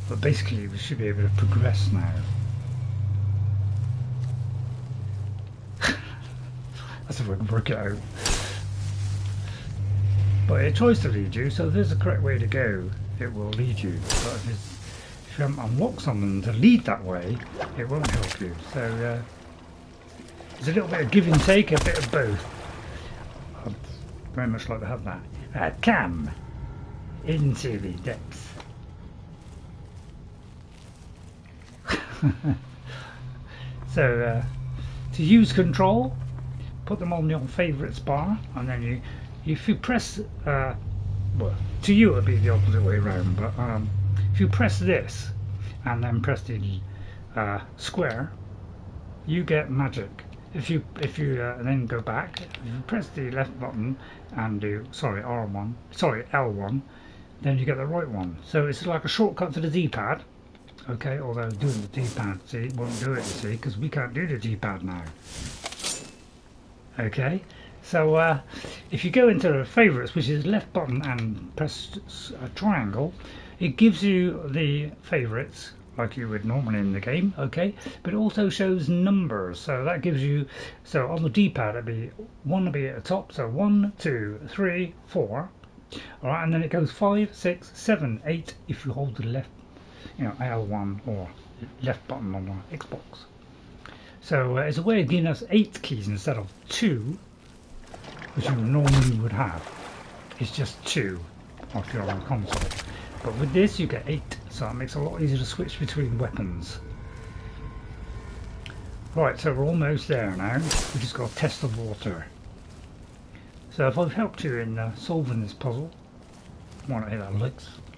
But basically we should be able to progress now. That's if I can work it out. But it tries to lead you, so if there's a correct way to go, it will lead you. But if you haven't unlocked something to lead that way, it won't help you. So there's a little bit of give and take, a bit of both. I'd very much like to have that. Come into the depths. So to use control, put them on your favourites bar, and then if you press, well, to you it would be the opposite way around, but if you press this and then press the square, you get magic. If you then go back, if you press the left button and do L1, then you get the right one. So it's like a shortcut to the D-pad. Okay, although doing the D-pad, see, won't do it, you see, because we can't do the D-pad now. Okay, so if you go into the favourites, which is left button and press a triangle, it gives you the favourites like you would normally in the game, okay, but it also shows numbers, so that gives you, so on the D-pad it'd be 1 would be at the top, so 1, 2, 3, 4, alright, and then it goes 5, 6, 7, 8 if you hold the left, L1 or left button on the Xbox. So it's a way of giving us 8 keys instead of 2, which you normally would have. It's just 2 if you're on a console. But with this you get 8, so it makes it a lot easier to switch between weapons. Right, so we're almost there now. We just got to test the water. So if I've helped you in solving this puzzle, why not hit that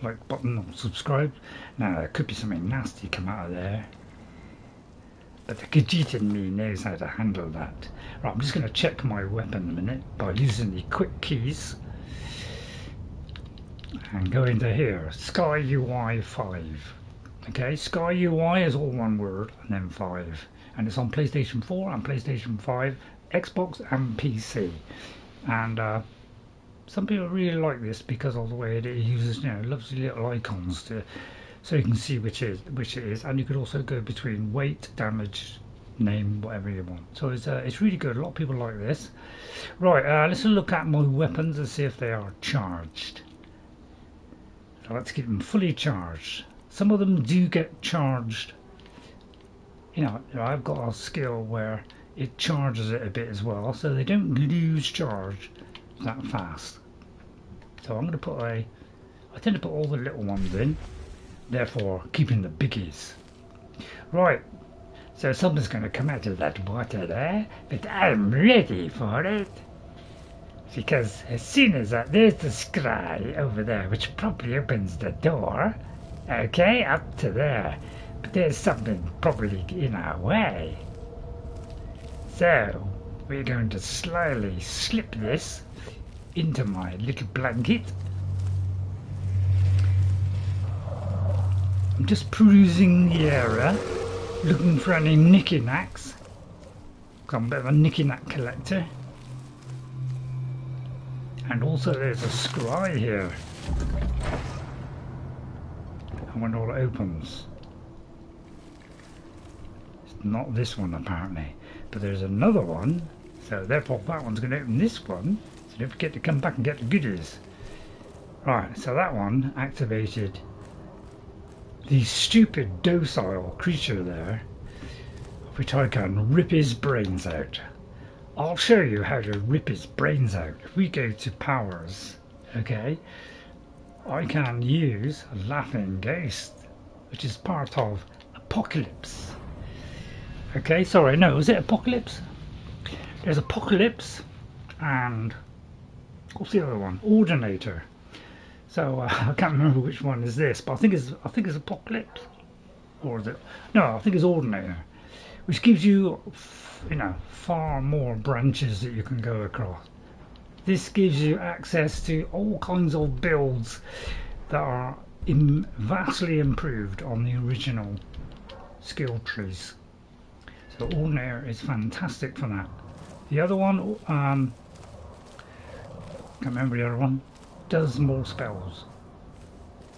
like button or subscribe. Now there could be something nasty come out of there, but the Khajiit in me knows how to handle that. Right, I'm just going to check my weapon a minute by using the quick keys and go into here, SkyUI 5. Okay, SkyUI is all one word and then 5, and it's on PlayStation 4 and PlayStation 5, Xbox and PC. And some people really like this because of the way it uses, lovely little icons so you can see which it is, and you could also go between weight, damage, name, whatever you want. So it's really good. A lot of people like this. Right, let's look at my weapons and see if they are charged. So let's keep them fully charged. Some of them do get charged. I've got a skill where it charges it a bit as well, so they don't lose charge that fast. So I'm going to put I tend to put all the little ones in, therefore keeping the biggies. Right, so something's going to come out of that water there, but I'm ready for it. Because as soon as there's the scry over there, which probably opens the door, okay, up to there. But there's something probably in our way. So we're going to slyly slip this into my little blanket, I'm just perusing the area, looking for any knicky-knacks. I'm a bit of a knicky-knack collector. And also there's a scry here. I wonder what it opens. It's not this one apparently, but there's another one, so therefore that one's going to open this one, so don't forget to come back and get the goodies. Right, so that one activated the stupid docile creature there, which I can rip his brains out. I'll show you how to rip his brains out. If we go to powers, okay, I can use a laughing ghost, which is part of Apocalypse. Okay, sorry, no, is it Apocalypse? There's Apocalypse and what's the other one? Ordinator. So I can't remember which one is this, but I think it's Apocalypse, or is it? No, I think it's Ordinator, which gives you, you know, far more branches that you can go across. This gives you access to all kinds of builds that are vastly improved on the original skill trees. So Ordinator is fantastic for that. The other one, can't remember the other one, does more spells.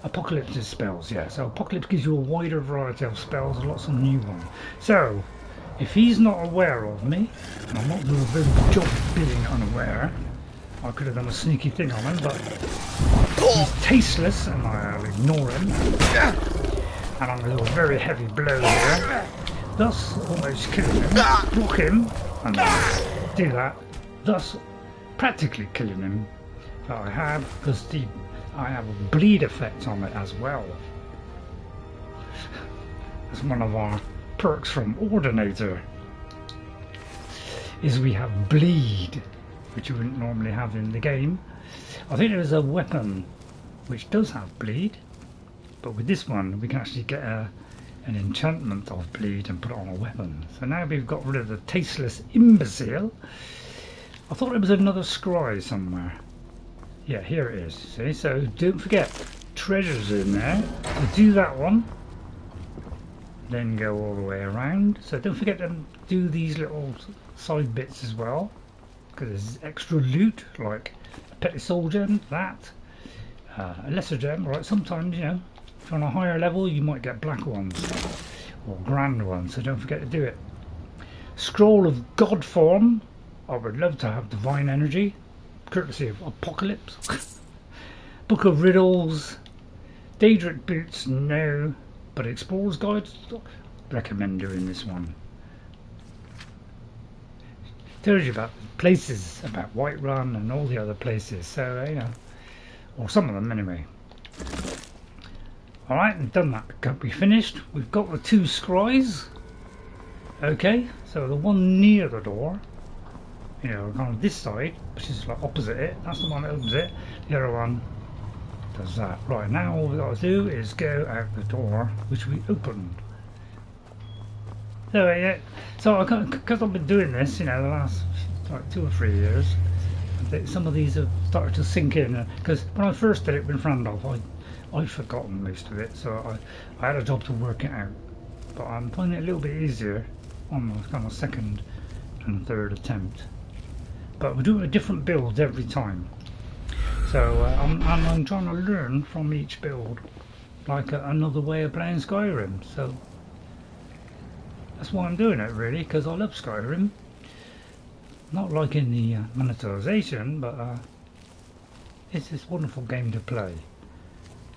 Apocalypse spells, yeah. So Apocalypse gives you a wider variety of spells, lots of new ones. So if he's not aware of me, and I'm not doing a very good job of being unaware, I could have done a sneaky thing on him, but he's tasteless and I'll ignore him. And I'm going to do a very heavy blow here, thus almost killing him. Block him, and do that, thus practically killing him. But I have, because I have a bleed effect on it as well. That's one of our perks from Ordinator, is we have bleed, which you wouldn't normally have in the game. I think there's a weapon which does have bleed, but with this one we can actually get an enchantment of bleed and put it on a weapon. So now we've got rid of the tasteless imbecile. I thought there was another scry somewhere. Yeah, here it is. See, so don't forget, treasures in there. So do that one, then go all the way around. So don't forget to do these little side bits as well, because there's extra loot like a petty soul gem, that, a lesser gem. Right, sometimes, you know, if you're on a higher level you might get black ones or grand ones, so don't forget to do it. Scroll of God form, I would love to have divine energy, courtesy of Apocalypse. Book of Riddles, Daedric Boots, no, but Explorer's Guide, recommend doing this one. Tells you about places, about Whiterun and all the other places, so you know, or some of them anyway. Alright, and done that. Can't be finished. We've got the two scries. Okay, so the one near the door, you know, on this side, which is like opposite it, that's the one that opens it. The other one does that. Right, now all we've got to do is go out the door, which we opened. So yeah, so because I've been doing this, you know, the last like 2 or 3 years, some of these have started to sink in. Because when I first did it with Randolph, I'd forgotten most of it, so I had a job to work it out. But I'm finding it a little bit easier on the kind of second and third attempt. But we're doing a different build every time, so I'm trying to learn from each build, like another way of playing Skyrim. So that's why I'm doing it, really, because I love Skyrim. Not liking the monetization, but it's this wonderful game to play.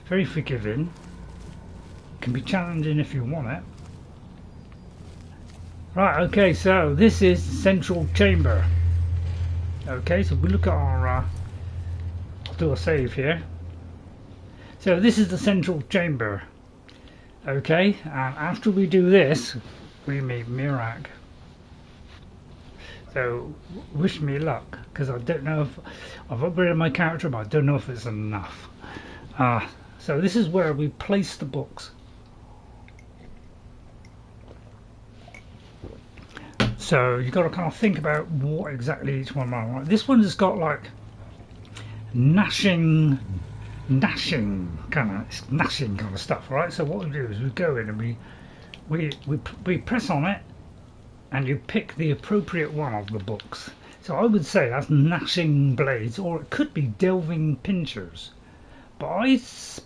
Very forgiving, can be challenging if you want it. Right, okay, so this is the central chamber. Okay, so we look at our I'll do a save here. So this is the central chamber. Okay, and after we do this, we meet Miraak. So wish me luck, because I don't know if I've upgraded my character, but I don't know if it's enough. So this is where we place the books. So you've got to kind of think about what exactly each one are. This one has got like gnashing gnashing kind of stuff, right? So what we do is we go in and we press on it, and you pick the appropriate one of the books. So I would say that's gnashing blades, or it could be delving pincers, but I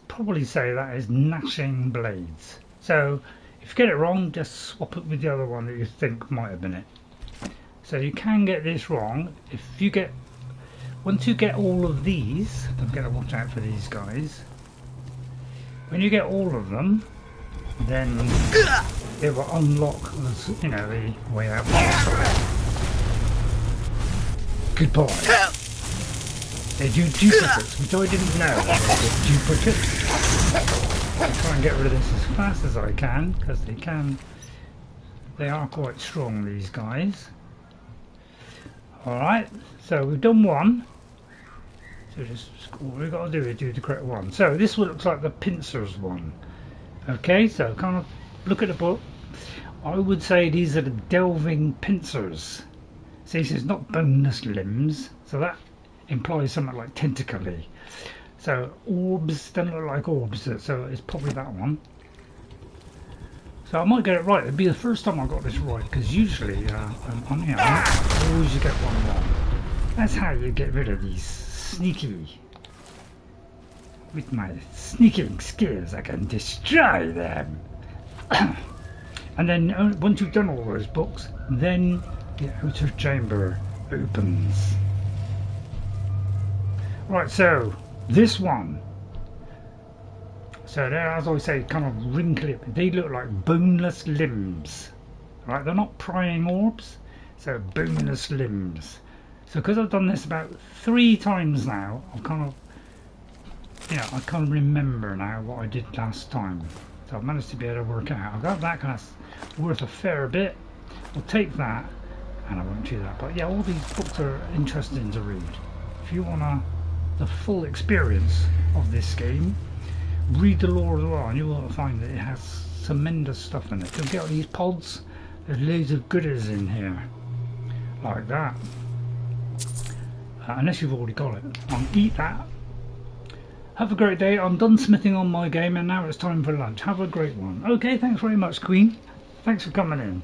probably say that is gnashing blades. So if you get it wrong, just swap it with the other one that you think might have been it. So you can get this wrong. Once you get all of these, don't forget to watch out for these guys. When you get all of them, then it will unlock, the way out. Goodbye. They do duplicates, which I didn't know. Duplicates. I'll try and get rid of this as fast as I can, because they are quite strong, these guys. Alright, so we've done one. So just all we've got to do is do the correct one. So this looks like the pincers one. Okay, so kind of look at the book. I would say these are the delving pincers. See, this is not boneless limbs, so that implies something like tentacly. So orbs don't look like orbs, so it's probably that one. So I might get it right. It'd be the first time I got this right, because usually I always get one wrong. That's how you get rid of these sneaky. With my sneaking skills, I can destroy them. And then once you've done all those books, then the outer chamber opens. Right, so this one. So they're, as I say, kind of wrinkly. They look like boneless limbs. Right, they're not prying orbs, so boneless limbs. So because I've done this about 3 times now, I've kind of, I can't remember now what I did last time. So I've managed to be able to work it out. I've got that kind of worth a fair bit. I'll take that, and I won't do that. But yeah, all these books are interesting to read. If you want the full experience of this game, read the lore as well, and you will find that it has tremendous stuff in it. Don't get all these pods. There's loads of goodies in here, like that. Unless you've already got it. I'll eat that. Have a great day. I'm done smithing on my game, and now it's time for lunch. Have a great one. Okay, thanks very much, Queen. Thanks for coming in.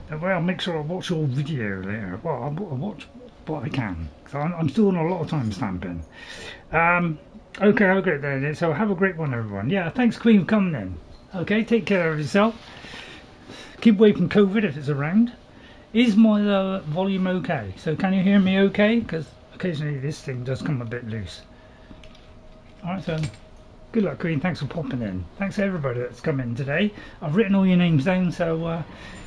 That way I'll make sure I watch your video later. Well, I'll watch what I can. So I'm still doing a lot of time stamping. Okay, have a great day. So have a great one, everyone. Yeah, thanks, Queen, for coming in. Okay, take care of yourself. Keep away from COVID if it's around. Is my volume okay? So can you hear me okay? Because occasionally this thing does come a bit loose. Alright, so good luck, Queen. Thanks for popping in. Thanks to everybody that's come in today. I've written all your names down, so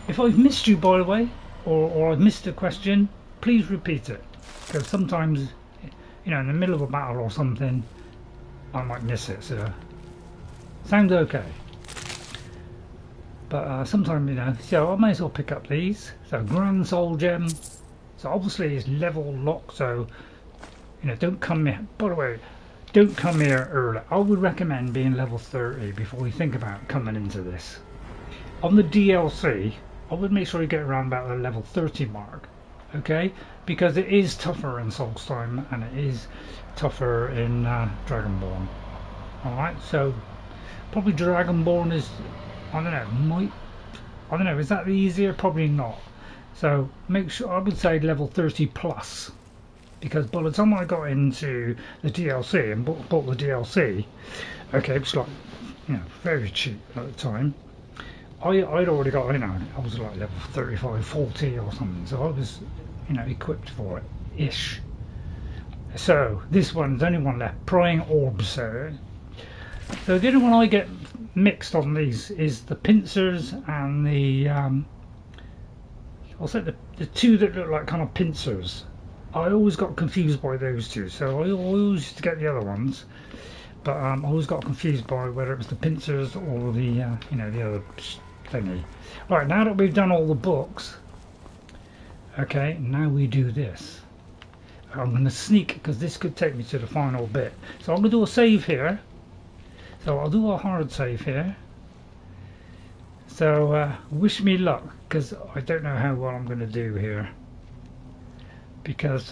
if I've missed you, by the way, or I've missed a question, please repeat it. Because sometimes, in the middle of a battle or something, I might miss it. So sounds okay. But sometimes, so I may as well pick up these. So Grand Soul Gem. So obviously it's level locked, so don't come here. By the way, don't come here early. I would recommend being level 30 before you think about coming into this. On the DLC, I would make sure you get around about the level 30 mark. Okay? Because it is tougher in Solstheim and it is tougher in Dragonborn. Alright, so probably Dragonborn is, I don't know, is that easier? Probably not. So make sure, I would say level 30 plus, because by the time I got into the DLC and bought the DLC, okay, it was like, very cheap at the time. I'd already got, I was like level 35, 40 or something, so I was, equipped for it, ish. So this one's only one left, prying orbs. So the only one I get mixed on these is the pincers and the I'll say the two that look like kind of pincers. I always got confused by those two, so I always used to get the other ones, but I always got confused by whether it was the pincers or the the other thingy. Right, now that we've done all the books, okay, now we do this. I'm going to sneak, because this could take me to the final bit. So I'm going to do a save here. So I'll do a hard save here. So wish me luck, because I don't know how well I'm going to do here. Because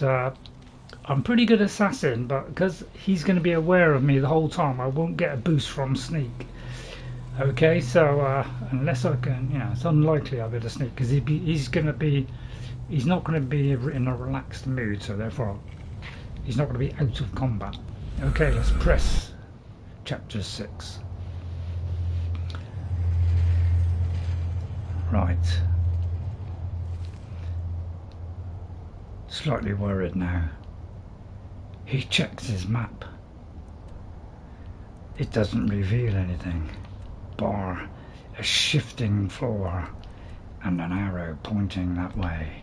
I'm pretty good assassin, but because he's going to be aware of me the whole time, I won't get a boost from sneak. Okay, so unless I can, you know, it's unlikely I'll be able to sneak because he's not going to be in a relaxed mood, so therefore he's not going to be out of combat. Okay, let's press chapter 6. Right. Slightly worried now. He checks his map. It doesn't reveal anything, bar a shifting floor and an arrow pointing that way.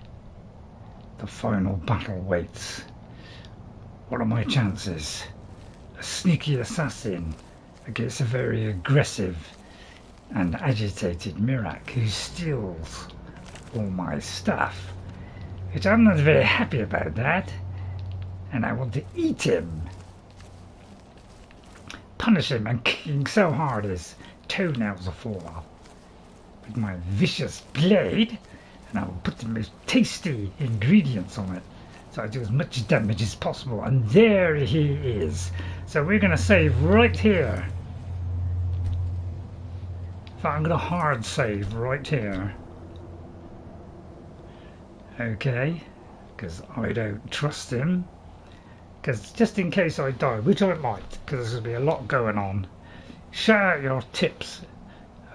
The final battle waits. What are my chances? A sneaky assassin against a very aggressive and agitated Miraak who steals all my stuff, which I'm not very happy about that, and I want to eat him. Punish him and kick him so hard his toenails will fall off with my vicious blade, and I will put the most tasty ingredients on it so I do as much damage as possible. And there he is. So we're going to save right here. In fact, I'm going to hard save right here. Okay, because I don't trust him. Because just in case I die, which I might, because there's going to be a lot going on. Shout out your tips.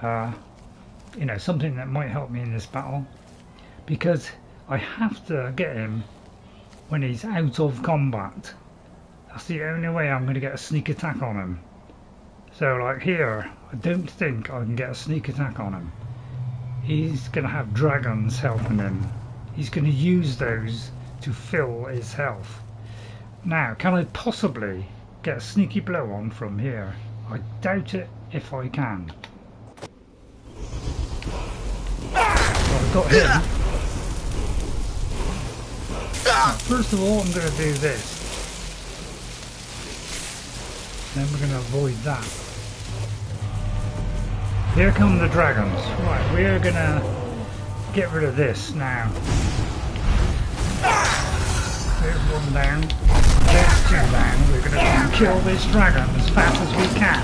You know, something that might help me in this battle. Because I have to get him when he's out of combat. That's the only way I'm going to get a sneak attack on him. So like here, I don't think I can get a sneak attack on him. He's going to have dragons helping him. He's going to use those to fill his health. Now, can I possibly get a sneaky blow on from here? I doubt it if I can. Well, I've got him. Now, first of all, I'm going to do this. Then we're going to avoid that. Here come the dragons. Right, we're going to get rid of this now. There's one down. There's two down. We're going to try and kill this dragon as fast as we can.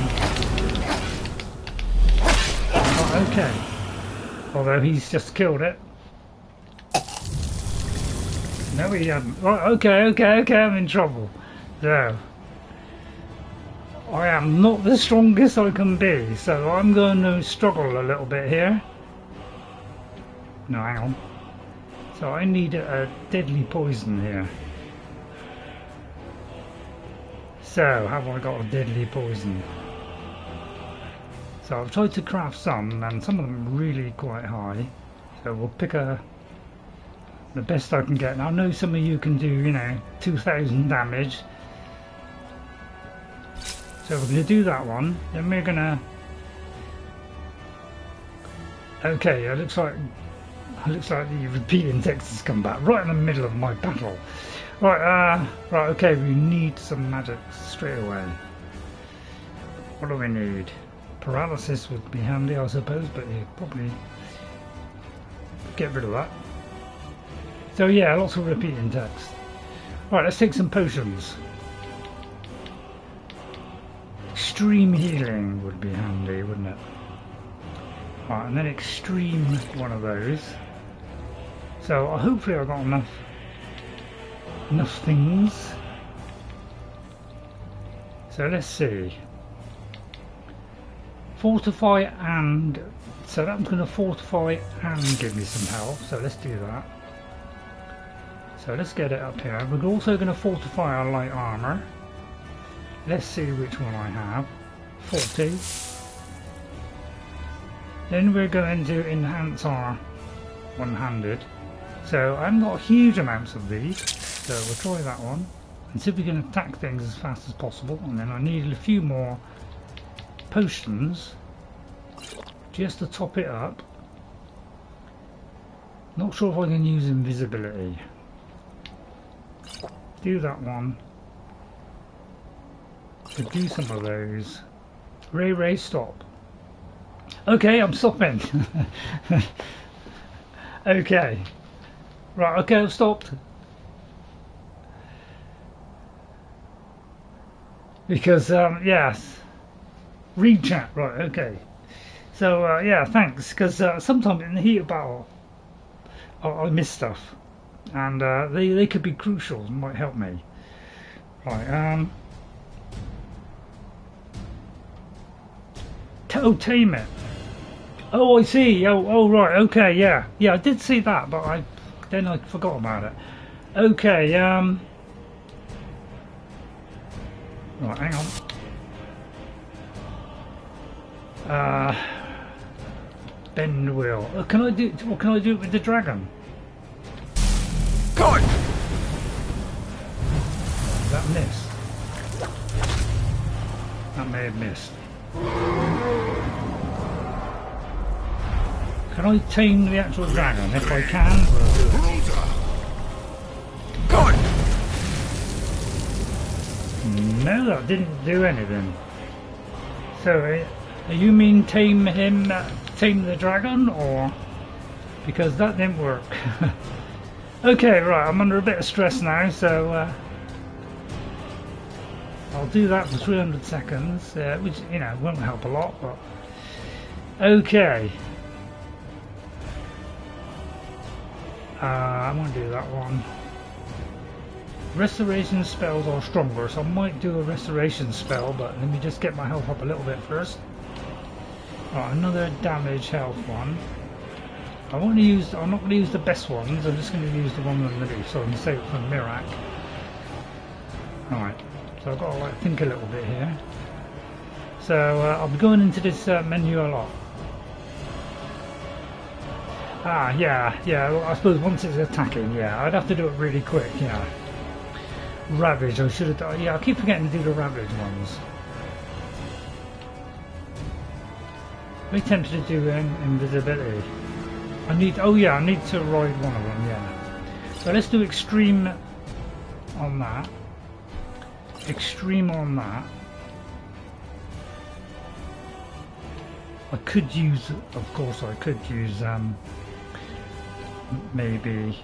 Oh, okay. Although he's just killed it. No, he hasn't. Right, okay, I'm in trouble. So, I am not the strongest I can be, so I'm going to struggle a little bit here. No, hang on. So I need a deadly poison here. So, have I got a deadly poison? So I've tried to craft some, and some of them are really quite high. So we'll pick the best I can get. And I know some of you can do, you know, 2,000 damage. So we're going to do that one. Then we're going to... Okay, it looks like the repeating text has come back right in the middle of my battle. Right, okay, we need some magic straight away. What do we need? Paralysis would be handy, I suppose, but you probably get rid of that. So yeah, lots of repeating text. Right, let's take some potions. Extreme healing would be handy, wouldn't it? Right, and then extreme one of those. So hopefully I've got enough things. So let's see. Fortify and... So that's going to fortify and give me some health. So let's do that. So let's get it up here. We're also going to fortify our light armor. Let's see which one I have. 40. Then we're going to enhance our one-handed. So I haven't got huge amounts of these. So we'll try that one. And see if we can attack things as fast as possible. And then I need a few more potions just to top it up. Not sure if I can use invisibility. Do that one. To do some of those. Ray, stop. Okay, I'm stopping. Okay. Right, okay, I've stopped. Because yes, read chat, right? Okay. So yeah, thanks. Because sometimes in the heat of battle, I miss stuff, and they could be crucial and might help me. Right. Tame it. Oh, I see. Oh, right. Okay. Yeah. I did see that, but I forgot about it. Okay. Right. Hang on. Bend wheel. What can I do it with the dragon? God! That missed. That may have missed. Can I tame the actual dragon? If I can, we'll do it. God! No, that didn't do anything. So, you mean tame the dragon, or because that didn't work? Okay, right. I'm under a bit of stress now, so I'll do that for 300 seconds, which won't help a lot, but okay. I'm going to do that one. Restoration spells are stronger, so I might do a restoration spell, but let me just get my health up a little bit first. Right, another damage health one. I'm not going to use the best ones, I'm just going to use the one I'm going to do, so I can save it from Miraak. Alright, so I've got to think a little bit here. So I'll be going into this menu a lot. Yeah, well, I suppose once it's attacking, yeah, I'd have to do it really quick, yeah. Ravage, I should have done, yeah, I keep forgetting to do the Ravage ones. Very tempted to do invisibility. I need to ride one of them, yeah. So let's do extreme on that. Extreme on that. I could use, of course I could use maybe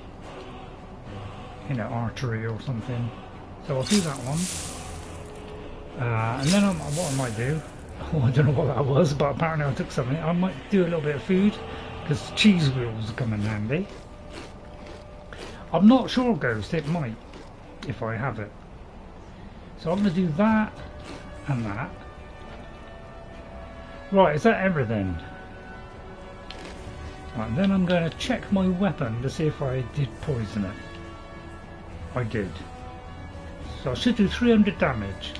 archery or something. So I'll do that one. And then what I might do, I don't know what that was, but apparently I took something. I might do a little bit of food, because cheese wheels come in handy. I'm not sure, Ghost, it might, if I have it. So I'm going to do that and that. Right, is that everything? Right, then I'm going to check my weapon to see if I did poison it. I did. So I should do 300 damage.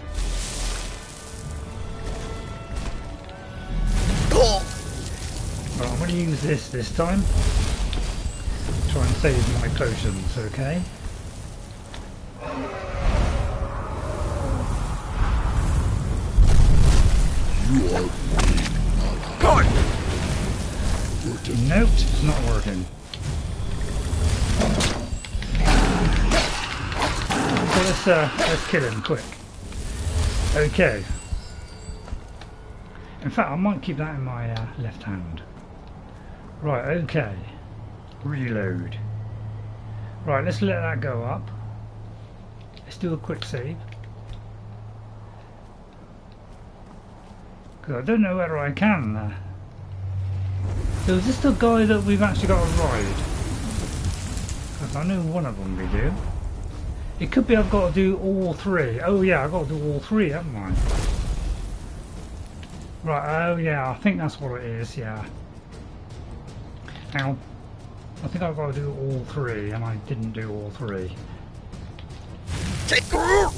Right, I'm going to use this time. Try and save my potions, okay? You are weak, God! Nope, it's not working. So let's kill him quick. Okay. In fact, I might keep that in my left hand. Right, okay. Reload. Right, let's let that go up. Let's do a quick save. Because I don't know whether I can. So is this the guy that we've actually got to ride? Because I know one of them we do. It could be I've got to do all three. Oh yeah, I've got to do all three, haven't I? Right, oh yeah, I think that's what it is, yeah. Hang on. I think I've got to do all three, and I didn't do all three. Take the root!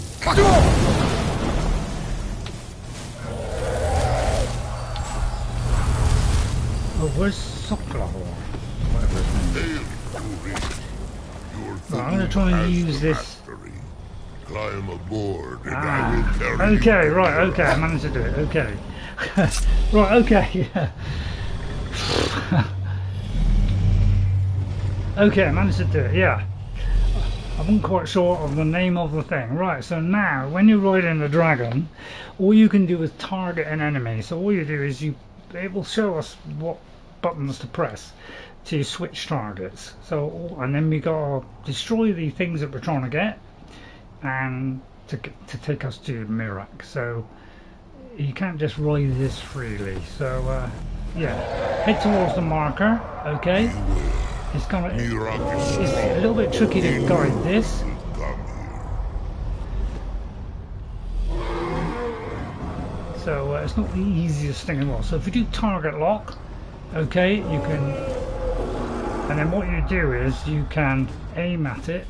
Oh, where's Sokla? Whatever his name is. Right, I'm going to try and use this. Climb aboard and I will carry okay, you. Right, okay, I managed to do it, okay. Right, okay, yeah. Okay, I managed to do it, yeah. I wasn't quite sure of the name of the thing. Right, so now, when you're riding the dragon, all you can do is target an enemy. So all you do is it will show us what buttons to press to switch targets. So, and then we gotta destroy the things that we're trying to get, and to take us to Miraak. So you can't just ride this freely. So yeah, head towards the marker. Okay, it's kind of it's a little bit tricky to guide this. So it's not the easiest thing in the world. So if you do target lock, okay, you can, and then what you do is you can aim at it.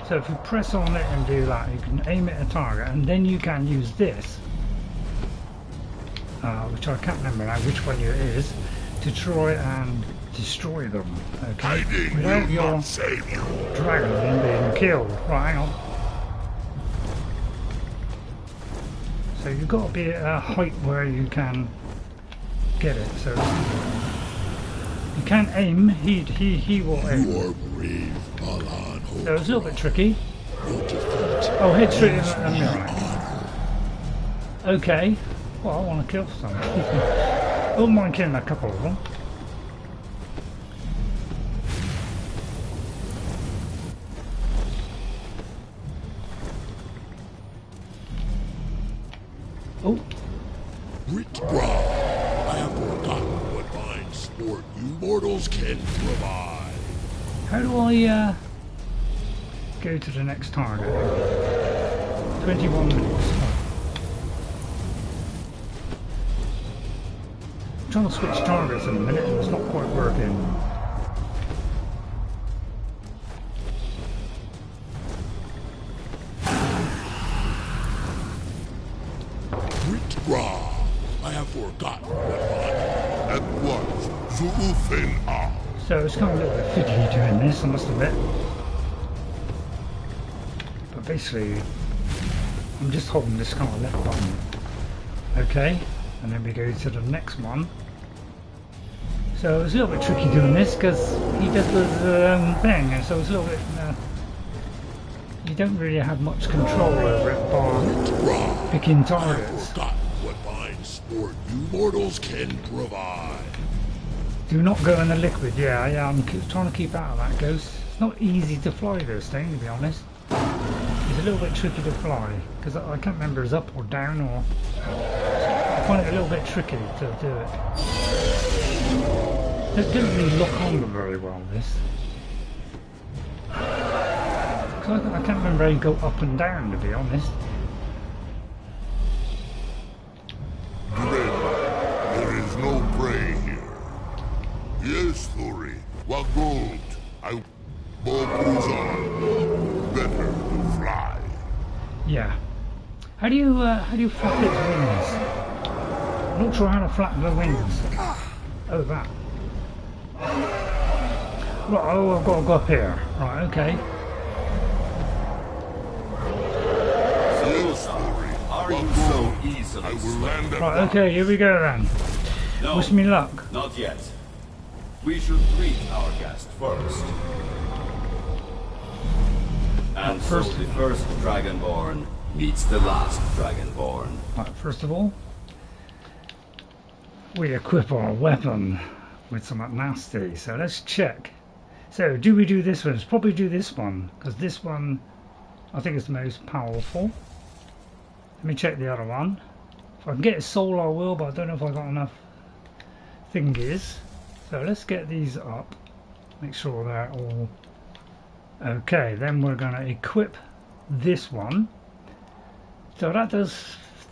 So if you press on it and do that, you can aim at a target, and then you can use this, which I can't remember now which one it is, to try and destroy them. Okay, without your dragon being killed. Right, hang on. So you've got to be at a height where you can get it. So you can't aim. He will aim. You are brave, Alan. So it's a little bit tricky. Oh, head straight in the mirror. Okay. Well, I want to kill some. I don't mind killing a couple of them. Oh. I have forgotten what fine sport you mortals can provide. How do I go to the next target? 21 minutes. I'm trying to switch targets in a minute and it's not quite working. I have forgotten what fine at once. Zuufen. So it's kind of a little bit fiddly doing this, I must admit. But basically, I'm just holding this kind of left button. Okay, and then we go to the next one. So it's a little bit tricky doing this because he does the thing, and so it's a little bit. You don't really have much control over it by picking targets. What fine sport you mortals can provide. Do not go in the liquid. Yeah, I'm trying to keep out of that ghost. It's not easy to fly this thing, to be honest. It's a little bit tricky to fly because I can't remember if it's up or down, or I find it a little bit tricky to do it. It didn't really lock on very well, this. I can't remember how you go up and down, to be honest. There is no prey here. Yes, Thori. Wagold. I better to fly. Yeah. How do you flap its wings? I'm not sure how to flap the wings. Oh, that. Right, oh, I've got to go up here. Right, okay. Are you so easily swayed? Right, okay, here we go then. No, wish me luck. Not yet. We should greet our guest first. And so the first Dragonborn meets the last Dragonborn. Right, first of all, we equip our weapon with something nasty, so let's check. So, do we do this one? Let's probably do this one, because this one, I think is the most powerful. Let me check the other one. If I can get a soul, I will, but I don't know if I've got enough thingies. So let's get these up. Make sure they're all okay. Then we're going to equip this one. So that does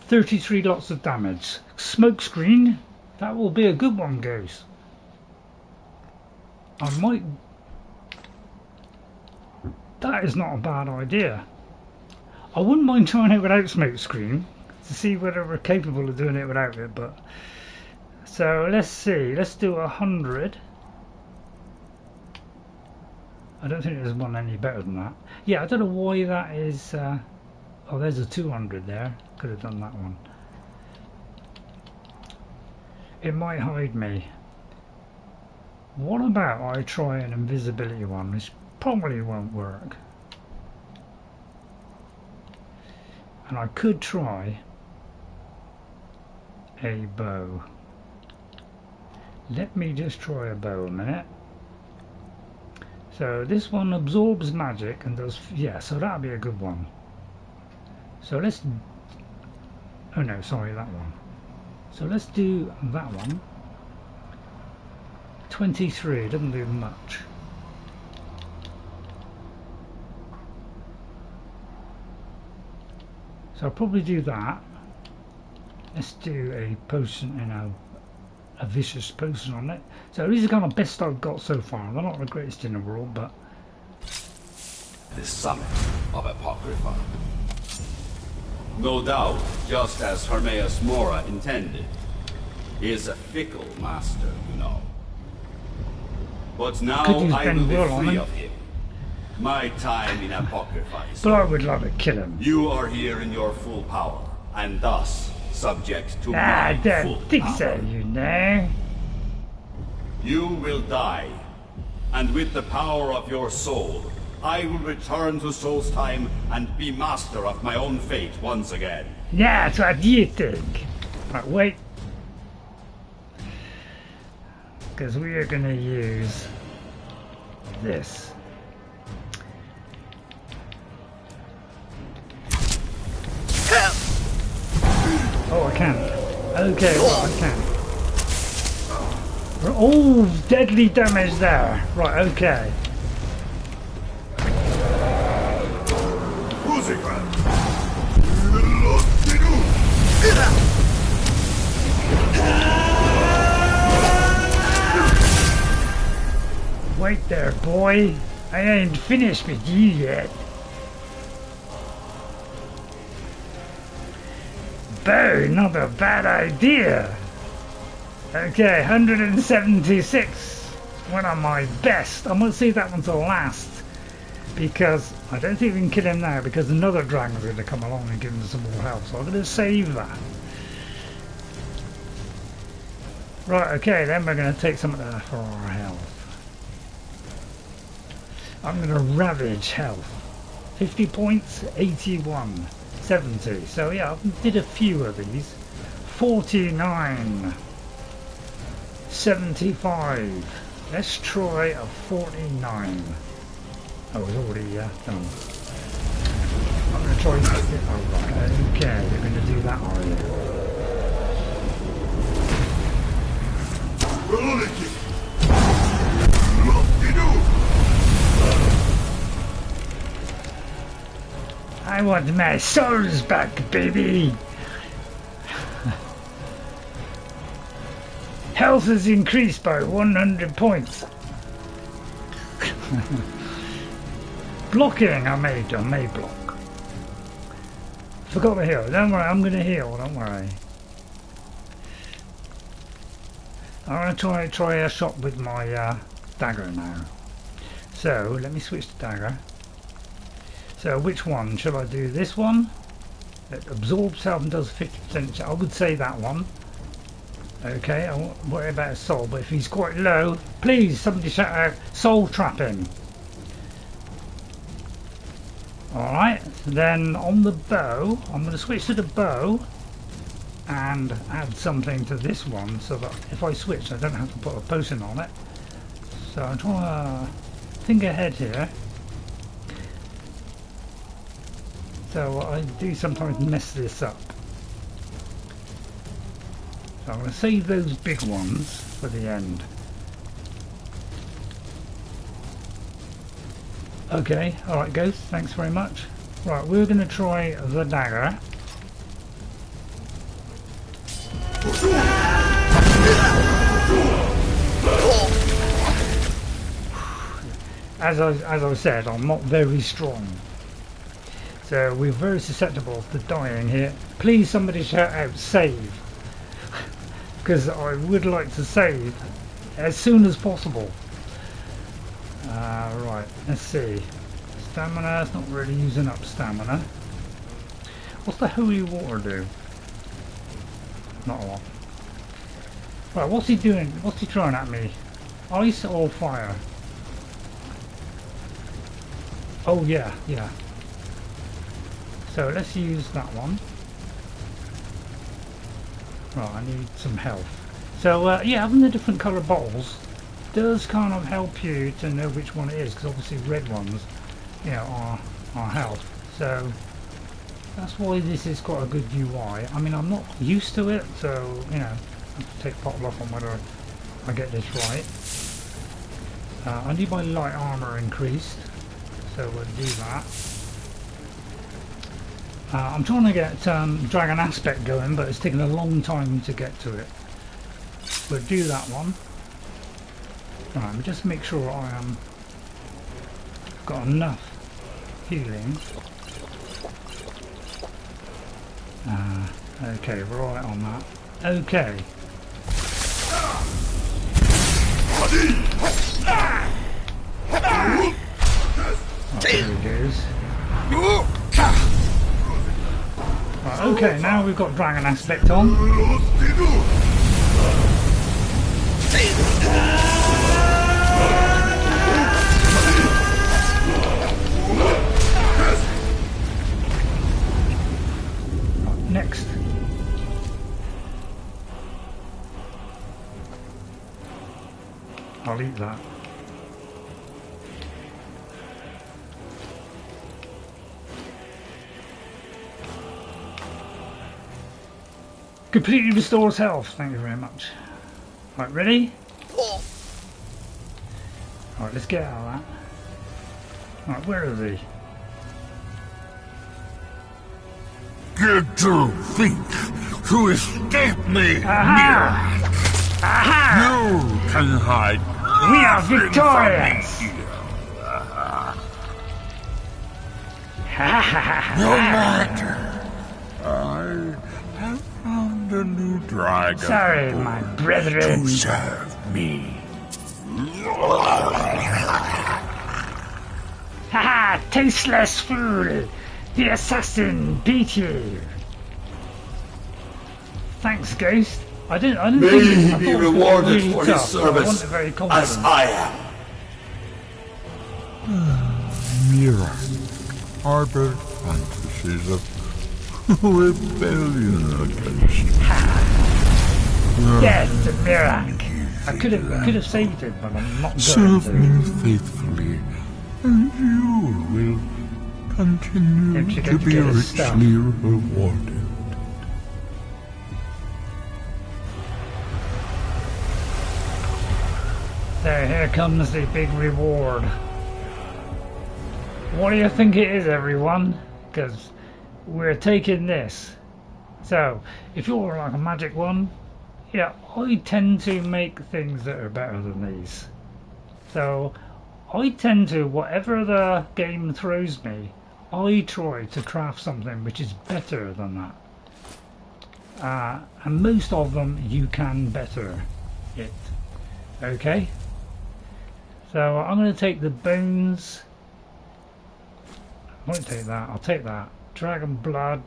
33 lots of damage. Smoke screen. That will be a good one, Ghost. I might... That is not a bad idea. I wouldn't mind trying it without smoke screen to see whether we're capable of doing it without it, but so let's see, let's do 100. I don't think there's one any better than that. Yeah, I don't know why that is oh, there's a 200 there. Could have done that one. It might hide me. What about I try an invisibility one, which probably won't work. And I could try a bow. Let me just try a bow a minute. So this one absorbs magic and does, yeah, so that'll be a good one. So let's, oh no, sorry, that one. So let's do that one. 23, doesn't do much. So I'll probably do that. Let's do a potion, you know, a vicious potion on it. So these are kind of best I've got so far. They're not the greatest in the world, but... The summit of Apocrypha. No doubt, just as Hermaeus Mora intended. He is a fickle master, you know. But now I will be free of him. My time in Apocrypha is but I would love to kill him. You are here in your full power, and thus subject to my I don't full think power. so, you know. You will die, and with the power of your soul, I will return to Solstheim and be master of my own fate once again. Yeah, that's what you think. Right, wait. Because we are going to use this. Oh, I can't. Okay, well, I can. Oh, deadly damage there. Right, okay. Wait there, boy. I ain't finished with you yet. Bow, not a bad idea. Okay, 176. One of my best. I'm going to save that one to last. Because I don't think we can kill him now because another dragon's going to come along and give him some more health. So I'm going to save that. Right, okay, then we're going to take some of that for our health. I'm going to ravage health. 50 points, 81. 70. So yeah, I did a few of these. 49. 75. Let's try a 49. Oh, it's already done. I'm going to try and make it. Oh, right. Okay, you're going to do that, are you? I want my souls back, baby! Health is increased by 100 points. Blocking, I may block. Forgot to heal. Don't worry, I'm going to heal, don't worry. I'm going to try a shot with my dagger now. So, let me switch to dagger. So which one? Shall I do this one? It absorbs health and does 50%. I would say that one. Okay, I won't worry about his soul, but if he's quite low, please somebody shout out, soul trap him. Alright, then on the bow, I'm going to switch to the bow and add something to this one so that if I switch I don't have to put a potion on it. So I'm trying to think ahead here. So I do sometimes mess this up. So I'm going to save those big ones for the end. Okay, alright Ghost, thanks very much. Right, we're going to try the dagger. As I said, I'm not very strong. So we're very susceptible to dying here. Please somebody shout out save. Because I would like to save as soon as possible. Right, let's see. Stamina, it's not really using up stamina. What's the holy water do? Not a lot. Right, what's he doing? What's he throwing at me? Ice or fire? Oh yeah, yeah. So let's use that one. Right, I need some health. So yeah, having the different colour bottles does kind of help you to know which one it is, because obviously red ones, you know, are health. So that's why this is quite a good UI. I mean, I'm not used to it, so you know, I have to take pot off on whether I get this right. I need my light armor increased, so we'll do that. I'm trying to get Dragon Aspect going, but it's taken a long time to get to it. We'll do that one. Right, just make sure I am got enough healing. Okay, we're alright on that. Okay. Oh, there he goes. Right, okay, now we've got Dragon Aspect on. Next. I'll eat that. Completely restores health, thank you very much. Right, ready? Alright, let's get out of that. Right, where is he? Did you think to escape me, Aha! Miraak? Aha! You can hide. We are victorious! No matter. I have found a new dragon. Sorry, my brethren. To serve me. Haha! Tasteless fool! The assassin beat you. Thanks, Ghost. I didn't May think he be rewarded really for tough, his service, very as I am. Miraak harbored fantasies of rebellion against. Yes, Miraak. I could have saved him, but I'm not going Serve to. me faithfully, and you will continue to be richly rewarded. So here comes the big reward. What do you think it is, everyone? Because we're taking this. So, if you're like a magic one, yeah, I tend to make things that are better than these. So, I tend to, whatever the game throws me, I try to craft something which is better than that. And most of them, you can better it. Okay? So, I'm going to take the bones. I won't take that, I'll take that. Dragon blood.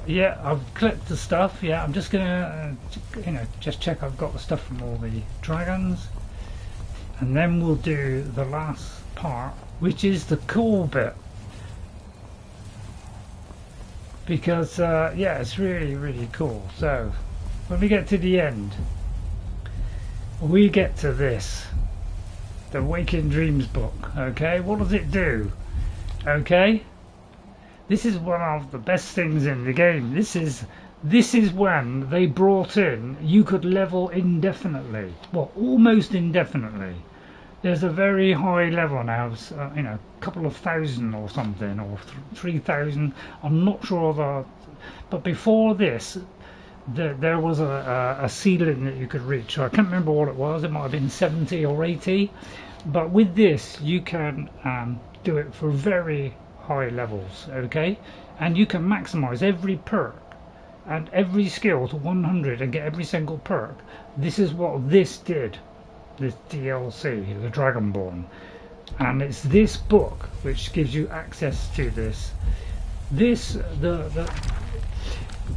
Yeah, I've clipped the stuff. Yeah, I'm just gonna, just check I've got the stuff from all the dragons, and then we'll do the last part, which is the cool bit, because yeah, it's really cool. So when we get to the end, we get to this, the Waking Dreams book. Okay, what does it do? Okay. This is one of the best things in the game. This is when they brought in, you could level indefinitely. Well, almost indefinitely. There's a very high level now, a couple of thousand or something, or 3,000. I'm not sure but before this, there was a ceiling that you could reach. I can't remember what it was. It might have been 70 or 80. But with this, you can do it for very high levels, okay, and you can maximize every perk and every skill to 100 and get every single perk. This is what this did, this DLC, the Dragonborn, and it's this book which gives you access to this. It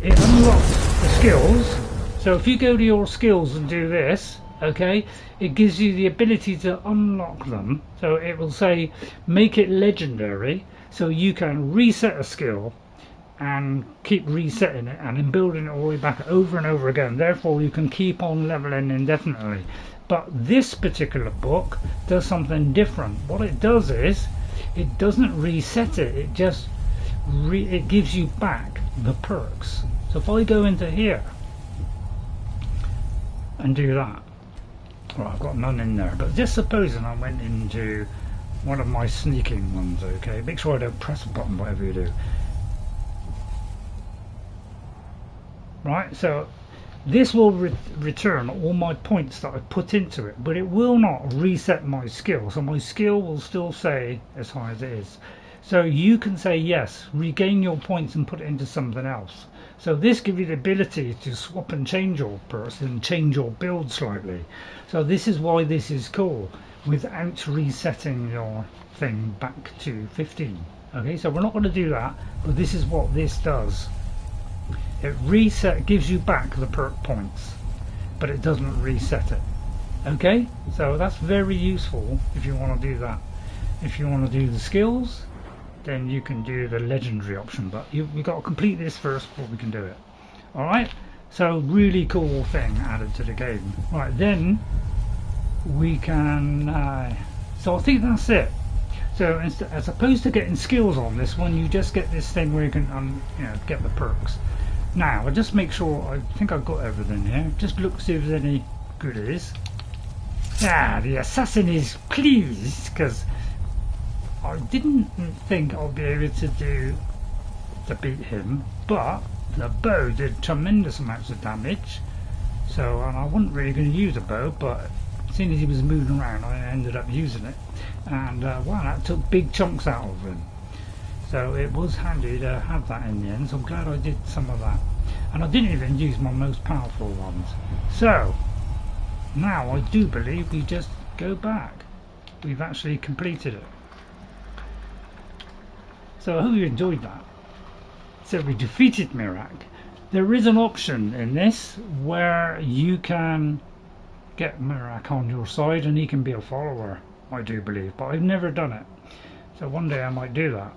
unlocks the skills. So if you go to your skills and do this, okay, it gives you the ability to unlock them. So it will say make it legendary. So you can reset a skill and keep resetting it and then building it all the way back over and over again. Therefore you can keep on leveling indefinitely. But this particular book does something different. What it does is it doesn't reset it, it just it gives you back the perks. So if I go into here and do that, well, I've got none in there, but just supposing I went into one of my sneaking ones, okay, make sure I don't press a button whatever you do. Right, so this will return all my points that I put into it, but it will not reset my skill, so my skill will still stay as high as it is. So you can say yes, regain your points and put it into something else. So this gives you the ability to swap and change your perks and change your build slightly. So this is why this is cool, without resetting your thing back to 15. Okay, so we're not going to do that, but this is what this does. It gives you back the perk points, but it doesn't reset it. Okay, so that's very useful if you want to do that. If you want to do the skills, then you can do the legendary option, but you've got to complete this first before we can do it. Alright, so really cool thing added to the game. Right, then we can so I think that's it. So as opposed to getting skills on this one, you just get this thing where you can you know, get the perks. Now I'll just make sure, I think I've got everything here, just look see if there's any goodies. The assassin is pleased because I didn't think I'll be able to beat him, but the bow did tremendous amounts of damage. So, and I wasn't really going to use a bow, but seeing as he was moving around, I ended up using it, and wow, that took big chunks out of him. So it was handy to have that in the end. So I'm glad I did some of that, and I didn't even use my most powerful ones. So now I do believe we just go back. We've actually completed it. So I hope you enjoyed that. So we defeated Miraak. There is an option in this where you can get Miraak on your side and he can be a follower, I do believe, but I've never done it. So one day I might do that.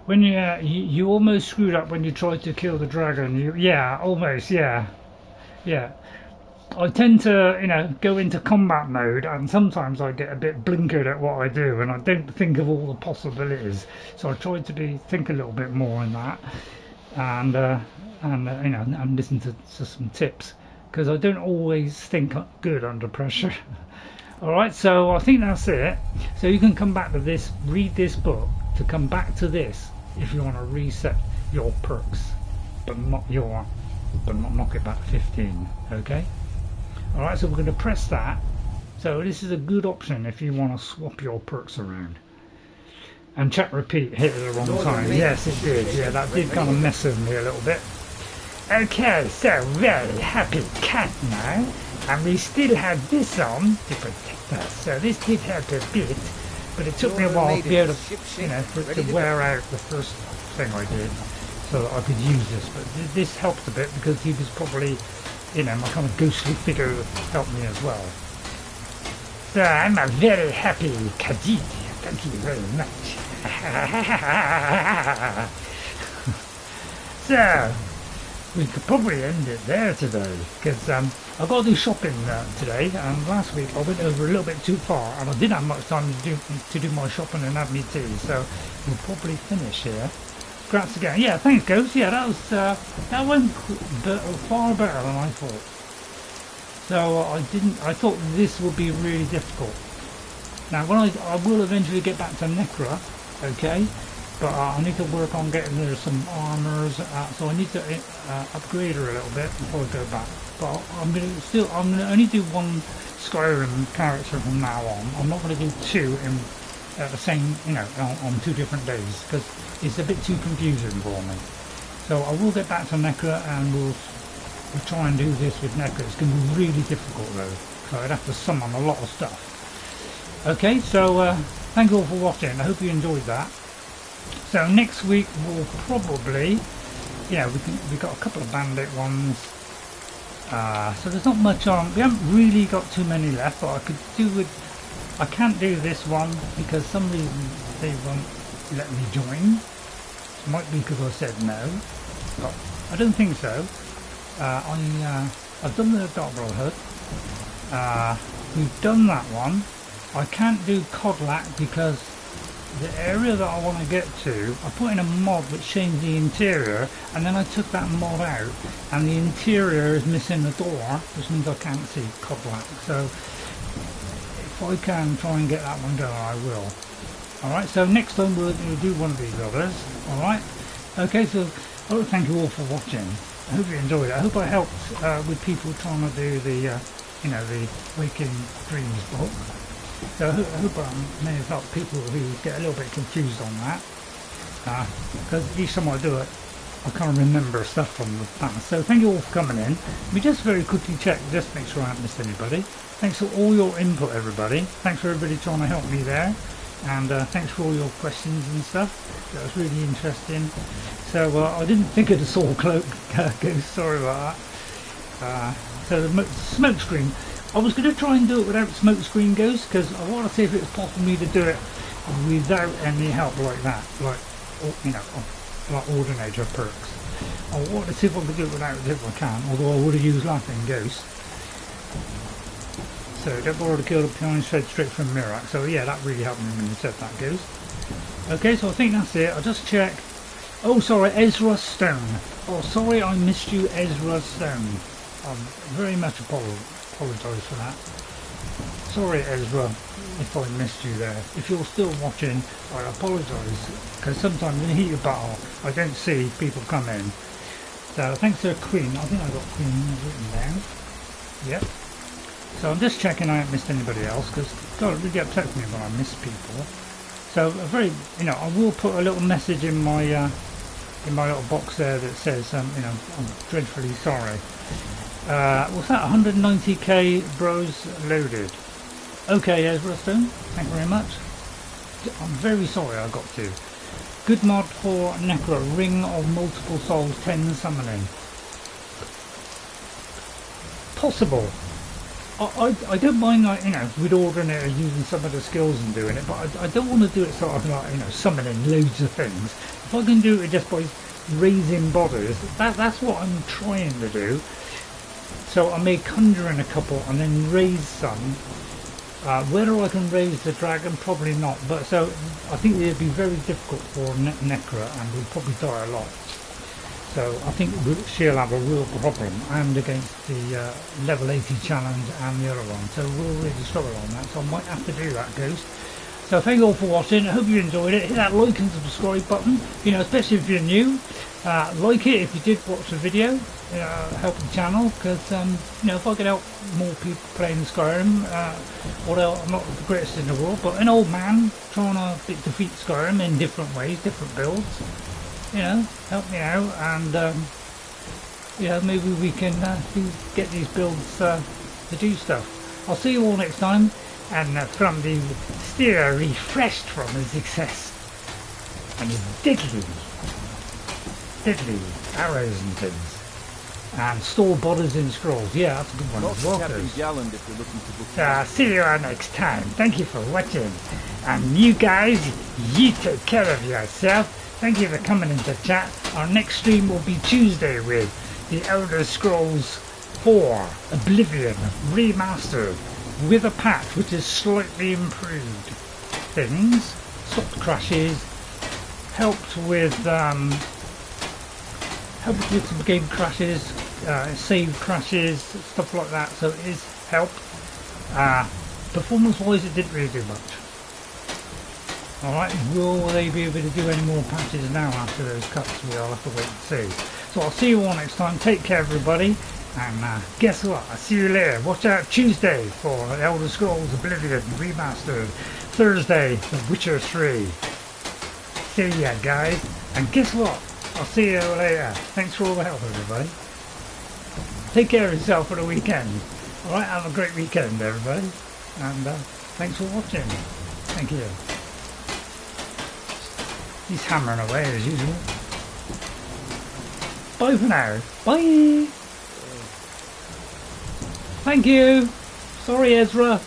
When you almost screwed up when you tried to kill the dragon. Yeah, almost, yeah. I tend to, you know, go into combat mode, and sometimes I get a bit blinkered at what I do, and I don't think of all the possibilities. So I try to think a little bit more in that, and you know, and listen to some tips, because I don't always think good under pressure. All right, so I think that's it. So you can come back to this, read this book to come back to this if you want to reset your perks, but not knock it back to 15. Okay. Alright, so we're going to press that. So this is a good option if you want to swap your perks around. And chat repeat hit at the wrong time. Yes, it did. Yeah, that did kind of mess with me a little bit. Okay, so very happy cat now. And we still have this on to protect us. So this did help a bit. But it took me a while to be able to, you know, for it to wear out the first thing I did, so that I could use this. But this helped a bit because he was probably, you know, my kind of ghostly figure helped me as well. So I'm a very happy Khajiit. Thank you very much. So we could probably end it there today, because I've got to do shopping today, and last week I went over a little bit too far, and I didn't have much time to do my shopping and have me tea, so we'll probably finish here. Congrats again. Yeah, thanks, Ghost. Yeah, that went far better than I thought. So I thought this would be really difficult. Now, when I will eventually get back to Necra, okay, but I need to work on getting her some armors, so I need to upgrade her a little bit before I go back. But I'm gonna only do one Skyrim character from now on. I'm not gonna do two at the same, you know, on 2 different days, because it's a bit too confusing for me. So I will get back to Necra, and we'll try and do this with Necra. It's going to be really difficult though, so I'd have to summon a lot of stuff. Okay, so thank you all for watching. I hope you enjoyed that. So next week we'll probably, yeah, we got a couple of bandit ones. So there's not much on. We haven't really got too many left, but I could do with. I can't do this one because some reason they won't let me join. Might be because I said no, but I don't think so. I've done the Dark Brotherhood. We've done that one. I can't do Codlac because the area that I want to get to, I put in a mod which changed the interior, and then I took that mod out, and the interior is missing a door, which means I can't see Codlac. So if I can try and get that one done, I will. Alright, so next time we'll do one of these others. Alright, okay, so I want to thank you all for watching. I hope you enjoyed it. I hope I helped with people trying to do the, you know, the Waking Dreams book. So I hope I may have helped people who get a little bit confused on that. Because each time I do it, I can't remember stuff from the past. So thank you all for coming in. Let me just very quickly check, just to make sure I haven't missed anybody. Thanks for all your input, everybody. Thanks for everybody trying to help me there. And thanks for all your questions and stuff. That was really interesting. So I didn't think of the Soul Cloak ghost, sorry about that. So the smoke screen. I was going to try and do it without smoke screen ghost because I want to see if it's possible for me to do it without any help like that, like, you know, like Ordinator perks. I want to see if I can do it without it if I can, although I would have used Laughing Ghost. So don't bother to kill the behind straight from Miraak. So yeah, that really helped me when you said that, Ghost. Okay, so I think that's it. I'll just check. Oh, sorry, Ezra Stone. Oh, sorry, I missed you, Ezra Stone. I very much apologise for that. Sorry, Ezra, if I missed you there. If you're still watching, I apologise, because sometimes in the heat of battle, I don't see people come in. So thanks to Queen. I think I got Queen written down. Yep. So I'm just checking I haven't missed anybody else, because God, it really upsets me when I miss people. So a very, you know, I will put a little message in my little box there that says, you know, I'm dreadfully sorry. What's that? 190k bros loaded. Okay, Ezra Stone, thank you very much. I'm very sorry I got to. Good mod for Necro, Ring of Multiple Souls, 10 summoning. Possible. I don't mind, like, you know, with ordering it or using some of the skills and doing it, but I don't want to do it sort of like, you know, summoning loads of things. If I can do it just by raising bodies, that's what I'm trying to do. So I may conjure in a couple and then raise some. Whether I can raise the dragon, probably not. But so I think it'd be very difficult for Necra, and we'll probably die a lot. So I think she'll have a real problem, and against the level 80 challenge and the other one. So we'll really struggle on that. So I might have to do that, Ghost. So thank you all for watching. I hope you enjoyed it. Hit that like and subscribe button. You know, especially if you're new. Like it if you did watch the video. Help the channel, because you know, if I could help more people playing Skyrim, although I'm not the greatest in the world, but an old man trying to defeat Skyrim in different ways, different builds. You know, help me out, and you know, maybe we can get these builds to do stuff. I'll see you all next time, and from the steer refreshed from his success and his deadly arrows and things, and store bodies in scrolls. Yeah, that's a good one as well. See you all next time. Thank you for watching, and you guys, you take care of yourself. Thank you for coming into chat. Our next stream will be Tuesday with the Elder Scrolls 4 Oblivion Remastered with a patch which is slightly improved things, stopped crashes, helped with some game crashes, save crashes, stuff like that. So it is helped. Performance wise, it didn't really do much. Alright, will they be able to do any more patches now after those cuts? We'll have to wait and see. So I'll see you all next time. Take care, everybody. And guess what? I'll see you later. Watch out Tuesday for Elder Scrolls Oblivion Remastered. Thursday, The Witcher 3. See ya, guys. And guess what? I'll see you later. Thanks for all the help, everybody. Take care of yourself for the weekend. Alright, have a great weekend, everybody. And thanks for watching. Thank you. He's hammering away as usual. Bye for now. Bye. Thank you. Sorry, Ezra.